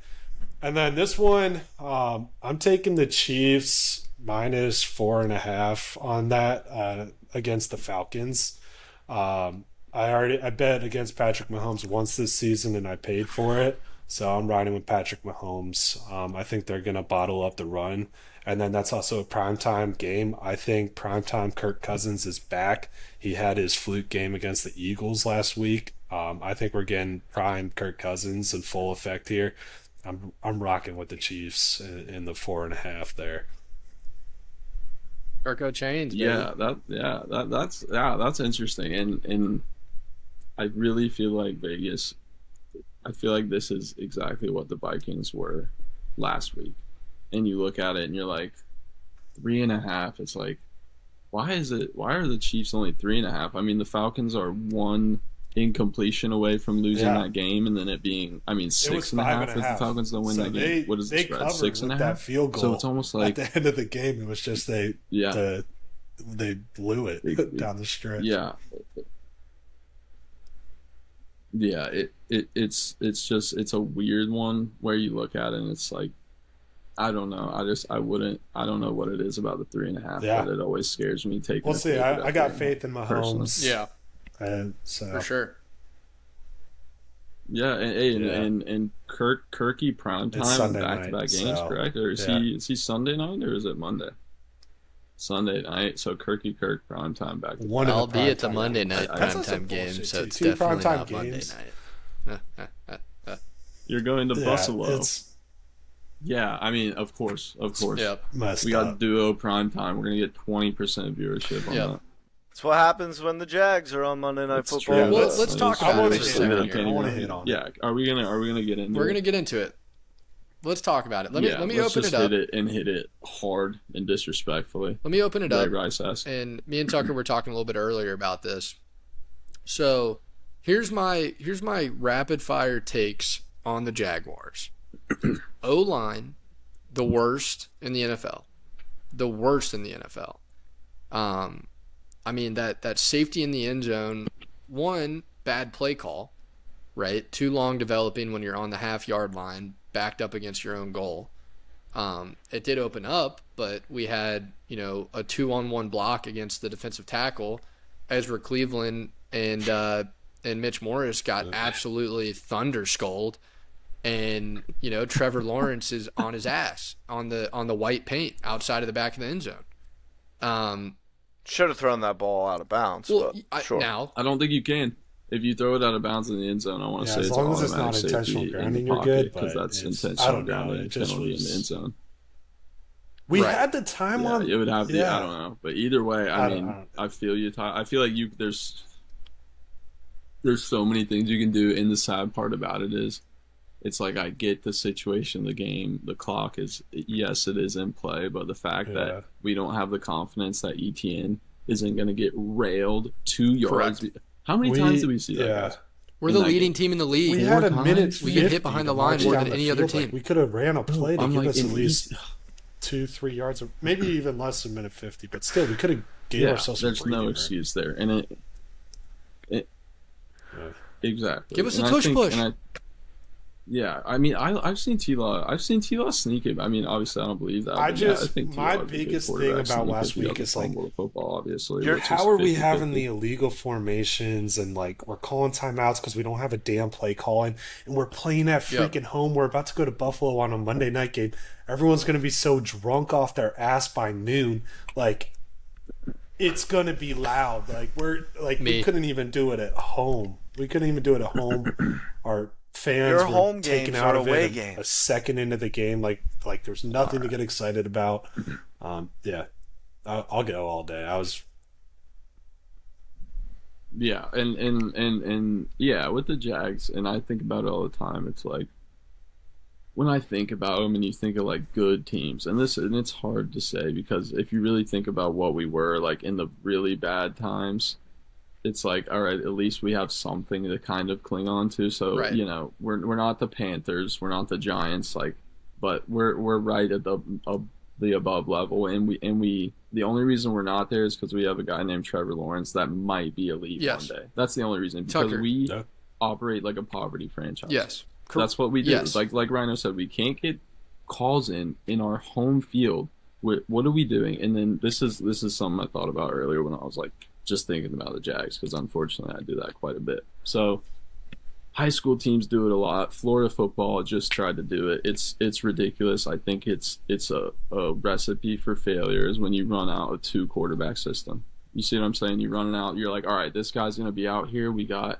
Speaker 3: And then this one, I'm taking the Chiefs minus 4.5 on that against the Falcons. I bet against Patrick Mahomes once this season and I paid for it. So I'm riding with Patrick Mahomes. I think they're going to bottle up the run. And then that's also a primetime game. I think primetime Kirk Cousins is back. He had his fluke game against the Eagles last week. I think we're getting prime Kirk Cousins in full effect here. I'm rocking with the Chiefs in the 4.5 there.
Speaker 1: Kirko Chains, baby.
Speaker 4: That's interesting, and I really feel like Vegas. I feel like this is exactly what the Vikings were last week, and you look at it and you're like 3.5. It's like, why are the Chiefs only 3.5? I mean, the Falcons are one incompletion away from losing
Speaker 3: Yeah.
Speaker 4: that game, and then it being, I mean, 6.5 if the
Speaker 3: 5.5.
Speaker 4: Falcons don't win
Speaker 3: So
Speaker 4: that game. What is the
Speaker 3: they
Speaker 4: spread?
Speaker 3: covered
Speaker 4: 6.5.
Speaker 3: with that field goal.
Speaker 4: So it's almost like,
Speaker 3: at the end of the game, it was just they blew it down the stretch.
Speaker 4: yeah. Yeah, it's just it's a weird one where you look at it and it's like, I don't know. I don't know what it is about the 3.5,
Speaker 3: Yeah.
Speaker 4: but it always scares me taking.
Speaker 3: We'll
Speaker 4: a
Speaker 3: see.
Speaker 4: favorite
Speaker 3: I
Speaker 4: at
Speaker 3: got
Speaker 4: that
Speaker 3: faith in
Speaker 4: personally.
Speaker 3: Mahomes.
Speaker 1: Yeah,
Speaker 3: And so
Speaker 1: for sure.
Speaker 4: Yeah, and Kirky primetime
Speaker 3: It's Sunday
Speaker 4: back to back
Speaker 3: night,
Speaker 4: games,
Speaker 3: so,
Speaker 4: correct? Or is
Speaker 3: yeah.
Speaker 4: he Sunday night or is it Monday? Sunday night. So Kirk primetime back to
Speaker 3: one of
Speaker 1: I'll
Speaker 3: the
Speaker 1: be at the
Speaker 3: primetime
Speaker 1: Monday
Speaker 3: games.
Speaker 1: night
Speaker 3: That's also
Speaker 1: primetime game,
Speaker 3: bullshit,
Speaker 1: so
Speaker 3: too.
Speaker 1: it's
Speaker 3: Two
Speaker 1: definitely
Speaker 3: primetime
Speaker 1: not Monday
Speaker 3: games.
Speaker 1: night.
Speaker 4: You're going to
Speaker 3: Yeah,
Speaker 4: Buffalo.
Speaker 3: it's
Speaker 4: Yeah, I mean, of course.
Speaker 1: Yep.
Speaker 3: messed
Speaker 4: We got
Speaker 3: up.
Speaker 4: duo primetime. We're gonna get 20% viewership on
Speaker 1: Yep.
Speaker 4: that.
Speaker 2: That's what happens when the Jags are on Monday Night
Speaker 4: That's
Speaker 2: Football.
Speaker 4: true.
Speaker 1: Well,
Speaker 4: That's-
Speaker 1: let's talk
Speaker 4: that's-
Speaker 1: about it
Speaker 3: wanna
Speaker 1: for a
Speaker 3: hit
Speaker 1: second
Speaker 3: on
Speaker 4: I
Speaker 3: it.
Speaker 1: here.
Speaker 4: can't
Speaker 3: I wanna
Speaker 4: even-
Speaker 3: hit on
Speaker 4: Yeah, are we gonna get into
Speaker 1: We're
Speaker 4: it?
Speaker 1: gonna get into it. Let's talk about it. Let me
Speaker 4: let's
Speaker 1: open
Speaker 4: just
Speaker 1: it up.
Speaker 4: hit it and hit it hard and disrespectfully.
Speaker 1: Let me open it
Speaker 4: Ray
Speaker 1: up.
Speaker 4: Rice-esque.
Speaker 1: And me and Tucker were talking a little bit earlier about this. So here's my rapid fire takes on the Jaguars. O-line, the worst in the NFL. The worst in the NFL. I mean that safety in the end zone, one, bad play call, right? Too long developing when you're on the half-yard line, backed up against your own goal. It did open up, but we had, a 2-on-1 block against the defensive tackle. Ezra Cleveland and Mitch Morris got absolutely thunder-skulled. and Trevor Lawrence is on his ass on the white paint outside of the back of the end zone.
Speaker 2: Should have thrown that ball out of bounds.
Speaker 1: Well,
Speaker 2: but sure.
Speaker 1: now
Speaker 4: I don't think you can. If you throw it out of bounds in the end zone, I want to say
Speaker 3: as
Speaker 4: it's
Speaker 3: long as it's not
Speaker 4: automatic
Speaker 3: intentional
Speaker 4: safety in
Speaker 3: grounding,
Speaker 4: the
Speaker 3: you're
Speaker 4: pocket,
Speaker 3: good.
Speaker 4: because
Speaker 3: But
Speaker 4: that's
Speaker 3: I
Speaker 4: intentional
Speaker 3: don't know.
Speaker 4: grounding
Speaker 3: It just
Speaker 4: penalty in the end
Speaker 3: was.
Speaker 4: zone.
Speaker 3: We
Speaker 1: Right.
Speaker 3: had the time on.
Speaker 4: Yeah, it would have the.
Speaker 3: yeah.
Speaker 4: I don't know, but either way,
Speaker 3: I
Speaker 4: I
Speaker 3: don't-
Speaker 4: mean,
Speaker 3: I don't-
Speaker 4: I feel you. I feel like there's so many things you can do, and the sad part about it is, it's like I get the situation, the game, the clock is, yes, it is in play, but the fact
Speaker 3: Yeah.
Speaker 4: that we don't have the confidence that ETN isn't going to get railed 2 yards.
Speaker 1: Correct.
Speaker 4: How many times did we see that? Guys?
Speaker 1: we're
Speaker 4: in
Speaker 1: the
Speaker 4: that
Speaker 1: leading
Speaker 4: game.
Speaker 1: team in the league.
Speaker 3: We
Speaker 4: Four
Speaker 3: had a minute.
Speaker 4: times?
Speaker 1: We get hit
Speaker 3: 50
Speaker 1: behind
Speaker 3: to
Speaker 1: the line
Speaker 3: march
Speaker 1: more
Speaker 3: down
Speaker 1: than
Speaker 3: the
Speaker 1: any other
Speaker 3: field. Like,
Speaker 1: team.
Speaker 3: we could have ran a play to
Speaker 4: I'm
Speaker 3: give
Speaker 4: like,
Speaker 3: us at
Speaker 4: and
Speaker 3: least 2-3 yards, or maybe even less than minute 50. But still, we could have gave
Speaker 4: yeah,
Speaker 3: ourselves. a
Speaker 4: there's
Speaker 3: breathing
Speaker 4: no
Speaker 3: room.
Speaker 4: excuse there, and it
Speaker 3: Yeah.
Speaker 4: exactly.
Speaker 1: Give us a
Speaker 4: And I
Speaker 1: tush
Speaker 4: think-
Speaker 1: push.
Speaker 4: and yeah, I mean, I've seen T-Law. I've seen T-Law sneak it. I mean, obviously, I don't believe that.
Speaker 3: I
Speaker 4: but
Speaker 3: just-
Speaker 4: I think
Speaker 3: my
Speaker 4: T-Law is a good
Speaker 3: biggest thing
Speaker 4: quarterback.
Speaker 3: about
Speaker 4: Sneak
Speaker 3: last
Speaker 4: if he
Speaker 3: week
Speaker 4: doesn't
Speaker 3: is, like,
Speaker 4: fumble the football, obviously.
Speaker 2: You're-
Speaker 4: which is
Speaker 3: How are we
Speaker 4: 50-50.
Speaker 3: having the illegal formations and like we're calling timeouts because we don't have a damn play calling, and we're playing at
Speaker 1: Yep.
Speaker 3: freaking home. We're about to go to Buffalo on a Monday night game. Everyone's going to be so drunk off their ass by noon. Like, it's going to be loud. Like, we
Speaker 1: Me.
Speaker 3: couldn't even do it at home. We couldn't even do it at home. Our fans
Speaker 2: Your
Speaker 3: were
Speaker 2: home
Speaker 3: taken
Speaker 2: games
Speaker 3: out
Speaker 2: are
Speaker 3: of
Speaker 2: away
Speaker 3: it
Speaker 2: games.
Speaker 3: a second into the game. Like there's nothing to get excited about. Yeah, I'll go all day. I was.
Speaker 4: Yeah, and yeah, with the Jags, and I think about it all the time. It's like, when I think about them, and you think of like good teams, and it's hard to say, because if you really think about what we were like in the really bad times, it's like, all right, at least we have something to kind of cling on to. So
Speaker 1: Right.
Speaker 4: we're not the Panthers, we're not the Giants, like, but we're right at the above level, and we the only reason we're not there is because we have a guy named Trevor Lawrence that might be elite
Speaker 1: Yes.
Speaker 4: one day. That's the only reason, because
Speaker 1: Tucker.
Speaker 4: we
Speaker 3: Yeah.
Speaker 4: operate like a poverty franchise.
Speaker 1: Yes.
Speaker 4: That's what we do.
Speaker 1: Yes.
Speaker 4: Like Rhino said, we can't get calls in our home field. What are we doing? And then this is something I thought about earlier when I was like just thinking about the Jags, because unfortunately I do that quite a bit. So high school teams do it a lot. Florida football just tried to do it. It's ridiculous. I think it's a recipe for failure is when you run out a 2-quarterback system. You see what I'm saying? You run it out. You're like, all right, this guy's gonna be out here. We got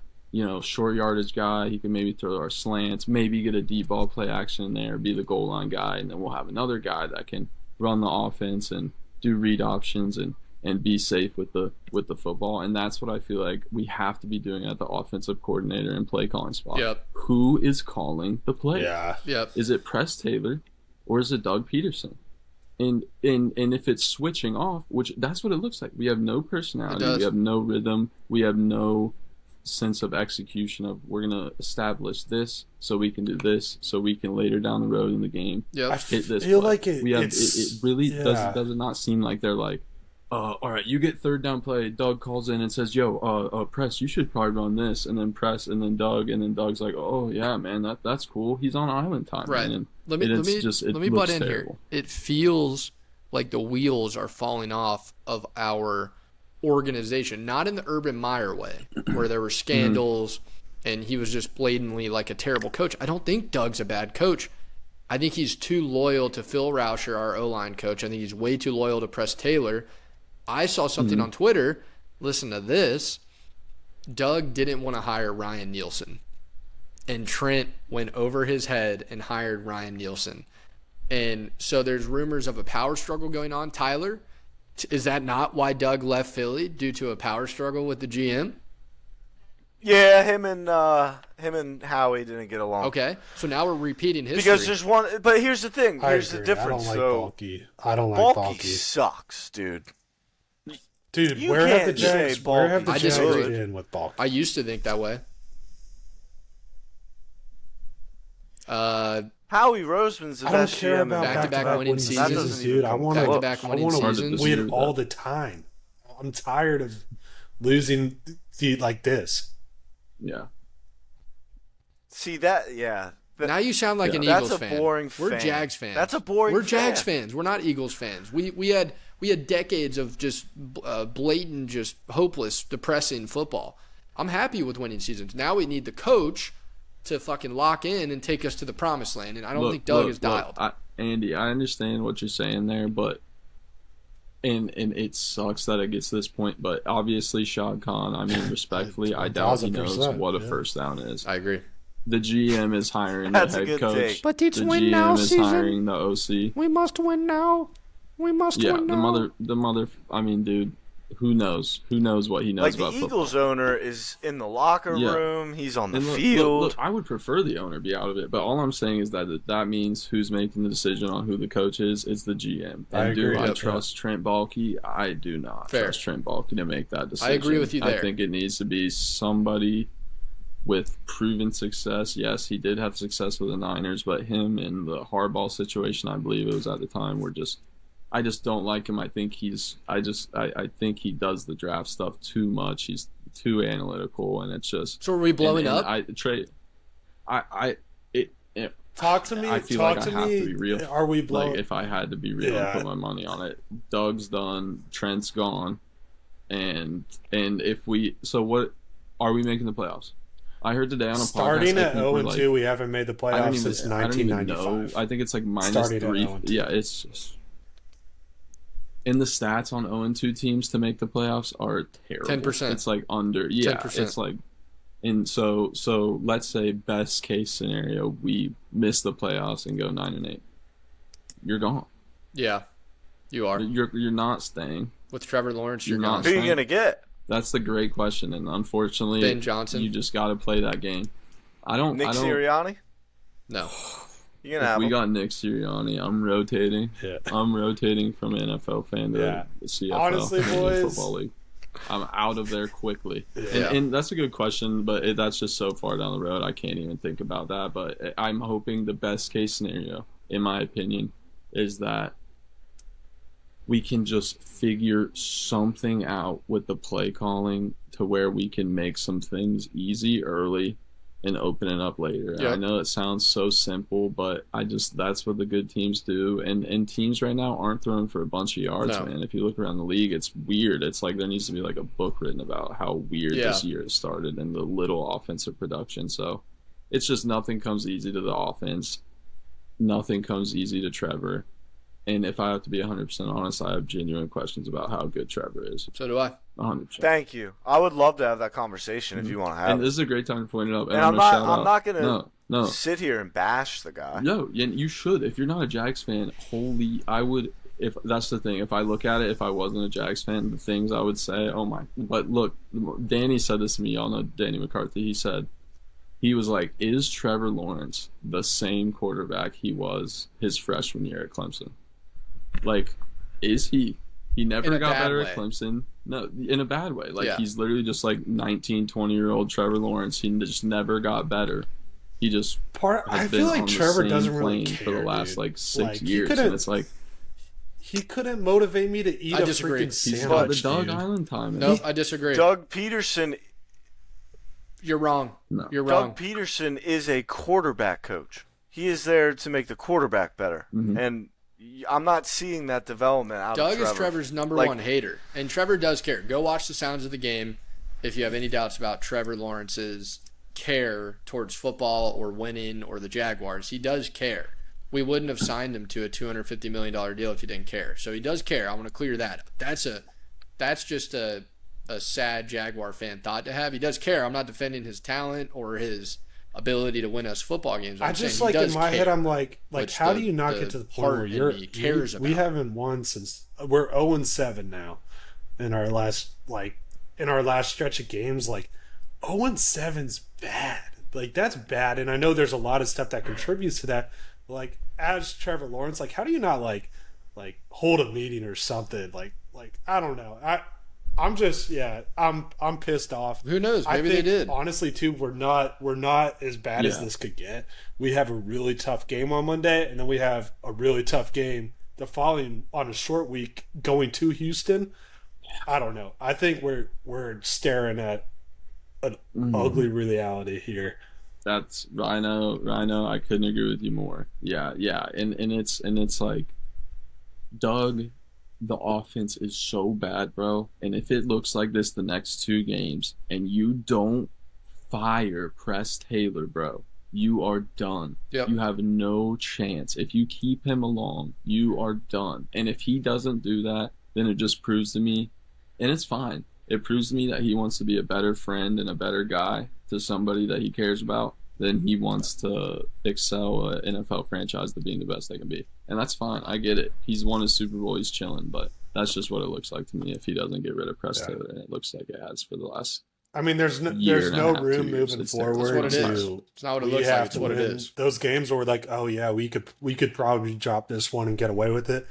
Speaker 4: short yardage guy. He can maybe throw our slants, maybe get a deep ball play action in there, be the goal line guy, and then we'll have another guy that can run the offense and do read options and be safe with the football. And that's what I feel like we have to be doing at the offensive coordinator and play calling spot.
Speaker 1: Yep.
Speaker 4: Who is calling the play?
Speaker 3: Yeah.
Speaker 1: Yep.
Speaker 4: Is it Press Taylor or is it Doug Peterson? And if it's switching off, which that's what it looks like. We have no personality.
Speaker 1: It does.
Speaker 4: We have no rhythm. We have no sense of execution of, we're going to establish this so we can do this so we can later down the road in the game
Speaker 1: Yep.
Speaker 3: I
Speaker 4: hit this
Speaker 3: feel
Speaker 4: play.
Speaker 3: like it.
Speaker 4: We have,
Speaker 3: it's,
Speaker 4: it really
Speaker 3: yeah.
Speaker 4: does it not seem like they're like, all right, you get third down play. Doug calls in and says, yo, Press, you should probably run this. And then Press, and then Doug's like, oh, yeah, man, that's cool. He's on island time.
Speaker 1: Right.
Speaker 4: Man. And
Speaker 1: Let me
Speaker 4: it
Speaker 1: butt
Speaker 4: looks
Speaker 1: in
Speaker 4: terrible.
Speaker 1: here. It feels like the wheels are falling off of our organization, not in the Urban Meyer way, where there were scandals and he was just blatantly like a terrible coach. I don't think Doug's a bad coach. I think he's too loyal to Phil Rauscher, our O-line coach. I think he's way too loyal to Press Taylor. I saw something on Twitter. Listen to this. Doug didn't want to hire Ryan Nielsen. And Trent went over his head and hired Ryan Nielsen. And so there's rumors of a power struggle going on. Tyler, is that not why Doug left Philly, due to a power struggle with the GM?
Speaker 2: Yeah, him and Howie didn't get along.
Speaker 1: Okay, so now we're repeating history.
Speaker 2: Because there's one, but here's the thing.
Speaker 3: I
Speaker 2: Here's the
Speaker 3: agree.
Speaker 2: difference.
Speaker 3: I don't like Balky. I don't like
Speaker 2: Balky
Speaker 3: Balky.
Speaker 2: sucks, dude.
Speaker 3: Dude,
Speaker 2: You
Speaker 3: where have the
Speaker 2: can't say
Speaker 3: Jags? Where have the
Speaker 1: Balky
Speaker 3: Jags
Speaker 1: sucks.
Speaker 3: been with Balky?
Speaker 1: I used to think that way.
Speaker 2: Howie Roseman's the
Speaker 3: I don't
Speaker 2: best
Speaker 3: care
Speaker 2: GM in
Speaker 3: about
Speaker 1: Back-to-back
Speaker 3: back-to-back
Speaker 1: winning
Speaker 3: winning
Speaker 1: seasons.
Speaker 3: seasons,
Speaker 2: That doesn't
Speaker 3: dude.
Speaker 2: even
Speaker 3: I
Speaker 2: come
Speaker 3: want
Speaker 2: close.
Speaker 1: Back-to-back winning
Speaker 3: to
Speaker 1: seasons.
Speaker 3: win
Speaker 4: Hard to
Speaker 3: all
Speaker 4: disagree
Speaker 3: the
Speaker 4: with
Speaker 3: time. I'm tired of losing like this.
Speaker 4: Yeah.
Speaker 2: See that? Yeah.
Speaker 1: Now you sound like an
Speaker 2: That's
Speaker 1: Eagles
Speaker 2: a
Speaker 1: fan.
Speaker 2: boring
Speaker 1: We're
Speaker 2: fan.
Speaker 1: Jags fans.
Speaker 2: That's a boring
Speaker 1: We're Jags
Speaker 2: fan.
Speaker 1: fans. We're not Eagles fans. We had decades of just blatant, just hopeless, depressing football. I'm happy with winning seasons. Now we need the coach to fucking lock in and take us to the promised land. And I don't
Speaker 4: Look,
Speaker 1: think Doug
Speaker 4: look,
Speaker 1: is dialed.
Speaker 4: Look, Andy, I understand what you're saying there, but and it sucks that it gets to this point. But obviously, Shad Khan, I mean, respectfully, I doubt he knows
Speaker 3: 1000%,
Speaker 4: what a
Speaker 3: yeah.
Speaker 4: first down is.
Speaker 1: I agree.
Speaker 4: The GM is hiring
Speaker 2: That's
Speaker 4: the
Speaker 2: a
Speaker 4: head
Speaker 2: good
Speaker 4: coach.
Speaker 2: take.
Speaker 1: But it's
Speaker 4: The
Speaker 1: win
Speaker 4: GM
Speaker 1: now
Speaker 4: is
Speaker 1: season.
Speaker 4: hiring the OC.
Speaker 1: We must win now. We must
Speaker 4: Yeah,
Speaker 1: win
Speaker 4: the
Speaker 1: now.
Speaker 4: mother. I mean, dude, who knows? Who knows what he knows
Speaker 2: Like the
Speaker 4: about football?
Speaker 2: Eagles owner is in the locker
Speaker 4: Yeah.
Speaker 2: room. He's on the
Speaker 4: And
Speaker 2: field.
Speaker 4: look, I would prefer the owner be out of it, but all I'm saying is that means who's making the decision on who the coach is the GM.
Speaker 3: I
Speaker 4: And do
Speaker 3: agree.
Speaker 4: I
Speaker 3: Yep.
Speaker 4: trust Trent Baalke? I do not
Speaker 1: Fair.
Speaker 4: trust Trent Baalke to make that decision.
Speaker 1: agree with you there.
Speaker 4: I think it needs to be somebody with proven success. Yes, he did have success with the Niners, but him and the Harbaugh situation, I believe it was at the time, were just. I just don't like him. I think I think he does the draft stuff too much. He's too analytical, and it's just.
Speaker 1: So are we blowing
Speaker 4: and
Speaker 1: up?
Speaker 3: Talk to me.
Speaker 4: I feel
Speaker 3: talk
Speaker 4: like
Speaker 3: to
Speaker 4: I have
Speaker 3: me.
Speaker 4: to be real.
Speaker 3: Are we blowing?
Speaker 4: Like if I had to be real
Speaker 3: Yeah.
Speaker 4: and put my money on it, Doug's done, Trent's gone, and if we what are we making the playoffs? I heard today on a
Speaker 3: Starting
Speaker 4: podcast.
Speaker 3: at 0-2, we haven't made the
Speaker 4: I don't
Speaker 3: playoffs
Speaker 4: even,
Speaker 3: since
Speaker 4: I don't even
Speaker 3: 1995.
Speaker 4: know. I think it's like minus
Speaker 3: Starting at
Speaker 4: 3.
Speaker 3: 0-2.
Speaker 4: Yeah, it's just. And the stats on 0-2 teams to make the playoffs are terrible.
Speaker 1: 10%.
Speaker 4: It's like under. Yeah,
Speaker 1: 10%.
Speaker 4: it's like. And so let's say best case scenario, we miss the playoffs and go 9-8. You're gone.
Speaker 1: Yeah, you are.
Speaker 4: You're not staying.
Speaker 1: With Trevor Lawrence, you're
Speaker 4: You're not
Speaker 1: gone.
Speaker 2: Who are you gonna get?
Speaker 4: That's the great question, and unfortunately,
Speaker 1: Ben Johnson?
Speaker 4: you just got to play that game.
Speaker 2: Nick
Speaker 4: I don't.
Speaker 2: Sirianni?
Speaker 1: No.
Speaker 2: You gonna
Speaker 4: If
Speaker 2: have
Speaker 4: we
Speaker 2: him?
Speaker 4: got Nick Sirianni, I'm rotating.
Speaker 3: Yeah.
Speaker 4: I'm rotating from NFL fan to
Speaker 3: Yeah.
Speaker 4: CFL.
Speaker 3: Honestly,
Speaker 4: Canadian
Speaker 3: boys-
Speaker 4: Football League. I'm out of there quickly.
Speaker 3: Yeah.
Speaker 4: And that's a good question, but that's just so far down the road. I can't even think about that. But I'm hoping the best case scenario, in my opinion, is that we can just figure something out with the play calling to where we can make some things easy early and open it up later.
Speaker 1: Yep.
Speaker 4: I know it sounds so simple, but that's what the good teams do. And teams right now aren't throwing for a bunch of yards,
Speaker 1: No.
Speaker 4: man. If you look around the league, it's weird. It's like there needs to be like a book written about how weird
Speaker 1: Yeah.
Speaker 4: this year has started and the little offensive production. So it's just nothing comes easy to the offense. Nothing comes easy to Trevor. And if I have to be 100% honest, I have genuine questions about how good Trevor is.
Speaker 1: So do I.
Speaker 4: 100%.
Speaker 2: Thank you. I would love to have that conversation if you want to have
Speaker 4: And
Speaker 2: it.
Speaker 4: this is a great time to point it up.
Speaker 2: And
Speaker 4: I'm
Speaker 2: I'm
Speaker 4: gonna shout
Speaker 2: not
Speaker 4: out.
Speaker 2: gonna
Speaker 4: No.
Speaker 2: sit here and bash the guy.
Speaker 4: No, you should. If you're not a Jags fan, I would. If that's the thing, if I look at it, if I wasn't a Jags fan, the things I would say, oh my. But look, Danny said this to me. Y'all know Danny McCarthy. He was like, is Trevor Lawrence the same quarterback he was his freshman year at Clemson? Like, is he? He
Speaker 1: In
Speaker 4: never
Speaker 1: a
Speaker 4: got
Speaker 1: bad
Speaker 4: better
Speaker 1: way.
Speaker 4: at Clemson. No, in a bad way. Like,
Speaker 1: Yeah.
Speaker 4: he's literally just like 19, 20-year-old Trevor Lawrence. He just never got better. He just
Speaker 3: I
Speaker 4: has
Speaker 3: feel
Speaker 4: been
Speaker 3: like
Speaker 4: on the
Speaker 3: Trevor
Speaker 4: same
Speaker 3: doesn't really
Speaker 4: plane
Speaker 3: care
Speaker 4: for the last
Speaker 3: dude.
Speaker 4: like 6
Speaker 3: He
Speaker 4: years,
Speaker 3: couldn't-
Speaker 4: and it's like
Speaker 3: He couldn't motivate me to eat
Speaker 1: I
Speaker 3: a
Speaker 1: disagree.
Speaker 3: freaking
Speaker 4: he's
Speaker 3: sandwich.
Speaker 4: got the Doug
Speaker 3: dude.
Speaker 4: Island time.
Speaker 1: No, I disagree.
Speaker 2: Doug Peterson.
Speaker 1: You're wrong.
Speaker 4: No.
Speaker 1: You're wrong.
Speaker 2: Doug Peterson is a quarterback coach. He is there to make the quarterback better,
Speaker 4: Mhm.
Speaker 2: and I'm not seeing that development out
Speaker 1: Doug
Speaker 2: of Trevor.
Speaker 1: is Trevor's number
Speaker 2: Like,
Speaker 1: one hater, and Trevor does care. Go watch the sounds of the game if you have any doubts about Trevor Lawrence's care towards football or winning or the Jaguars. He does care. We wouldn't have signed him to a $250 million deal if he didn't care. So he does care. I want to clear that up. That's just a sad Jaguar fan thought to have. He does care. I'm not defending his talent or his ability to win us football games.
Speaker 3: I
Speaker 1: I'm
Speaker 3: just
Speaker 1: saying he
Speaker 3: like in
Speaker 1: does
Speaker 3: my
Speaker 1: care.
Speaker 3: head, I'm like,
Speaker 1: Which
Speaker 3: how
Speaker 1: the-
Speaker 3: do you not
Speaker 1: the
Speaker 3: get to the point
Speaker 1: heart
Speaker 3: where
Speaker 1: in
Speaker 3: you're
Speaker 1: me cares
Speaker 3: we
Speaker 1: about.
Speaker 3: haven't won since we're 0-7 now in our last stretch of games. Like 0-7's bad. Like that's bad, and I know there's a lot of stuff that contributes to that. Like as Trevor Lawrence, like how do you not like hold a meeting or something? Like I don't know. I'm just I'm pissed off.
Speaker 1: Who knows?
Speaker 3: I
Speaker 1: Maybe
Speaker 3: think,
Speaker 1: they did.
Speaker 3: Honestly, too, we're not as bad as
Speaker 4: Yeah.
Speaker 3: this could get. We have a really tough game on Monday, and then we have a really tough game the following on a short week going to Houston. I don't know. I think we're staring at an ugly reality here.
Speaker 4: That's Rhino. I couldn't agree with you more. Yeah, and it's like Doug. The offense is so bad, bro. And if it looks like this the next 2 games, and you don't fire Press Taylor, bro, you are done.
Speaker 1: Yep.
Speaker 4: You have no chance. If you keep him along, you are done. And if he doesn't do that, then it just proves to me, and it's fine. It proves to me that he wants to be a better friend and a better guy to somebody that he cares about than he wants to excel an NFL franchise to being the best they can be. And that's fine. I get it. He's won his Super Bowl. He's chilling. But that's just what it looks like to me if he doesn't get rid of Press Taylor. And it looks like it has for the last
Speaker 3: I mean, there's no
Speaker 4: year and a half, 2
Speaker 3: room
Speaker 4: years.
Speaker 3: moving
Speaker 4: It's
Speaker 3: forward.
Speaker 1: That's what it is. It's not what it looks like. It's what it is.
Speaker 3: Those games where we're like, oh yeah, we could probably drop this one and get away with it.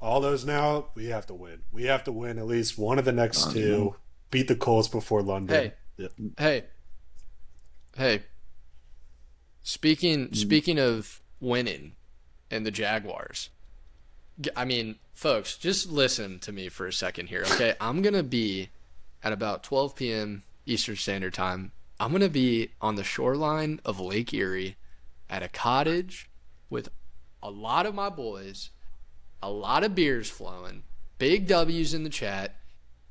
Speaker 3: All those now, we have to win. We have to win at least one of the next two. Beat the Colts before London.
Speaker 1: Hey. Speaking of winning and the Jaguars, I mean, folks, just listen to me for a second here, okay? I'm going to be at about 12 p.m. Eastern Standard Time. I'm going to be on the shoreline of Lake Erie at a cottage with a lot of my boys, a lot of beers flowing, big W's in the chat,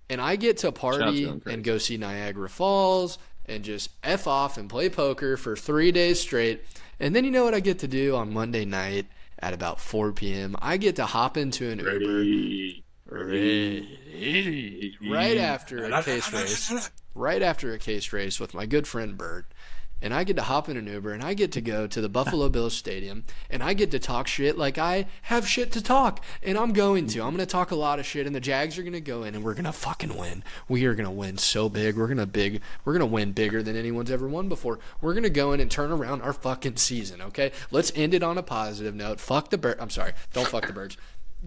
Speaker 1: and I get to party and go see Niagara Falls and just F off and play poker for 3 days straight. And then you know what I get to do on Monday night at about 4 p.m.? I get to hop into an Uber right after a case race with my good friend Bert. And I get to hop in an Uber, and I get to go to the Buffalo Bills Stadium, and I get to talk shit like I have shit to talk. And I'm going to talk a lot of shit, and the Jags are going to go in, and we're going to fucking win. We are going to win so big. We're going to win bigger than anyone's ever won before. We're going to go in and turn around our fucking season, okay? Let's end it on a positive note. Fuck the Birds. I'm sorry. Don't fuck the Birds.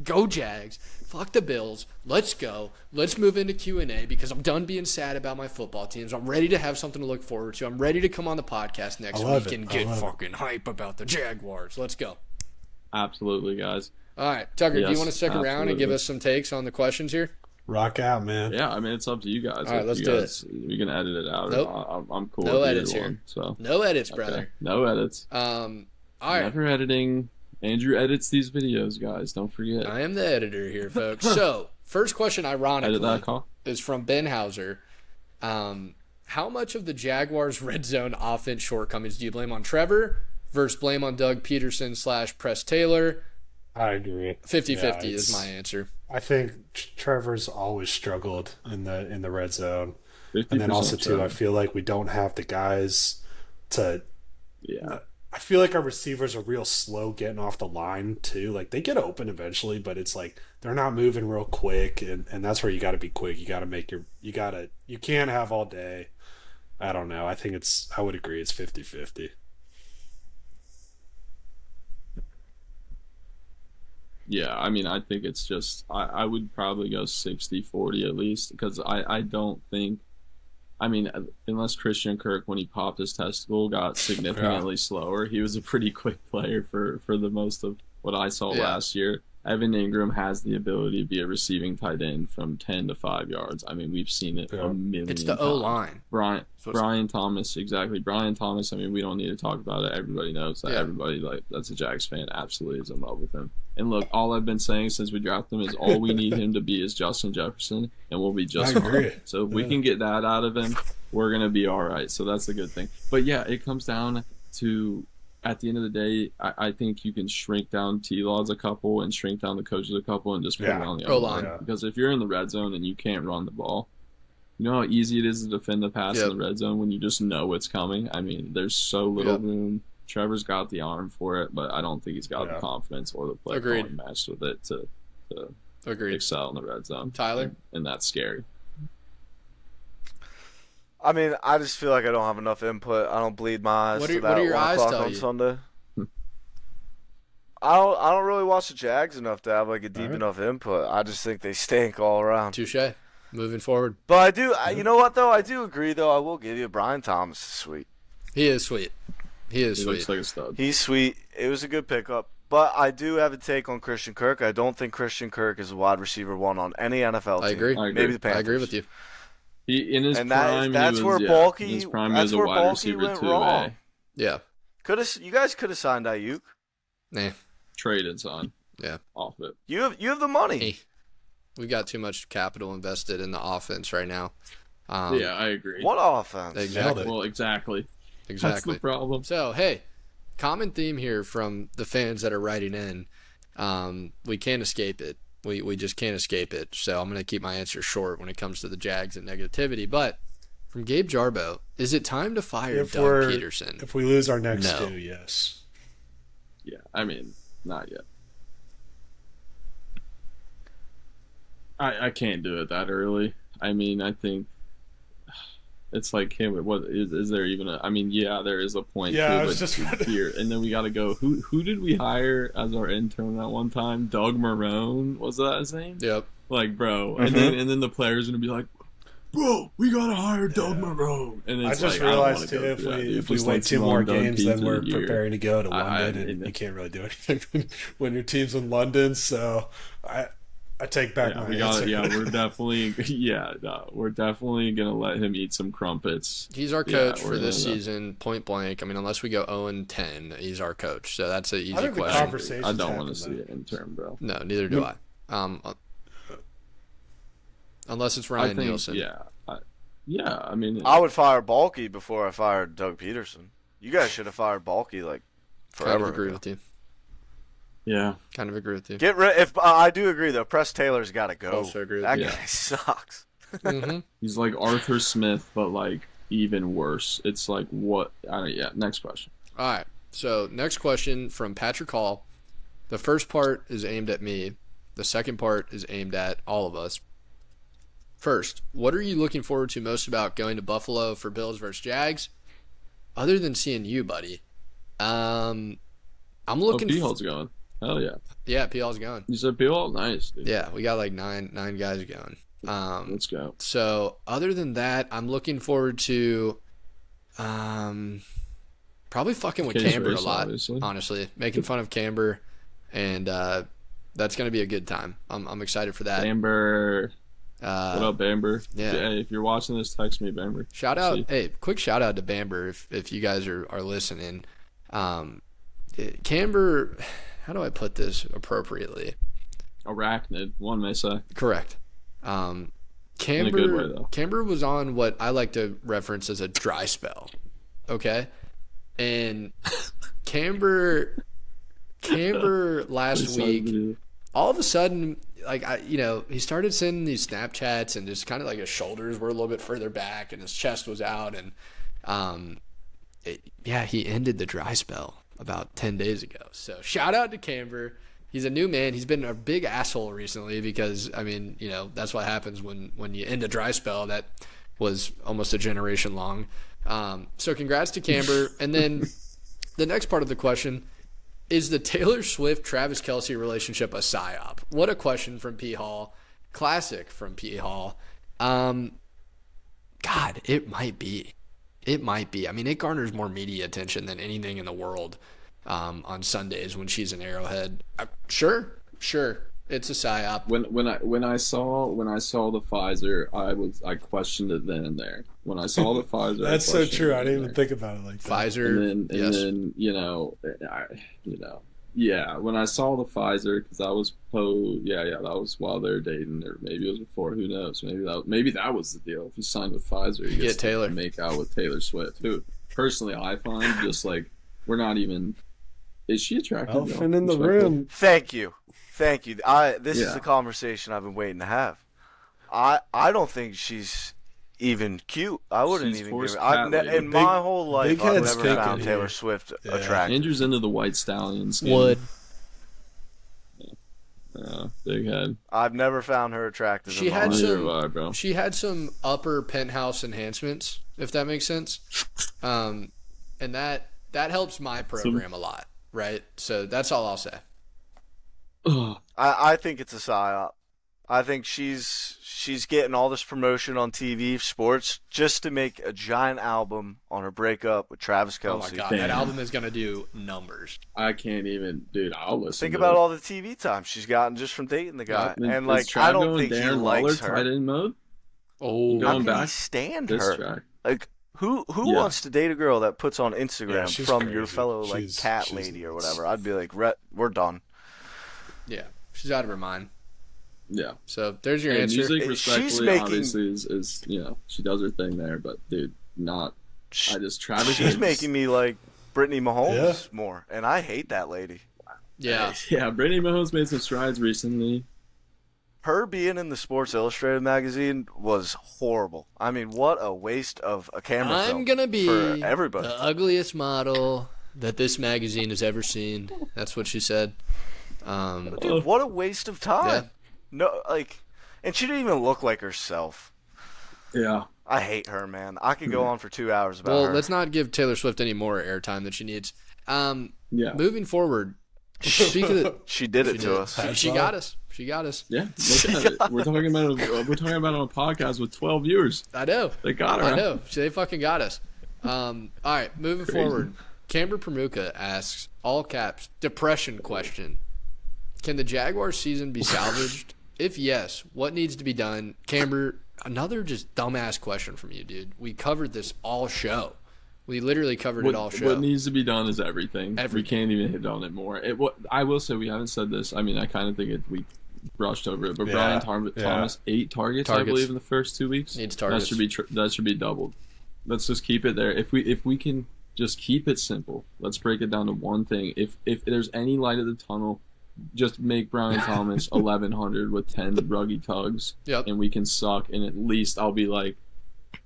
Speaker 1: Go Jags. Fuck the Bills. Let's go. Let's move into Q&A because I'm done being sad about my football teams. I'm ready to have something to look forward to. I'm ready to come on the podcast next week and get fucking hype about the Jaguars. Let's go.
Speaker 4: Absolutely, guys.
Speaker 1: All right. Tucker, do you want to stick around and give us some takes on the questions here?
Speaker 3: Rock out, man.
Speaker 4: Yeah, I mean, it's up to you guys.
Speaker 1: All right, let's do it.
Speaker 4: We can edit it out.
Speaker 1: Nope.
Speaker 4: I'm cool
Speaker 1: No
Speaker 4: with
Speaker 1: edits
Speaker 4: either
Speaker 1: here.
Speaker 4: one, so.
Speaker 1: No edits, brother.
Speaker 4: Okay. No edits.
Speaker 1: All right.
Speaker 4: Never editing. Andrew edits these videos, guys. Don't forget.
Speaker 1: I am the editor here, folks. So, first question, ironically, is from Ben Hauser. How much of the Jaguars' red zone offense shortcomings do you blame on Trevor versus blame on Doug Peterson / Press Taylor?
Speaker 3: I agree.
Speaker 1: 50-50 is my answer.
Speaker 3: I think Trevor's always struggled in the red zone. And then also, too, I feel like we don't have the guys to...
Speaker 4: Yeah.
Speaker 3: I feel like our receivers are real slow getting off the line too. Like they get open eventually, but it's like they're not moving real quick, and that's where you got to be quick. You got to make you can't have all day. I don't know. I would agree it's 50-50.
Speaker 4: Yeah, I mean, I think it's just I would probably go 60-40 at least because I don't think. I mean, unless Christian Kirk, when he popped his testicle, got significantly slower, he was a pretty quick player for the most of what I saw last year. Evan Ingram has the ability to be a receiving tight end from 10 to 5 yards. I mean, we've seen it a million times.
Speaker 1: It's the O-line.
Speaker 4: Brian Thomas, exactly. Brian Thomas, I mean, we don't need to talk about it. Everybody knows that. Everybody that's a Jags fan absolutely is in love with him. And look, all I've been saying since we drafted him is all we need him to be is Justin Jefferson, and we'll be just fine. So if we can get that out of him, we're going to be all right. So that's a good thing. But, yeah, it comes down to, at the end of the day, I think you can shrink down T-Laws a couple and shrink down the coaches a couple and just put it on the O-line. Yeah. Because if you're in the red zone and you can't run the ball, you know how easy it is to defend the pass in the red zone when you just know it's coming? I mean, there's so little room. Trevor's got the arm for it, but I don't think he's got the confidence or the play calling matched with it to excel in the red zone.
Speaker 1: Tyler?
Speaker 4: And that's scary.
Speaker 2: I mean, I just feel like I don't have enough input. I don't bleed my eyes to that
Speaker 1: your
Speaker 2: 1
Speaker 1: eyes
Speaker 2: o'clock
Speaker 1: tell
Speaker 2: on
Speaker 1: you?
Speaker 2: Sunday. I don't really watch the Jags enough to have like a deep enough input. I just think they stink all around.
Speaker 1: Touche. Moving forward.
Speaker 2: But I do, you know what though? I do agree though. I will give you Brian Thomas is sweet.
Speaker 1: He is sweet. He
Speaker 4: looks like a stud.
Speaker 2: He's sweet. It was a good pickup. But I do have a take on Christian Kirk. I don't think Christian Kirk is a wide receiver one on any NFL team.
Speaker 1: I agree.
Speaker 2: Maybe the Panthers.
Speaker 1: I agree with you.
Speaker 4: In his prime,
Speaker 2: that's
Speaker 4: he
Speaker 2: where
Speaker 4: was,
Speaker 2: Bulky.
Speaker 4: in his prime,
Speaker 2: that's
Speaker 4: he was a
Speaker 2: where
Speaker 4: wide
Speaker 2: Bulky
Speaker 4: receiver
Speaker 2: went
Speaker 4: too.
Speaker 2: wrong.
Speaker 1: Yeah.
Speaker 2: You guys could have signed Ayuk.
Speaker 1: Nah.
Speaker 4: Traded, son.
Speaker 1: Yeah.
Speaker 4: Off it.
Speaker 2: You have the money.
Speaker 1: Hey, we got too much capital invested in the offense right now.
Speaker 4: Yeah, I agree.
Speaker 2: What offense?
Speaker 1: Exactly.
Speaker 4: Well, exactly.
Speaker 1: exactly.
Speaker 4: the problem.
Speaker 1: So, hey, common theme here from the fans that are writing in. We can't escape it. We just can't escape it. So I'm going to keep my answer short when it comes to the Jags and negativity. But from Gabe Jarbo, is it time to fire Doug Peterson?
Speaker 3: If we lose our next
Speaker 1: No.
Speaker 3: 2, yes.
Speaker 4: Yeah, I mean, not yet. I can't do it that early. I mean, I think it's like, what is there even a? I mean, yeah, there is a point.
Speaker 3: Yeah,
Speaker 4: to
Speaker 3: I
Speaker 4: it,
Speaker 3: was
Speaker 4: but
Speaker 3: just
Speaker 4: here, and then we got to go. Who did we hire as our intern that one time? Doug Marrone, was that his name?
Speaker 1: Yep.
Speaker 4: Like, bro, and then the players gonna be like, bro, we gotta hire Doug Marrone. And
Speaker 3: I
Speaker 4: it's
Speaker 3: just
Speaker 4: like,
Speaker 3: realized
Speaker 4: I don't
Speaker 3: too,
Speaker 4: wanna
Speaker 3: if
Speaker 4: go through that,
Speaker 3: we
Speaker 4: dude.
Speaker 3: if we
Speaker 4: Just
Speaker 3: wait
Speaker 4: let's
Speaker 3: 2 more
Speaker 4: run Doug
Speaker 3: games, then
Speaker 4: Peterson
Speaker 3: we're
Speaker 4: a year.
Speaker 3: preparing to go to
Speaker 4: I-
Speaker 3: London, and
Speaker 4: I-
Speaker 3: you can't really do anything when your team's in London. So I take back my answer.
Speaker 4: We're definitely gonna let him eat some crumpets.
Speaker 1: He's our coach
Speaker 4: Yeah,
Speaker 1: for
Speaker 4: we're
Speaker 1: this
Speaker 4: gonna-
Speaker 1: season, point blank. I mean, unless we go 0-10, he's our coach. So that's an easy
Speaker 3: think the
Speaker 1: question.
Speaker 3: conversation-
Speaker 4: I don't
Speaker 3: happen,
Speaker 4: want to see
Speaker 3: though.
Speaker 4: it intern, bro.
Speaker 1: No, neither do I. Unless it's Ryan Nielsen.
Speaker 4: I mean,
Speaker 2: I would fire Balky before I fired Doug Peterson. You guys should have fired Balky like
Speaker 1: Kind
Speaker 2: forever
Speaker 1: of agree
Speaker 2: ago.
Speaker 1: with you.
Speaker 4: yeah.
Speaker 1: Kind of agree with you.
Speaker 2: Get rid. If I do agree though, Press Taylor's got to go.
Speaker 1: Also agree with
Speaker 2: That
Speaker 1: you.
Speaker 2: guy sucks.
Speaker 1: hmm
Speaker 4: He's like Arthur Smith, but like even worse. It's like what? Next question.
Speaker 1: All right. So next question from Patrick Hall. The first part is aimed at me. The second part is aimed at all of us. First, what are you looking forward to most about going to Buffalo for Bills versus Jags? Other than seeing you, buddy. I'm looking.
Speaker 4: P-Hall's going. Hell yeah.
Speaker 1: Yeah, PL's going.
Speaker 4: You said P-Hall? Nice, dude.
Speaker 1: Yeah, we got like nine guys going.
Speaker 4: Let's go.
Speaker 1: So other than that, I'm looking forward to probably fucking with
Speaker 4: Case
Speaker 1: Camber
Speaker 4: race,
Speaker 1: a lot,
Speaker 4: obviously.
Speaker 1: honestly. Making fun of Camber, and that's going to be a good time. I'm excited for that.
Speaker 4: Bamber. What up, Bamber?
Speaker 1: yeah.
Speaker 4: Hey, if you're watching this, text me, Bamber.
Speaker 1: Shout out,
Speaker 4: See?
Speaker 1: hey, quick shout out to Bamber if you guys are listening. Camber, how do I put this appropriately?
Speaker 4: Arachnid, one may say.
Speaker 1: Correct.
Speaker 4: In a good way, though.
Speaker 1: Camber was on what I like to reference as a dry spell. Okay? And Camber last week, all of a sudden, like he started sending these Snapchats, and just kind of like his shoulders were a little bit further back, and his chest was out, and he ended the dry spell about 10 days ago. So shout out to Camber. He's a new man. He's been a big asshole recently because that's what happens when you end a dry spell that was almost a generation long. So congrats to Camber. And then the next part of the question. Is the Taylor Swift-Travis Kelce relationship a psyop? What a question from P. Hall. Classic from P. Hall. God, it might be. It might be. I mean, it garners more media attention than anything in the world on Sundays when she's in Arrowhead. Sure. It's a psyop.
Speaker 4: When I saw the Pfizer, I questioned it then and there. When I saw the Pfizer,
Speaker 3: That's so
Speaker 4: questioned
Speaker 3: true.
Speaker 4: it
Speaker 3: I
Speaker 4: then
Speaker 3: didn't even
Speaker 4: and
Speaker 3: think about it like that.
Speaker 1: Pfizer.
Speaker 4: And
Speaker 1: yes.
Speaker 4: then when I saw the Pfizer, because that was that was while they were dating, or maybe it was before. Who knows? Maybe that was the deal. If he signed with Pfizer, he gets
Speaker 1: Get Taylor.
Speaker 4: to make out with Taylor Swift. Who personally I find just like we're not even. Is she attractive?
Speaker 3: Elephant in the
Speaker 4: Respectfully.
Speaker 3: room.
Speaker 2: Thank you. This is
Speaker 4: Yeah.
Speaker 2: the conversation I've been waiting to have. I don't think she's even cute. I wouldn't
Speaker 4: She's
Speaker 2: even
Speaker 4: horse
Speaker 2: give her.
Speaker 4: cat lady.
Speaker 2: In my whole life,
Speaker 3: big
Speaker 2: I've
Speaker 3: head's
Speaker 2: never
Speaker 3: thinking
Speaker 2: found
Speaker 3: here.
Speaker 2: Taylor Swift
Speaker 3: Yeah.
Speaker 2: attractive.
Speaker 4: Andrew's into the white stallions. Big head.
Speaker 2: I've never found her attractive.
Speaker 1: She
Speaker 2: in my
Speaker 1: had
Speaker 2: life.
Speaker 4: Neither
Speaker 1: some-
Speaker 4: have I, bro.
Speaker 1: She had some upper penthouse enhancements, if that makes sense. And that helps my program a lot, right? So that's all I'll say.
Speaker 4: Ugh.
Speaker 2: I think it's a psyop. I think she's getting all this promotion on TV, sports, just to make a giant album on her breakup with Travis Kelce.
Speaker 1: Oh my god,
Speaker 4: Damn.
Speaker 1: that album is gonna do numbers.
Speaker 4: I can't even, dude. I'll listen.
Speaker 2: Think
Speaker 4: to
Speaker 2: about
Speaker 4: it.
Speaker 2: all the TV time she's gotten just from dating the guy,
Speaker 4: Is
Speaker 2: and like
Speaker 4: Trav
Speaker 2: I don't
Speaker 4: going
Speaker 2: think he
Speaker 4: Darren Waller
Speaker 2: likes her.
Speaker 4: tight end mode.
Speaker 1: Oh,
Speaker 2: How
Speaker 4: Going
Speaker 2: can he
Speaker 4: back
Speaker 2: stand
Speaker 4: this
Speaker 2: her?
Speaker 4: track.
Speaker 2: Like who
Speaker 4: Yeah.
Speaker 2: wants to date a girl that puts on Instagram
Speaker 3: Yeah, she's
Speaker 2: from your
Speaker 3: crazy.
Speaker 2: fellow like
Speaker 3: She's-
Speaker 2: cat
Speaker 3: she's
Speaker 2: lady or
Speaker 3: nuts.
Speaker 2: whatever? I'd be like, we're done.
Speaker 1: yeah, she's out of her mind.
Speaker 4: Yeah.
Speaker 1: So there's your
Speaker 4: And
Speaker 1: answer.
Speaker 4: music,
Speaker 2: She's
Speaker 4: respectfully,
Speaker 2: making-
Speaker 4: obviously is she does her thing there, but dude, not Travis.
Speaker 2: She's making me like Brittany Mahomes
Speaker 3: Yeah.
Speaker 2: more, and I hate that lady.
Speaker 1: Yeah.
Speaker 4: Yeah, Brittany Mahomes made some strides recently.
Speaker 2: Her being in the Sports Illustrated magazine was horrible. I mean, what a waste of a camera
Speaker 1: I'm
Speaker 2: film
Speaker 1: gonna be
Speaker 2: for everybody.
Speaker 1: the ugliest model that this magazine has ever seen. That's what she said.
Speaker 2: Dude, what a waste of time.
Speaker 1: Yeah.
Speaker 2: No, like, and she didn't even look like herself.
Speaker 4: Yeah.
Speaker 2: I hate her, man. I could go on for 2 hours about
Speaker 1: Well,
Speaker 2: her.
Speaker 1: let's not give Taylor Swift any more airtime than she needs.
Speaker 4: Yeah.
Speaker 1: Moving forward, speak of the,
Speaker 2: She did it to us.
Speaker 1: she got us. She got us.
Speaker 4: Yeah. Look at it. We're talking about it on a podcast with 12 viewers.
Speaker 1: I know.
Speaker 4: They got her.
Speaker 1: I know. They fucking got us. All right, moving
Speaker 4: Crazy.
Speaker 1: forward. Camber Pramuka asks, all caps, depression question. Can the Jaguars season be salvaged? If yes, what needs to be done? Camber, another just dumbass question from you, dude. We covered this all show. We literally covered it all show.
Speaker 4: What needs to be done is everything. We
Speaker 1: Everything.
Speaker 4: can't even hit on it more. I will say we haven't said this. I mean, I kind of think we brushed over it. But
Speaker 3: Yeah.
Speaker 4: Brian
Speaker 3: Yeah.
Speaker 4: Thomas, 8 targets, I
Speaker 1: Targets.
Speaker 4: believe, in the first 2 weeks.
Speaker 1: Needs targets.
Speaker 4: That should be doubled. Let's just keep it there. If we can just keep it simple, let's break it down to one thing. If there's any light at the tunnel, just make Brian Thomas 1,100 with 10 ruggy tugs,
Speaker 1: Yep.
Speaker 4: and we can suck. And at least I'll be like,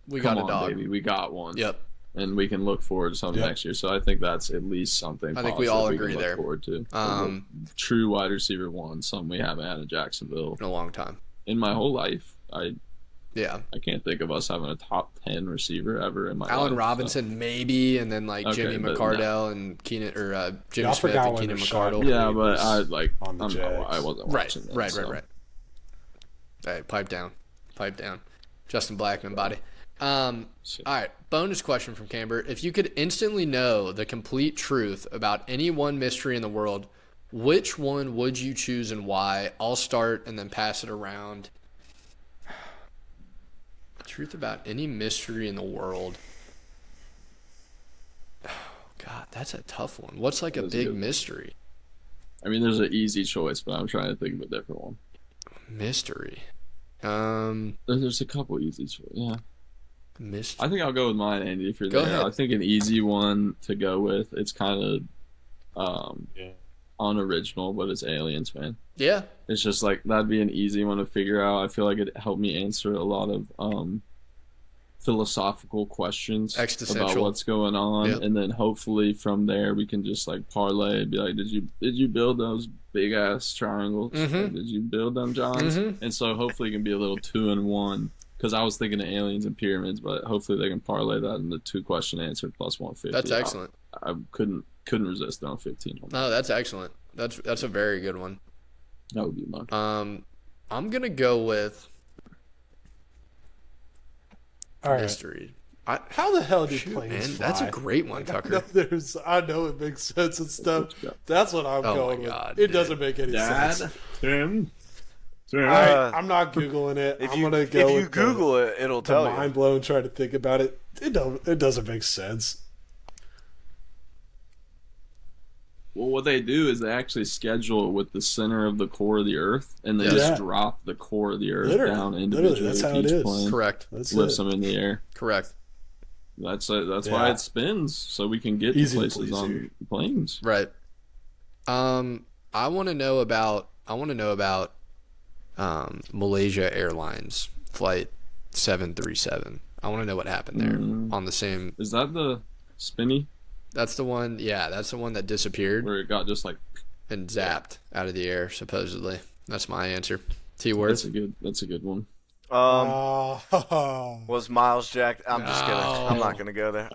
Speaker 1: We
Speaker 4: come
Speaker 1: got a
Speaker 4: on,
Speaker 1: dog.
Speaker 4: baby, we got one.
Speaker 1: Yep.
Speaker 4: And we can look forward to something
Speaker 3: Yep.
Speaker 4: next year. So I think that's at least something.
Speaker 1: I think we
Speaker 4: positive
Speaker 1: all
Speaker 4: can
Speaker 1: agree
Speaker 4: look
Speaker 1: there.
Speaker 4: Forward to. True wide receiver one, something we haven't had in Jacksonville
Speaker 1: In a long time.
Speaker 4: in my whole life.
Speaker 1: Yeah.
Speaker 4: I can't think of us having a top 10 receiver ever in my
Speaker 1: Allen
Speaker 4: life.
Speaker 1: Robinson, maybe, and then like
Speaker 4: Okay,
Speaker 1: Jimmy
Speaker 4: but
Speaker 1: McCardell and Keenan or Jimmy
Speaker 3: Y'all
Speaker 1: Smith
Speaker 3: forgot
Speaker 1: and
Speaker 3: when
Speaker 1: Keenan
Speaker 3: Rashad
Speaker 1: McCardle.
Speaker 3: Bateman
Speaker 4: Yeah, but
Speaker 3: was
Speaker 4: I'm
Speaker 3: on the Jags.
Speaker 4: I wasn't
Speaker 1: Right,
Speaker 4: watching them,
Speaker 1: right.
Speaker 4: so.
Speaker 1: Hey, pipe down. Justin Blackman body. All right, bonus question from Camber. If you could instantly know the complete truth about any one mystery in the world, which one would you choose and why? I'll start and then pass it around. Truth about any mystery in the world. Oh, God, that's a tough one. What's like a
Speaker 4: That's a
Speaker 1: big
Speaker 4: good one.
Speaker 1: mystery?
Speaker 4: I mean, there's an easy choice, but I'm trying to think of a different one.
Speaker 1: Mystery.
Speaker 4: There's a couple easy choices. Yeah.
Speaker 1: Mystery.
Speaker 4: I think I'll go with mine, Andy, if you're
Speaker 1: Go
Speaker 4: there.
Speaker 1: ahead.
Speaker 4: I think an easy one to go with, it's kind of
Speaker 3: Yeah.
Speaker 4: unoriginal, but it's aliens, man.
Speaker 1: Yeah.
Speaker 4: It's just like that'd be an easy one to figure out. I feel like it helped me answer a lot of philosophical questions
Speaker 1: Existential.
Speaker 4: about what's going on,
Speaker 1: Yep.
Speaker 4: and then hopefully from there we can just like parlay and be like, did you build those big ass triangles?
Speaker 1: Mhm.
Speaker 4: Did you build them, Johns?
Speaker 1: Mhm.
Speaker 4: And so hopefully it can be a little 2-in-1. Because I was thinking of aliens and pyramids, but hopefully they can parlay that into 2-question answer plus 150.
Speaker 1: That's excellent.
Speaker 4: I couldn't resist throwing 15 on that.
Speaker 1: No, that's excellent. That's a very good one.
Speaker 4: That would be mine.
Speaker 1: I'm gonna go with
Speaker 3: All right.
Speaker 1: mystery.
Speaker 3: How the hell do
Speaker 1: Shoot,
Speaker 3: planes
Speaker 1: man,
Speaker 3: fly?
Speaker 1: that's a great one,
Speaker 3: I know,
Speaker 1: Tucker.
Speaker 3: I know it makes sense and stuff. That's what I'm
Speaker 1: Oh
Speaker 3: going
Speaker 1: my
Speaker 3: with.
Speaker 1: God,
Speaker 3: It
Speaker 1: dude.
Speaker 3: doesn't make any sense.
Speaker 4: Tim.
Speaker 3: I'm not googling it.
Speaker 2: If
Speaker 3: I'm
Speaker 2: you
Speaker 3: gonna go with
Speaker 2: Google it, it'll
Speaker 3: the
Speaker 2: tell
Speaker 3: mind
Speaker 2: you.
Speaker 3: blown. Trying to think about it. It doesn't make sense.
Speaker 4: Well, what they do is they actually schedule it with the center of the core of the Earth, and they
Speaker 3: Yeah.
Speaker 4: just drop the core of the Earth
Speaker 3: Literally.
Speaker 4: down
Speaker 3: Literally,
Speaker 4: individually.
Speaker 3: that's
Speaker 4: with
Speaker 3: how it
Speaker 4: each
Speaker 3: is.
Speaker 4: plane
Speaker 1: Correct.
Speaker 3: That's
Speaker 4: lifts
Speaker 3: it.
Speaker 4: them in the air.
Speaker 1: Correct.
Speaker 4: That's why
Speaker 3: Yeah.
Speaker 4: it spins, so we can get
Speaker 3: Easy
Speaker 4: to places
Speaker 3: pleaser.
Speaker 4: on planes.
Speaker 1: Right. I want to know about Malaysia Airlines flight 737. I want to know what happened there on the same.
Speaker 4: Is that the spinny
Speaker 1: That's the one. Yeah, that's the one that disappeared
Speaker 4: where it got just like?
Speaker 1: and zapped out of the air. Supposedly, that's my answer. T
Speaker 4: That's
Speaker 1: words.
Speaker 4: a good one.
Speaker 2: Was Miles jacked? I'm just kidding. I'm not gonna go there.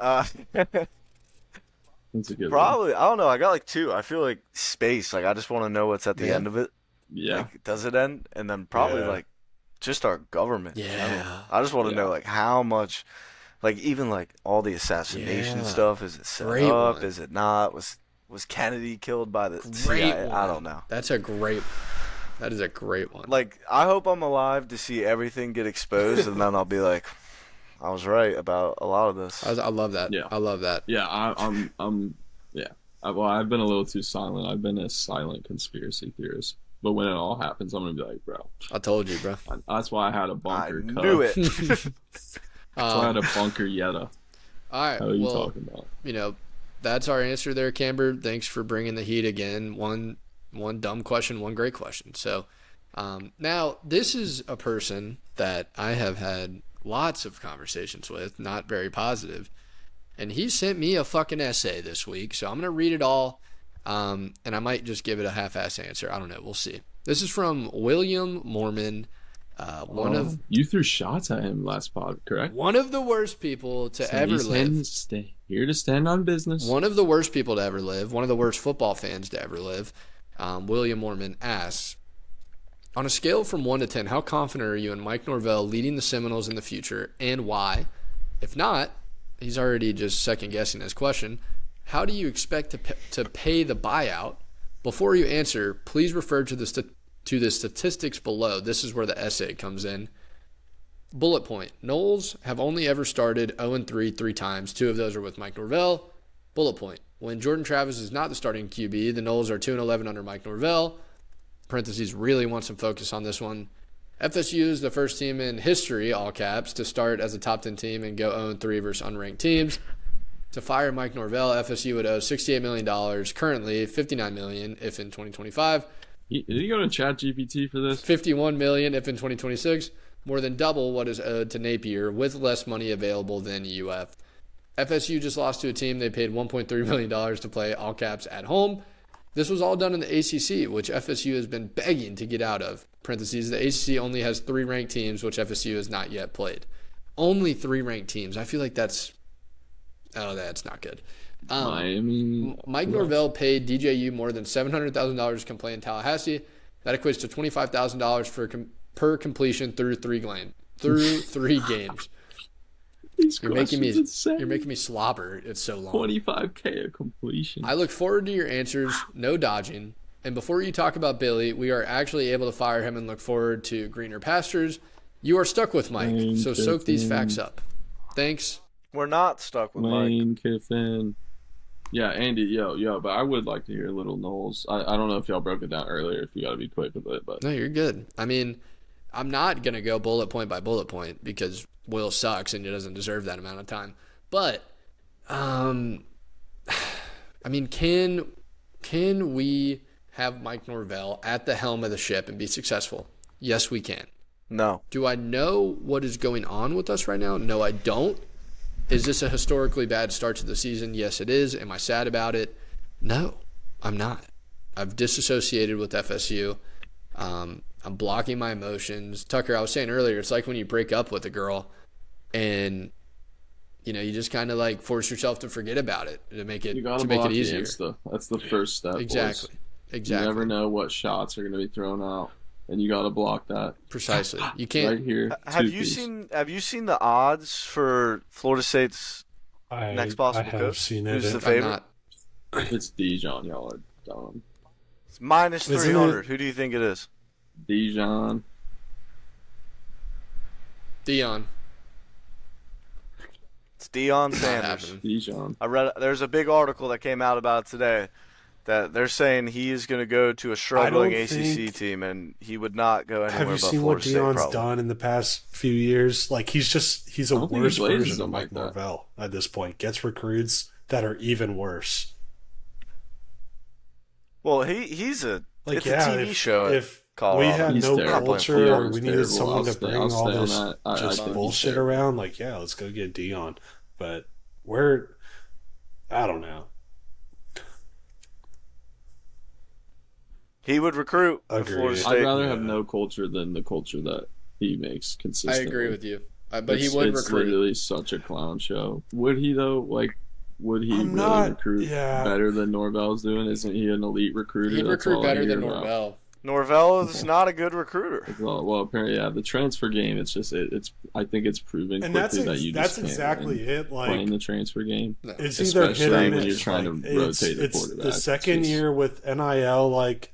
Speaker 4: That's a good one.
Speaker 2: Probably. I don't know. I got like two. I feel like space. Like I just want to know what's at the
Speaker 1: Yeah.
Speaker 2: end of it.
Speaker 4: Yeah.
Speaker 2: Like, does it end? And then probably
Speaker 3: Yeah.
Speaker 2: like just our government.
Speaker 1: Yeah.
Speaker 2: I just want to
Speaker 4: Yeah.
Speaker 2: know like how much, like even like all the assassination
Speaker 1: Yeah.
Speaker 2: stuff. Is it set
Speaker 1: Great
Speaker 2: up?
Speaker 1: one.
Speaker 2: Is it not? Was Kennedy killed by the
Speaker 1: Great
Speaker 2: CIA?
Speaker 1: one.
Speaker 2: I don't know.
Speaker 1: That is a great one.
Speaker 2: Like I hope I'm alive to see everything get exposed, and then I'll be like, I was right about a lot of this.
Speaker 1: I love that.
Speaker 4: Yeah.
Speaker 1: I love that.
Speaker 4: Yeah, well, I've been a little too silent. I've been a silent conspiracy theorist. But when it all happens, I'm gonna be like, bro.
Speaker 1: I told you, bro.
Speaker 4: That's why I had a
Speaker 2: I
Speaker 4: bunker.
Speaker 2: knew it.
Speaker 4: That's why I had a bunker Yetta.
Speaker 1: All right.
Speaker 4: How are you
Speaker 1: Well,
Speaker 4: talking about?
Speaker 1: That's our answer there, Camber. Thanks for bringing the heat again. One dumb question, one great question. So now this is a person that I have had lots of conversations with, not very positive. And he sent me a fucking essay this week. So I'm going to read it all. And I might just give it a half-ass answer. I don't know. We'll see. This is from William Mormon.
Speaker 4: You threw shots at him last pod, correct?
Speaker 1: One of the worst people to
Speaker 4: So
Speaker 1: ever
Speaker 4: he's
Speaker 1: live.
Speaker 4: here to stand on business.
Speaker 1: One of the worst people to ever live. One of the worst football fans to ever live. William Mormon asks, on a scale from 1 to 10, how confident are you in Mike Norvell leading the Seminoles in the future, and why? If not, he's already just second-guessing his question. How do you expect to pay the buyout? Before you answer, please refer to the statistics below. This is where the essay comes in. Bullet point. Noles have only ever started 0-3 three times. 2 of those are with Mike Norvell. Bullet point. When Jordan Travis is not the starting QB, the Noles are 2-11 under Mike Norvell. Parentheses, really want some focus on this one. FSU is the first team in history, all caps, to start as a top 10 team and go 0-3 versus unranked teams. To fire Mike Norvell, FSU would owe $68 million, currently $59 million if in 2025.
Speaker 4: Did he go to ChatGPT for this?
Speaker 1: $51 million if in 2026, more than double what is owed to Napier with less money available than UF. FSU just lost to a team they paid $1.3 million to play, all caps, at home. This was all done in the ACC, which FSU has been begging to get out of. Parentheses, the ACC only has 3 ranked teams, which FSU has not yet played. Only 3 ranked teams. I feel like that's not good.
Speaker 4: Miami.
Speaker 1: Mike Norvell paid DJU more than $700,000 to come play in Tallahassee. That equates to $25,000 per completion through 3 games. You're making me slobber. It's so long.
Speaker 4: 25K a completion.
Speaker 1: I look forward to your answers. No dodging. And before you talk about Billy, we are actually able to fire him and look forward to greener pastures. You are stuck with Mike, so soak these facts up. Thanks.
Speaker 2: We're not stuck with
Speaker 4: Lane
Speaker 2: Mike.
Speaker 4: Kiffin. Yeah, Andy, yo, but I would like to hear a little Knowles. I don't know if y'all broke it down earlier, if you got to be quick with it, but
Speaker 1: No, you're good. I mean, I'm not going to go bullet point by bullet point because Will sucks and he doesn't deserve that amount of time. But, I mean, can we have Mike Norvell at the helm of the ship and be successful? Yes, we can.
Speaker 2: No.
Speaker 1: Do I know what is going on with us right now? No, I don't. Is this a historically bad start to the season? Yes, it is. Am I sad about it? No, I'm not. I've disassociated with FSU. I'm blocking my emotions. Tucker, I was saying earlier, it's like when you break up with a girl and, you just kind of like force yourself to forget about it to make it,
Speaker 4: you got to
Speaker 1: make
Speaker 4: block
Speaker 1: it easier.
Speaker 4: Insta. That's the first step.
Speaker 1: Exactly.
Speaker 4: Boys.
Speaker 1: Exactly.
Speaker 4: You never know what shots are going to be thrown out, and you got to block that.
Speaker 1: Precisely. You can't.
Speaker 4: Right here.
Speaker 2: Have you seen the odds for Florida State's next possible
Speaker 3: I have
Speaker 2: coach?
Speaker 3: seen it.
Speaker 2: Who's the
Speaker 1: I'm
Speaker 2: favorite?
Speaker 1: not.
Speaker 4: It's Dijon. Y'all are dumb.
Speaker 2: It's minus
Speaker 3: Isn't
Speaker 2: 300.
Speaker 3: it-
Speaker 2: Who do you think it is?
Speaker 4: Dijon.
Speaker 1: Dion.
Speaker 2: It's Deion
Speaker 1: Not
Speaker 2: Sanders.
Speaker 1: happening.
Speaker 4: Dijon.
Speaker 2: There's a big article that came out about it today that they're saying he is going to go to a struggling
Speaker 3: don't
Speaker 2: ACC
Speaker 3: think-
Speaker 2: team, and he would not go anywhere
Speaker 3: Have you
Speaker 2: but
Speaker 3: seen what
Speaker 2: Florida State.
Speaker 3: Dion's
Speaker 2: Probably.
Speaker 3: done in the past few years? Like he's a
Speaker 4: I don't think
Speaker 3: worse
Speaker 4: he blazes
Speaker 3: version of
Speaker 4: them
Speaker 3: Mike
Speaker 4: like that.
Speaker 3: Norvell at this point. Gets recruits that are even worse.
Speaker 2: Well, he's a
Speaker 3: Like
Speaker 2: it's
Speaker 3: yeah,
Speaker 2: a TV
Speaker 3: if,
Speaker 2: show. at
Speaker 3: if we
Speaker 2: Colorado.
Speaker 3: had
Speaker 4: He's
Speaker 3: no
Speaker 4: terrible.
Speaker 3: culture
Speaker 2: Yeah,
Speaker 3: or
Speaker 4: he's
Speaker 3: we needed
Speaker 4: terrible.
Speaker 3: someone
Speaker 4: I'll
Speaker 3: to
Speaker 4: stay-
Speaker 3: bring
Speaker 4: I'll
Speaker 3: all
Speaker 4: stay on
Speaker 3: this
Speaker 4: that. I
Speaker 3: just
Speaker 4: think he's
Speaker 3: bullshit
Speaker 4: terrible.
Speaker 3: around, like yeah, let's go get Dion. But I don't know.
Speaker 2: He would recruit a
Speaker 3: Agreed.
Speaker 2: Florida State.
Speaker 4: I'd rather have
Speaker 3: yeah.
Speaker 4: no culture than the culture that he makes
Speaker 1: I
Speaker 4: consistently.
Speaker 1: agree with you. But he
Speaker 4: It's-
Speaker 1: would
Speaker 4: it's
Speaker 1: recruit.
Speaker 4: literally such a clown show. Would he though? Like, would he
Speaker 3: I'm
Speaker 4: really
Speaker 3: not-
Speaker 4: recruit
Speaker 3: yeah.
Speaker 4: better than Norvell's doing? Isn't he an elite recruiter?
Speaker 1: He'd
Speaker 4: That's
Speaker 1: recruit
Speaker 4: all I
Speaker 1: better
Speaker 4: hear
Speaker 1: than
Speaker 4: about.
Speaker 1: Norvell.
Speaker 2: Norvell is not a good recruiter.
Speaker 4: Well, apparently, yeah. The transfer game, it's just it's. I think it's proven
Speaker 3: And
Speaker 4: quickly that you
Speaker 3: that's
Speaker 4: just can't
Speaker 3: exactly
Speaker 4: win
Speaker 3: it. Like
Speaker 4: playing the transfer game.
Speaker 1: No.
Speaker 3: it's either hit
Speaker 4: especially
Speaker 3: or
Speaker 4: when
Speaker 3: miss.
Speaker 4: you're trying to rotate the
Speaker 3: it's
Speaker 4: quarterback.
Speaker 3: the second
Speaker 4: It's just-
Speaker 3: year with NIL. Like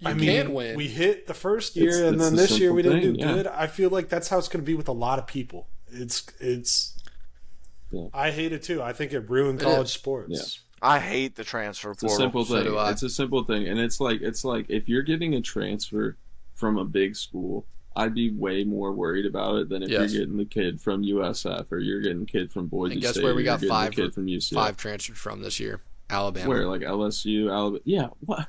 Speaker 1: You can't win.
Speaker 3: We hit the first year,
Speaker 4: It's-
Speaker 3: and
Speaker 4: it's
Speaker 3: then
Speaker 4: the
Speaker 3: this year we
Speaker 4: simple
Speaker 3: didn't
Speaker 4: thing,
Speaker 3: do
Speaker 4: yeah.
Speaker 3: good. I feel like that's how it's going to be with a lot of people. It's.
Speaker 4: Yeah.
Speaker 3: I hate it too. I think it ruined
Speaker 1: It
Speaker 3: college
Speaker 1: is.
Speaker 3: sports.
Speaker 2: I hate the transfer
Speaker 4: It's a
Speaker 2: portal.
Speaker 4: simple
Speaker 1: So
Speaker 4: thing.
Speaker 1: do I.
Speaker 4: It's a simple thing, and it's like if you're getting a transfer from a big school, I'd be way more worried about it than if
Speaker 1: Yes.
Speaker 4: you're getting the kid from USF or you're getting the kid from Boise
Speaker 1: And guess
Speaker 4: State.
Speaker 1: where
Speaker 4: or
Speaker 1: we
Speaker 4: you're
Speaker 1: got
Speaker 4: getting
Speaker 1: five
Speaker 4: the kid from UCF.
Speaker 1: five transferred from this year? Alabama.
Speaker 4: Where, like LSU, Alabama? Yeah, what?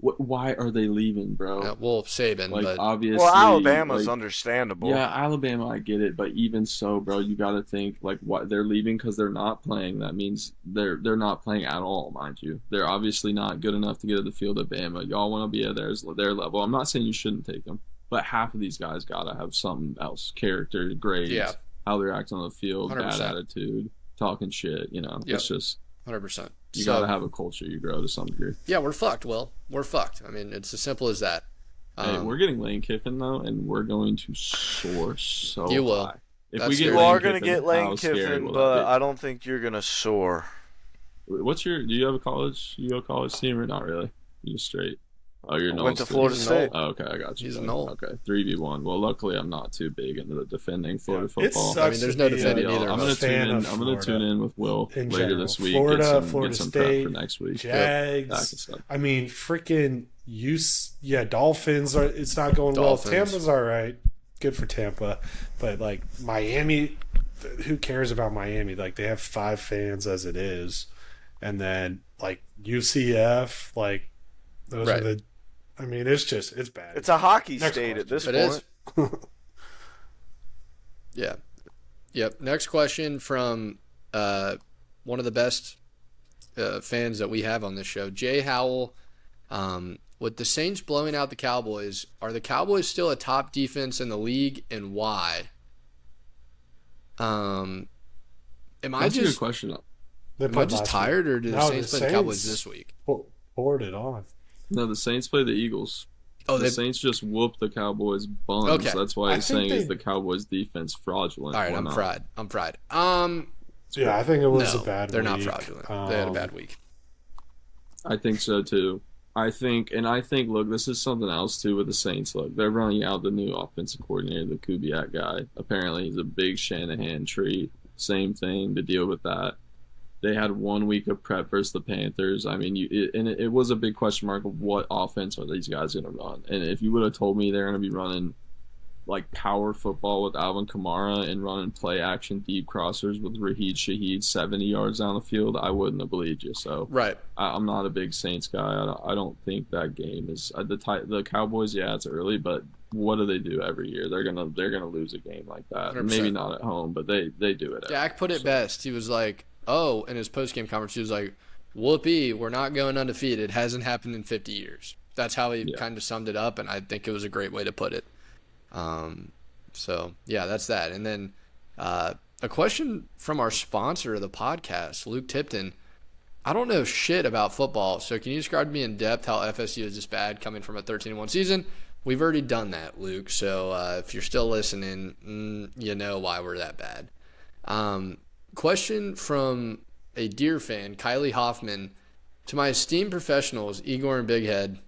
Speaker 4: Why are they leaving, bro?
Speaker 1: Well, Saban,
Speaker 4: Like,
Speaker 1: but
Speaker 4: obviously.
Speaker 2: Well, Alabama's
Speaker 4: like,
Speaker 2: understandable.
Speaker 4: Yeah, Alabama, I get it, but even so, bro, you got to think like what they're leaving because they're not playing. That means they're not playing at all, mind you. They're obviously not good enough to get to the field at Bama. Y'all want to be at their level. I'm not saying you shouldn't take them, but half of these guys gotta have something else: character, grades,
Speaker 1: Yeah.
Speaker 4: how they're acting on the field,
Speaker 1: 100%.
Speaker 4: bad attitude, talking shit. You know,
Speaker 1: Yep.
Speaker 4: it's just
Speaker 1: 100%.
Speaker 4: you gotta have a culture you grow to some degree.
Speaker 1: Yeah, we're fucked. Will, we're fucked. I mean, it's as simple as that.
Speaker 4: Hey, we're getting Lane Kiffin though, and we're going to soar so
Speaker 1: You will.
Speaker 4: high. If
Speaker 1: That's
Speaker 4: we get
Speaker 1: scary.
Speaker 2: You
Speaker 4: Lane
Speaker 2: are going to
Speaker 4: Kiffin,
Speaker 2: get Lane
Speaker 4: how scary
Speaker 2: Kiffin,
Speaker 4: will
Speaker 2: but
Speaker 4: that be?
Speaker 2: I don't think you're going to soar.
Speaker 4: What's your? Do you have a college? You go college team or not really? You just straight. Oh, you're
Speaker 2: I went to
Speaker 4: Knowles
Speaker 2: Florida
Speaker 1: He's an
Speaker 2: State.
Speaker 4: Oh, okay, I got you.
Speaker 1: He's a
Speaker 4: bud.
Speaker 1: Knoll.
Speaker 4: Okay, 3v1. Well, luckily I'm not too big into the defending Florida
Speaker 3: It
Speaker 4: football.
Speaker 3: sucks
Speaker 1: I mean, there's
Speaker 3: to
Speaker 1: no
Speaker 3: be
Speaker 1: defending
Speaker 3: a
Speaker 1: either
Speaker 4: I'm
Speaker 1: of
Speaker 4: gonna
Speaker 1: us.
Speaker 4: tune
Speaker 3: fan
Speaker 4: in.
Speaker 3: of
Speaker 4: I'm gonna tune
Speaker 3: Florida
Speaker 4: in with Will
Speaker 3: in
Speaker 4: later
Speaker 3: general.
Speaker 4: this week.
Speaker 3: Florida,
Speaker 4: get
Speaker 3: Florida
Speaker 4: some prep
Speaker 3: State,
Speaker 4: for next week.
Speaker 3: Jags.
Speaker 4: Back and stuff.
Speaker 3: I mean, freaking Dolphins are. It's not going
Speaker 1: Dolphins.
Speaker 3: well. Tampa's all right. Good for Tampa, but like Miami, who cares about Miami? Like they have 5 fans as it is, and then like UCF, like those
Speaker 1: Right.
Speaker 3: are the. I mean, it's bad.
Speaker 2: It's a hockey
Speaker 3: Next
Speaker 2: state at this
Speaker 1: It
Speaker 2: point.
Speaker 1: is. Yeah. Yep. Next question from one of the best fans that we have on this show, Jay Howell. With the Saints blowing out the Cowboys, are the Cowboys still a top defense in the league, and why? Am I
Speaker 4: That's a good
Speaker 1: just
Speaker 4: question.
Speaker 1: am I just tired, or do the
Speaker 3: No,
Speaker 1: Saints
Speaker 3: the
Speaker 1: play the Cowboys
Speaker 3: Saints-
Speaker 1: this week?
Speaker 3: Poured it on.
Speaker 4: No, the Saints play the Eagles.
Speaker 1: Oh,
Speaker 4: The
Speaker 1: they.
Speaker 4: Saints just whooped the Cowboys' buns.
Speaker 1: Okay.
Speaker 4: That's why
Speaker 3: I
Speaker 4: he's
Speaker 3: think
Speaker 4: saying is
Speaker 3: they-
Speaker 4: the Cowboys' defense fraudulent.
Speaker 1: All right,
Speaker 4: or
Speaker 1: I'm
Speaker 4: not.
Speaker 1: fried. I'm fried.
Speaker 3: Yeah, I think it was
Speaker 1: No,
Speaker 3: a bad.
Speaker 1: they're not
Speaker 3: week.
Speaker 1: fraudulent. They had a bad week.
Speaker 4: I think so too. I think, look, this is something else too with the Saints. Look, they're running out the new offensive coordinator, the Kubiak guy. Apparently, he's a big Shanahan tree. Same thing to deal with that. They had 1 week of prep versus the Panthers. I mean, it was a big question mark of what offense are these guys going to run. And if you would have told me they're going to be running like power football with Alvin Kamara and running play action deep crossers with Raheed Shaheed 70 yards down the field, I wouldn't have believed you. So
Speaker 1: Right.
Speaker 4: I'm not a big Saints guy. I don't think that game is the Cowboys. Yeah, it's early, but what do they do every year? They're gonna lose a game like that.
Speaker 1: 100%.
Speaker 4: Maybe not at home, but they do it.
Speaker 1: Dak put it best. He was like, "Oh," in his post-game conference, he was like, "Whoopee, we're not going undefeated. It hasn't happened in 50 years." That's how he kind of summed it up, and I think it was a great way to put it. So yeah, that's that. And then a question from our sponsor of the podcast, Luke Tipton. I don't know shit about football, so can you describe to me in depth how FSU is this bad coming from a 13-1 season? We've already done that, Luke. So if you're still listening, you know why we're that bad. Question from a Deer fan, Kylie Hoffman. To my esteemed professionals, Igor and Big Head,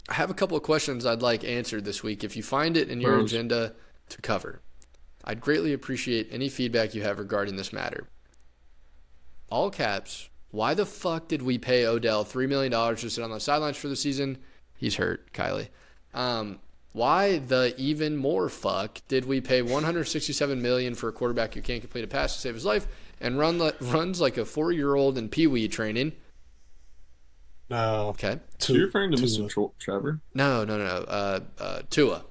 Speaker 1: I have a couple of questions I'd like answered this week. If you find it in your
Speaker 4: Rose.
Speaker 1: agenda to cover, I'd greatly appreciate any feedback you have regarding this matter. All caps, why the fuck did we pay Odell $3 million to sit on the sidelines for the season? He's hurt, Kylie. Why the even more fuck did we pay $167 million for a quarterback who can't complete a pass to save his life and runs like a 4-year-old in peewee training?
Speaker 3: No.
Speaker 1: Okay.
Speaker 4: So you're referring to Mr. Trevor?
Speaker 1: No. Tua.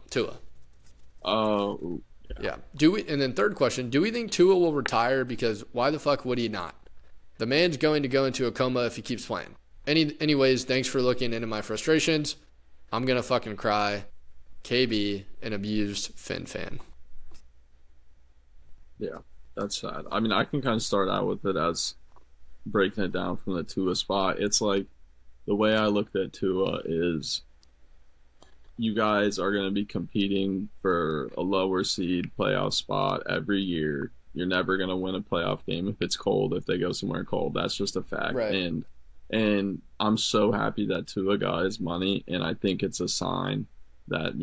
Speaker 4: Oh,
Speaker 1: Yeah. And then third question, do we think Tua will retire? Because why the fuck would he not? The man's going to go into a coma if he keeps playing. Anyways, thanks for looking into my frustrations. I'm going to fucking cry. KB, an abused Finn fan.
Speaker 4: yeah, that's sad. I mean, I can kind of start out with it as breaking it down from the Tua spot. It's like the way I looked at Tua is you guys are going to be competing for a lower seed playoff spot every year. You're never going to win a playoff game if it's cold, if they go somewhere cold. That's just a fact.
Speaker 1: Right.
Speaker 4: And I'm so happy that Tua got his money, and I think it's a sign that,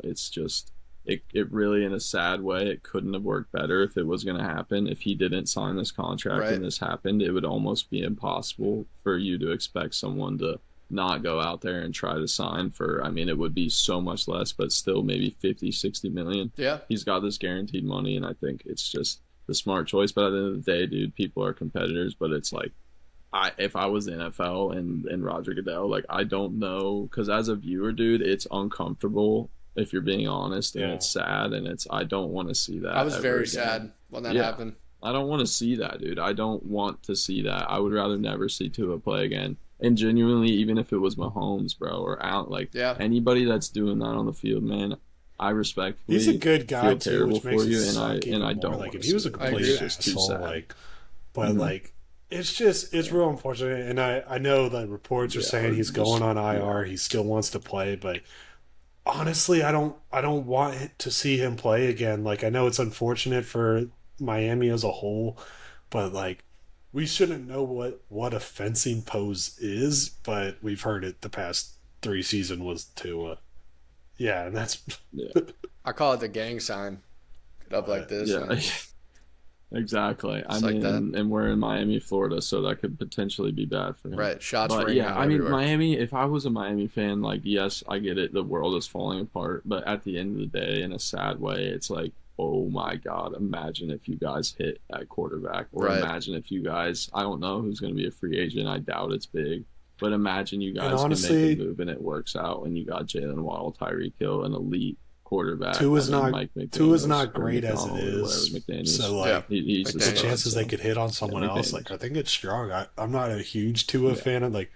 Speaker 4: it's just it really, in a sad way, it couldn't have worked better if it was going to happen. If he didn't sign this contract
Speaker 1: Right.
Speaker 4: and this happened, it would almost be impossible for you to expect someone to not go out there and try to sign for, I mean, it would be so much less, but still maybe 50, 60 million.
Speaker 1: Yeah.
Speaker 4: He's got this guaranteed money, and I think it's just the smart choice. But at the end of the day, dude, people are competitors, but it's like, if I was the NFL and Roger Goodell, like, I don't know, because as a viewer, dude, it's uncomfortable if you're being honest, and it's sad, and I don't want to see that.
Speaker 1: I was very
Speaker 4: again.
Speaker 1: sad when that happened.
Speaker 4: I don't want to see that, dude. I don't want to see that. I would rather never see Tua play again. And genuinely, even if it was Mahomes, bro, or out, like anybody that's doing that on the field, man, I respectfully
Speaker 3: he's a good guy
Speaker 4: feel
Speaker 3: too,
Speaker 4: terrible
Speaker 3: which makes
Speaker 4: for you,
Speaker 3: it suck
Speaker 4: and I
Speaker 3: even
Speaker 4: don't
Speaker 3: more.
Speaker 4: like
Speaker 3: if he was a complete asshole, like, but like, it's real unfortunate. And I know that reports are saying he's going on IR. He still wants to play, but honestly, I don't want to see him play again. Like, I know it's unfortunate for Miami as a whole, but like, we shouldn't know what a fencing pose is, but we've heard it the past 3 seasons was Tua. Yeah, and that's
Speaker 1: I call it the gang sign. Get up like this.
Speaker 4: Yeah. Exactly. I
Speaker 1: like
Speaker 4: mean,
Speaker 1: that.
Speaker 4: and we're in Miami, Florida, so that could potentially be bad for him.
Speaker 1: Right. Shots
Speaker 4: But
Speaker 1: ringing
Speaker 4: yeah,
Speaker 1: out
Speaker 4: I mean,
Speaker 1: everywhere.
Speaker 4: Miami, if I was a Miami fan, like, yes, I get it. The world is falling apart. But at the end of the day, in a sad way, it's like, oh my God, imagine if you guys hit at quarterback. Or
Speaker 1: Right.
Speaker 4: imagine if you guys, I don't know who's going to be a free agent. I doubt it's big. But imagine you guys
Speaker 3: honestly,
Speaker 4: can make a move and it works out and you got Jalen Waddle, Tyreek Hill, an elite quarterback.
Speaker 3: Tua's not
Speaker 4: McDaniels,
Speaker 3: great as it
Speaker 4: McDonald,
Speaker 3: is.
Speaker 4: McDaniels.
Speaker 3: So like,
Speaker 4: he's
Speaker 3: the
Speaker 4: stud,
Speaker 3: chances
Speaker 4: so.
Speaker 3: they could hit on someone else, like, I think it's strong. I'm not a huge Tua fan. Of like,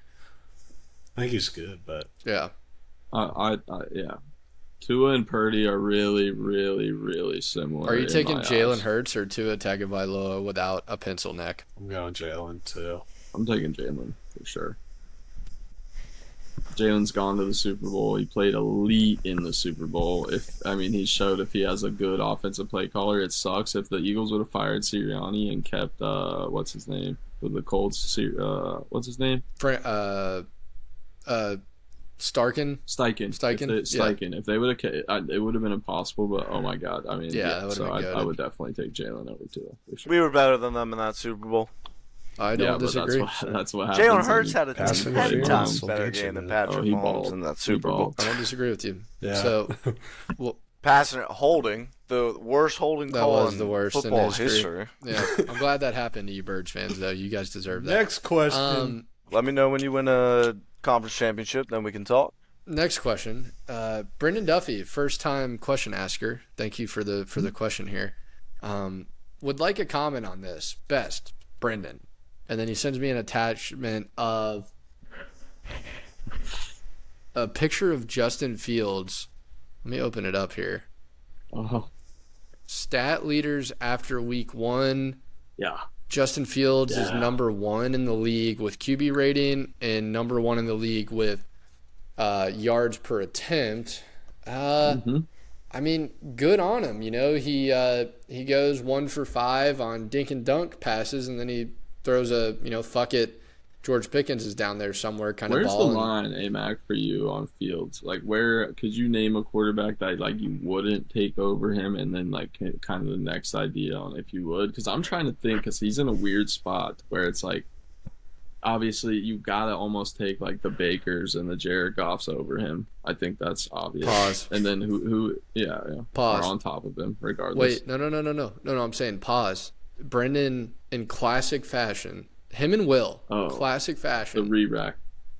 Speaker 3: I think he's good, but
Speaker 1: yeah.
Speaker 4: Yeah. Tua and Purdy are really, really, really similar.
Speaker 1: Are you taking
Speaker 4: in my
Speaker 1: Jalen
Speaker 4: eyes.
Speaker 1: Hurts or Tua Tagovailoa without a pencil neck?
Speaker 3: I'm going Jalen too.
Speaker 4: I'm taking Jalen for sure. Jalen's gone to the Super Bowl. He played elite in the Super Bowl. He showed if he has a good offensive play caller. It sucks if the Eagles would have fired Sirianni and kept what's his name with the Colts. What's his name?
Speaker 1: Steichen.
Speaker 4: Steichen. If they would have, it would have been impossible. But oh my God, I mean,
Speaker 1: that would have been good.
Speaker 4: I would definitely take Jalen over Tua. For sure.
Speaker 2: We were better than them in that Super Bowl.
Speaker 1: I don't disagree.
Speaker 4: But that's what happens.
Speaker 2: Jalen Hurts had a
Speaker 3: Passing
Speaker 2: 10
Speaker 3: interference
Speaker 2: times
Speaker 3: will
Speaker 2: better
Speaker 3: get you,
Speaker 2: game than
Speaker 3: man.
Speaker 2: Patrick
Speaker 4: he
Speaker 2: Mahomes
Speaker 4: balled.
Speaker 2: in that
Speaker 4: He
Speaker 2: Super Bowl.
Speaker 4: balled.
Speaker 1: I don't disagree with you.
Speaker 3: Yeah.
Speaker 1: So, well,
Speaker 2: Passing it, holding, the worst holding
Speaker 1: That
Speaker 2: call
Speaker 1: was
Speaker 2: in
Speaker 1: the worst in
Speaker 2: football
Speaker 1: history.
Speaker 2: history.
Speaker 1: yeah, I'm glad that happened to you, Birds fans. Though you guys deserve that.
Speaker 3: Next question.
Speaker 2: Let me know when you win a conference championship, then we can talk.
Speaker 1: Next question. Brendan Duffy, first time question asker. Thank you for the question here. Would like a comment on this. Best, Brendan. And then he sends me an attachment of a picture of Justin Fields. Let me open it up here.
Speaker 4: Oh,
Speaker 1: Stat leaders after week 1.
Speaker 4: yeah.
Speaker 1: Justin Fields is number 1 in the league with QB rating and number 1 in the league with yards per attempt. I mean, good on him. You know, he goes 1 for 5 on dink and dunk passes, and then he throws a, fuck it, George Pickens is down there somewhere kind
Speaker 4: Where's
Speaker 1: of
Speaker 4: the
Speaker 1: balling.
Speaker 4: line, AMAC, for you on Fields? Like, where could you name a quarterback that like you wouldn't take over him, and then like kind of the next idea on if you would? Because I'm trying to think, because he's in a weird spot where it's like, obviously you gotta almost take like the Bakers and the Jared Goffs over him. I think that's obvious.
Speaker 1: Pause.
Speaker 4: And then who
Speaker 1: Pause.
Speaker 4: are on top of him regardless.
Speaker 1: Wait, no. I'm saying pause. Brendan, in classic fashion, him and Will, classic
Speaker 4: The
Speaker 1: fashion,
Speaker 4: re-rack.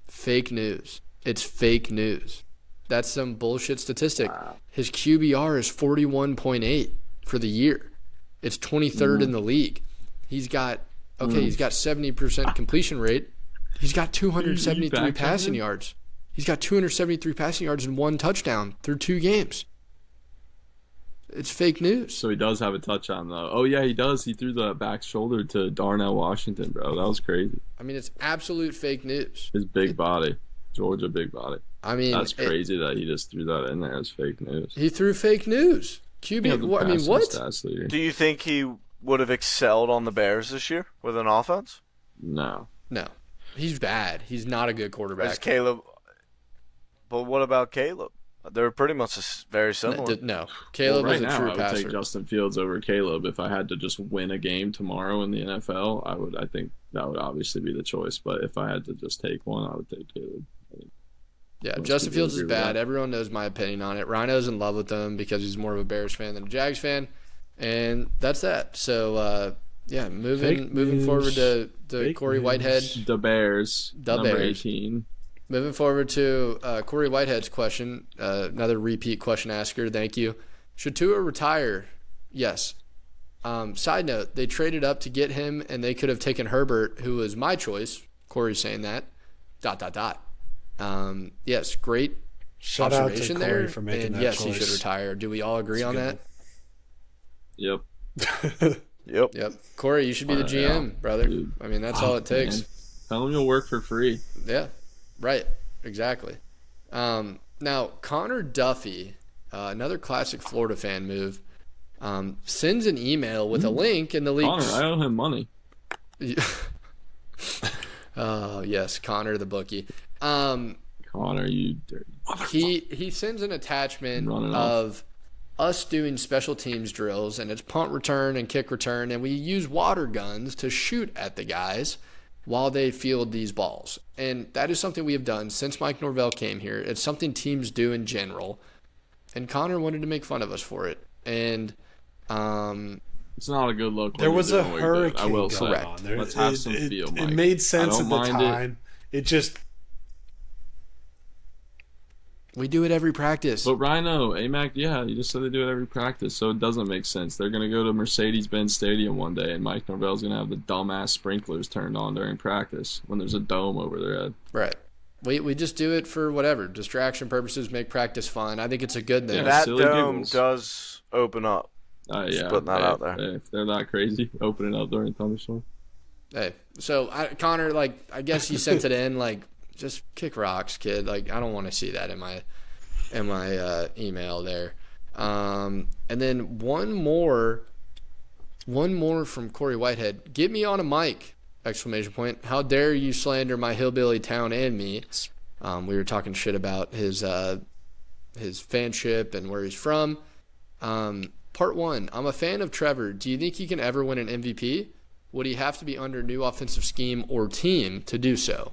Speaker 1: fake news. It's fake news. That's some bullshit statistic.
Speaker 4: Wow.
Speaker 1: His QBR is 41.8 for the year. It's 23rd in the league. He's got 70% completion rate. He's got 273
Speaker 4: You
Speaker 1: passing yards. He's got 273 passing yards and 1 touchdown through 2 games. It's fake news.
Speaker 4: So he does have a touchdown though. Oh yeah, he does. He threw the back shoulder to Darnell Washington, bro. That was crazy.
Speaker 1: I mean, it's absolute fake news.
Speaker 4: His big body, Georgia big body.
Speaker 1: I mean,
Speaker 4: That's crazy that he just threw that in there as fake news.
Speaker 1: He threw fake news. QB. What? I mean, what?
Speaker 2: Do you think he would have excelled on the Bears this year with an offense?
Speaker 4: No.
Speaker 1: No, he's bad. He's not a good quarterback.
Speaker 2: Is Caleb? But what about Caleb? They're pretty much very similar.
Speaker 1: No, Caleb
Speaker 4: Well,
Speaker 1: is
Speaker 4: right
Speaker 1: a
Speaker 4: now,
Speaker 1: true
Speaker 4: I would
Speaker 1: passer.
Speaker 4: take Justin Fields over Caleb. If I had to just win a game tomorrow in the NFL, I think that would obviously be the choice. But if I had to just take one, I would take Caleb
Speaker 1: Yeah,
Speaker 4: Most
Speaker 1: Justin
Speaker 4: people
Speaker 1: Fields is
Speaker 4: agree with
Speaker 1: bad.
Speaker 4: that.
Speaker 1: Everyone knows my opinion on it. Rhino's in love with him because he's more of a Bears fan than a Jags fan, and that's that. So, yeah, moving forward to
Speaker 3: Fake
Speaker 1: Corey
Speaker 3: news.
Speaker 1: Whitehead.
Speaker 4: The Bears,
Speaker 1: The
Speaker 4: number
Speaker 1: Bears.
Speaker 4: 18.
Speaker 1: Moving forward to Corey Whitehead's question, another repeat question asker. Thank you. Should Tua retire? Yes. Side note: they traded up to get him, and they could have taken Herbert, who was my choice. Corey's saying that. ... Yes, great
Speaker 3: Shout out to
Speaker 1: observation
Speaker 3: Corey
Speaker 1: there.
Speaker 3: for making
Speaker 1: And
Speaker 3: that
Speaker 1: yes,
Speaker 3: choice.
Speaker 1: he should retire. Do we all agree on that?
Speaker 4: Yep.
Speaker 2: Yep.
Speaker 1: Yep. Corey, you should be the
Speaker 4: Yeah.
Speaker 1: GM, brother.
Speaker 4: Dude.
Speaker 1: I mean, that's all it takes.
Speaker 4: Man. Tell him you'll work for free.
Speaker 1: Yeah, right. Exactly. Now, Connor Duffy, another classic Florida fan move, sends an email with a link in the league.
Speaker 4: Connor, I owe him money.
Speaker 1: Oh, yes, Connor the bookie.
Speaker 4: Connor, you dirty.
Speaker 1: He sends an attachment
Speaker 4: Running
Speaker 1: of us doing special teams drills, and it's punt return and kick return, and we use water guns to shoot at the guys while they field these balls. And that is something we have done since Mike Norvell came here. It's something teams do in general. And Connor wanted to make fun of us for it. And
Speaker 4: It's not a good look. when
Speaker 3: There
Speaker 4: you're
Speaker 3: was a
Speaker 4: doing what you're doing. I
Speaker 3: hurricane
Speaker 4: will
Speaker 3: going
Speaker 4: say.
Speaker 3: on. There,
Speaker 4: Let's have some feel,
Speaker 3: It
Speaker 4: Mike.
Speaker 3: made sense
Speaker 4: I
Speaker 3: at
Speaker 4: don't
Speaker 3: the
Speaker 4: mind it.
Speaker 3: time. It just
Speaker 1: we do it every practice.
Speaker 4: But Rhino, AMAC, yeah, you just said they do it every practice, so it doesn't make sense. They're going to go to Mercedes-Benz Stadium one day, and Mike Norvell's going to have the dumbass sprinklers turned on during practice when there's a dome over their head.
Speaker 1: Right. We just do it for whatever, distraction purposes, make practice fun. I think it's a good thing.
Speaker 4: Yeah.
Speaker 2: That
Speaker 4: silly
Speaker 2: dome
Speaker 4: giggles.
Speaker 2: does open up.
Speaker 4: Yeah,
Speaker 2: putting that
Speaker 4: hey,
Speaker 2: out there.
Speaker 4: hey, if they're not crazy, open it up during thunderstorm.
Speaker 1: Hey, so Connor, I guess you sent it in, just kick rocks, kid. I don't want to see that in my email there. And then one more from Corey Whitehead. Get me on a mic! Exclamation point. How dare you slander my hillbilly town and me? We were talking shit about his fanship and where he's from. Part 1. I'm a fan of Trevor. Do you think he can ever win an MVP? Would he have to be under new offensive scheme or team to do so?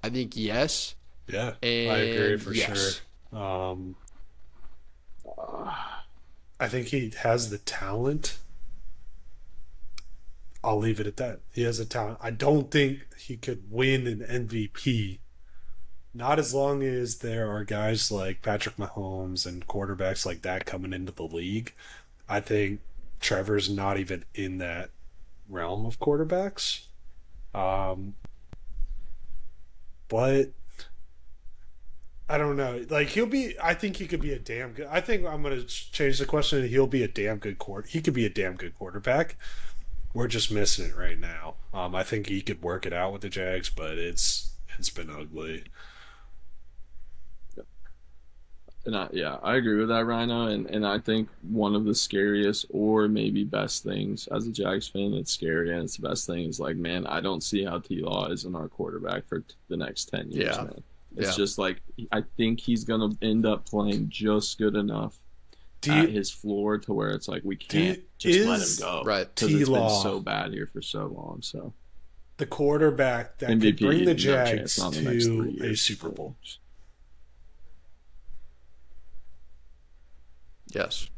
Speaker 1: I think yes.
Speaker 3: yeah,
Speaker 1: And
Speaker 3: I agree for
Speaker 1: yes.
Speaker 3: sure. I think he has the talent. I'll leave it at that. He has a talent. I don't think he could win an MVP. Not as long as there are guys like Patrick Mahomes and quarterbacks like that coming into the league. I think Trevor's not even in that realm of quarterbacks. But I don't know. I think he could be a damn good. I think I'm going to change the question. He'll be a damn good he could be a damn good quarterback. We're just missing it right now. I think he could work it out with the Jags, but it's been ugly.
Speaker 4: And I agree with that, Rhino. And I think one of the scariest or maybe best things as a Jags fan, it's scary and it's the best thing is man, I don't see how T-Law isn't our quarterback for the next 10 years,
Speaker 1: Yeah.
Speaker 4: man. It's
Speaker 1: Yeah.
Speaker 4: just I think he's going to end up playing just good enough at his floor to where it's we can't just let him go.
Speaker 1: Right.
Speaker 4: Because it's been
Speaker 3: T-Law
Speaker 4: so bad here for so long. So
Speaker 3: The quarterback that could
Speaker 4: MVP,
Speaker 3: bring the
Speaker 4: no
Speaker 3: Jags
Speaker 4: chance, not in the next 3
Speaker 3: to a
Speaker 4: years.
Speaker 3: Super Bowl.
Speaker 1: Yes.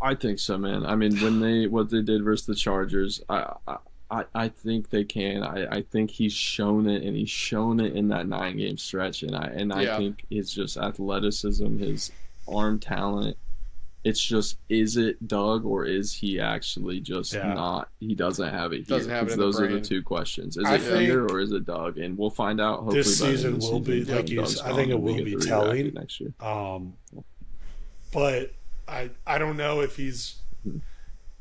Speaker 4: I think so, man. I mean, what they did versus the Chargers, I think they can. I think he's shown it, and he's shown it in that 9-game stretch. And I think it's just athleticism, his arm talent. It's just, is it Doug or is he actually just not? He doesn't have it here.
Speaker 1: Doesn't have it in
Speaker 4: Those
Speaker 1: the
Speaker 4: are the
Speaker 1: brain.
Speaker 4: two questions. Is
Speaker 3: I
Speaker 4: it Fear
Speaker 3: think
Speaker 4: or is it Doug? And we'll find out. Hopefully
Speaker 3: this
Speaker 4: by the end
Speaker 3: season
Speaker 4: of the
Speaker 3: will be,
Speaker 4: season,
Speaker 3: like you
Speaker 4: Doug's
Speaker 3: said, I
Speaker 4: gone
Speaker 3: think it
Speaker 4: and we
Speaker 3: will
Speaker 4: get
Speaker 3: be
Speaker 4: the redraft
Speaker 3: telling.
Speaker 4: pick next year.
Speaker 3: But I don't know if he's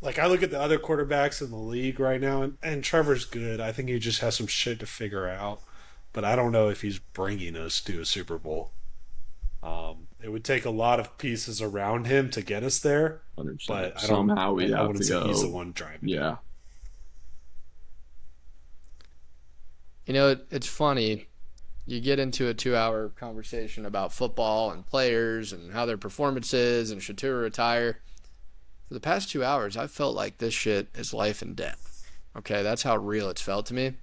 Speaker 3: I look at the other quarterbacks in the league right now, and Trevor's good. I think he just has some shit to figure out, but I don't know if he's bringing us to a Super Bowl. It would take a lot of pieces around him to get us there,
Speaker 4: 100%.
Speaker 3: but I don't.
Speaker 4: Somehow we
Speaker 3: I
Speaker 4: have
Speaker 3: wouldn't
Speaker 4: to
Speaker 3: say
Speaker 4: go.
Speaker 3: he's the one driving.
Speaker 4: Yeah.
Speaker 1: It's funny. You get into a 2-hour conversation about football and players and how their performance is and should Tua retire. For the past 2 hours, I've felt like this shit is life and death. Okay, that's how real it's felt to me.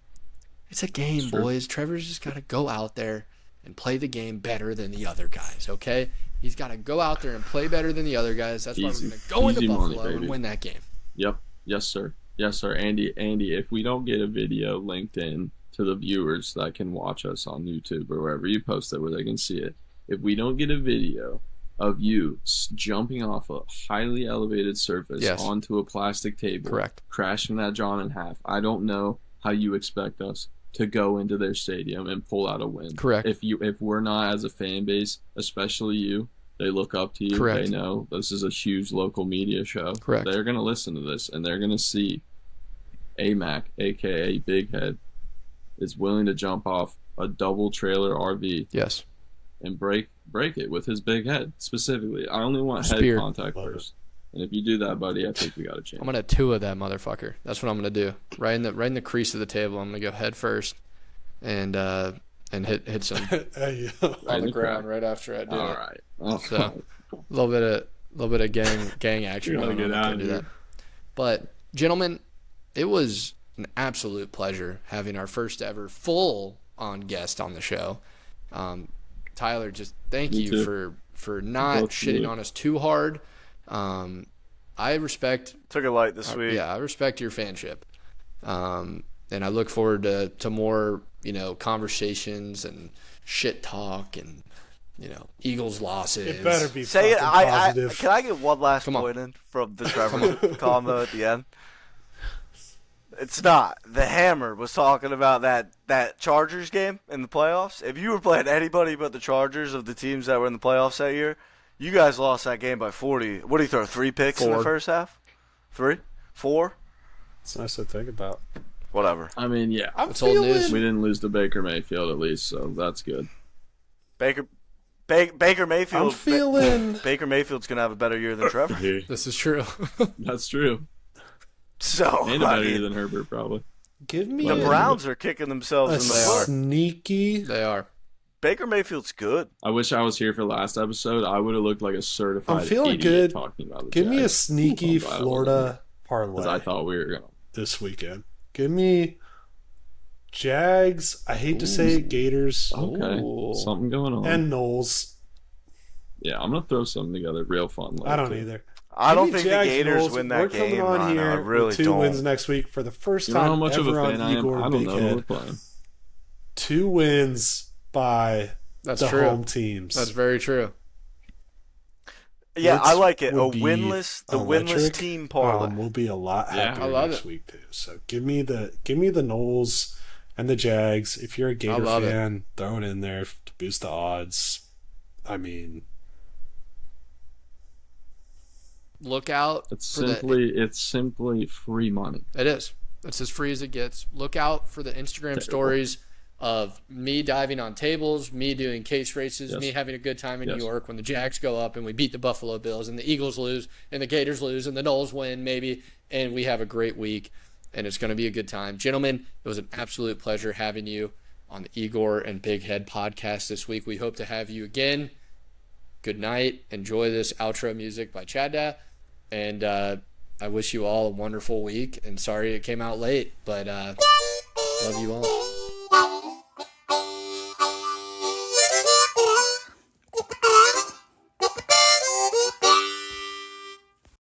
Speaker 1: It's a game,
Speaker 4: Sure.
Speaker 1: boys. Trevor's just got to go out there and play the game better than the other guys, okay? He's got to go out there and play better than the other guys. That's why we're
Speaker 4: Easy.
Speaker 1: going to go into
Speaker 4: Easy money,
Speaker 1: Buffalo and
Speaker 4: baby.
Speaker 1: win that game.
Speaker 4: Yep. Yes, sir. Yes, sir. Andy, if we don't get a video linked in to the viewers that can watch us on YouTube or wherever you post it where they can see it, if we don't get a video of you jumping off a highly elevated surface
Speaker 1: Yes.
Speaker 4: onto a plastic table,
Speaker 1: Correct.
Speaker 4: crashing that John in half, I don't know how you expect us to go into their stadium and pull out a win.
Speaker 1: Correct.
Speaker 4: If we're not, as a fan base, especially you, they look up to you.
Speaker 1: Correct.
Speaker 4: They know this is a huge local media show.
Speaker 1: Correct.
Speaker 4: They're going to listen to this, and they're going to see AMAC, a.k.a. Big Head, is willing to jump off a double trailer RV
Speaker 1: Yes.
Speaker 4: and break it with his big head, specifically. I only want
Speaker 1: Spear.
Speaker 4: head contact first. And if you do that, buddy, I think we got a chance.
Speaker 1: I'm going to Tua that motherfucker. That's what I'm going to do. Right in the crease of the table, I'm going to go head first and hit some
Speaker 3: Hey,
Speaker 1: on
Speaker 4: in
Speaker 1: the
Speaker 4: the
Speaker 1: ground
Speaker 4: crack.
Speaker 1: right after I do
Speaker 4: All
Speaker 1: it.
Speaker 4: right. Oh,
Speaker 1: So a little bit of gang action.
Speaker 4: You gotta
Speaker 1: going
Speaker 4: get
Speaker 1: on. I
Speaker 4: out
Speaker 1: can't
Speaker 4: of
Speaker 1: do
Speaker 4: here.
Speaker 1: that. But gentlemen, it was an absolute pleasure having our first ever full on guest on the show. Tyler, just thank
Speaker 4: Me
Speaker 1: you
Speaker 4: too.
Speaker 1: for not
Speaker 4: Both
Speaker 1: shitting
Speaker 4: you.
Speaker 1: on us too hard. I respect
Speaker 2: Took it light this week.
Speaker 1: yeah, I respect your fanship. And I look forward to more, conversations and shit talk and, Eagles losses.
Speaker 3: it better be
Speaker 2: Say it.
Speaker 3: fucking positive.
Speaker 2: Can I get one last
Speaker 1: Come on.
Speaker 2: point in from the Trevor combo at the end? It's not. The Hammer was talking about that Chargers game in the playoffs. If you were playing anybody but the Chargers of the teams that were in the playoffs that year, you guys lost that game by 40. What do you throw? 3 picks in the
Speaker 1: 4.
Speaker 2: first half? 3? 4?
Speaker 3: It's nice to think about.
Speaker 2: Whatever.
Speaker 4: I mean, yeah.
Speaker 3: I'm
Speaker 1: It's old
Speaker 3: feeling.
Speaker 1: news.
Speaker 4: We didn't lose to Baker Mayfield at least, so that's good.
Speaker 2: Baker Mayfield.
Speaker 3: I'm feeling.
Speaker 2: Baker Mayfield's gonna have a better year than Trevor.
Speaker 1: This is true.
Speaker 4: That's true.
Speaker 2: So
Speaker 4: And a
Speaker 2: I
Speaker 4: better year
Speaker 2: mean,
Speaker 4: than Herbert, probably.
Speaker 3: Give me
Speaker 2: the
Speaker 3: a,
Speaker 2: Browns are kicking themselves
Speaker 3: a
Speaker 2: in the foot.
Speaker 3: sneaky.
Speaker 1: They are.
Speaker 2: Baker Mayfield's good.
Speaker 4: I wish I was here for last episode. I would have looked like a certified
Speaker 3: I'm feeling
Speaker 4: idiot
Speaker 3: good.
Speaker 4: talking about the
Speaker 3: Give me a
Speaker 4: Jags.
Speaker 3: sneaky
Speaker 4: I'm glad I wasn't
Speaker 3: Florida
Speaker 4: Because I
Speaker 3: parlay
Speaker 4: thought we were going to.
Speaker 3: this weekend. Give me Jags. I hate to say it, Gators
Speaker 4: Okay.
Speaker 1: Ooh.
Speaker 4: Something going on.
Speaker 3: and Knowles.
Speaker 4: Yeah, I'm going to throw something together real fun.
Speaker 3: I don't
Speaker 4: later.
Speaker 3: either.
Speaker 2: I don't
Speaker 3: Give me
Speaker 2: think the
Speaker 3: Jags,
Speaker 2: Gators
Speaker 3: Knowles.
Speaker 2: win
Speaker 3: We're
Speaker 2: that
Speaker 3: coming
Speaker 2: game.
Speaker 3: on
Speaker 2: Ryan.
Speaker 3: here
Speaker 2: I really
Speaker 3: with 2
Speaker 2: don't.
Speaker 3: wins next week for the first
Speaker 4: You know
Speaker 3: time
Speaker 4: how much of a
Speaker 3: ever
Speaker 4: fan
Speaker 3: on
Speaker 4: I am?
Speaker 3: Igor
Speaker 4: I
Speaker 3: and
Speaker 4: don't
Speaker 3: Big
Speaker 4: know who we're
Speaker 3: Head.
Speaker 4: playing.
Speaker 3: 2 wins by
Speaker 1: That's
Speaker 3: the
Speaker 1: true.
Speaker 3: home teams.
Speaker 1: That's very true.
Speaker 2: Yeah,
Speaker 3: Which
Speaker 2: I like it.
Speaker 3: would
Speaker 2: The
Speaker 3: be
Speaker 2: winless
Speaker 3: electric.
Speaker 2: team parlay.
Speaker 3: We'll be a lot
Speaker 4: Yeah,
Speaker 3: happier
Speaker 1: I love
Speaker 3: next
Speaker 1: it.
Speaker 3: week too. So give me the Knowles and the Jags. If you're a Gator
Speaker 1: love it.
Speaker 3: fan, throw it in there to boost the odds. I mean,
Speaker 1: Look out
Speaker 4: It's
Speaker 1: for
Speaker 4: simply free money.
Speaker 1: It is. It's as free as it gets. Look out for the Instagram stories of me diving on tables, me doing case races,
Speaker 4: Yes.
Speaker 1: me having a good time in
Speaker 4: Yes.
Speaker 1: New York when the Jags go up and we beat the Buffalo Bills and the Eagles lose and the Gators lose and the Knowles win maybe and we have a great week and it's going to be a good time. Gentlemen, it was an absolute pleasure having you on the Igor and Big Head podcast this week. We hope to have you again. Good night. Enjoy this outro music by Chadda. And I wish you all a wonderful week. And sorry it came out late, but love you all.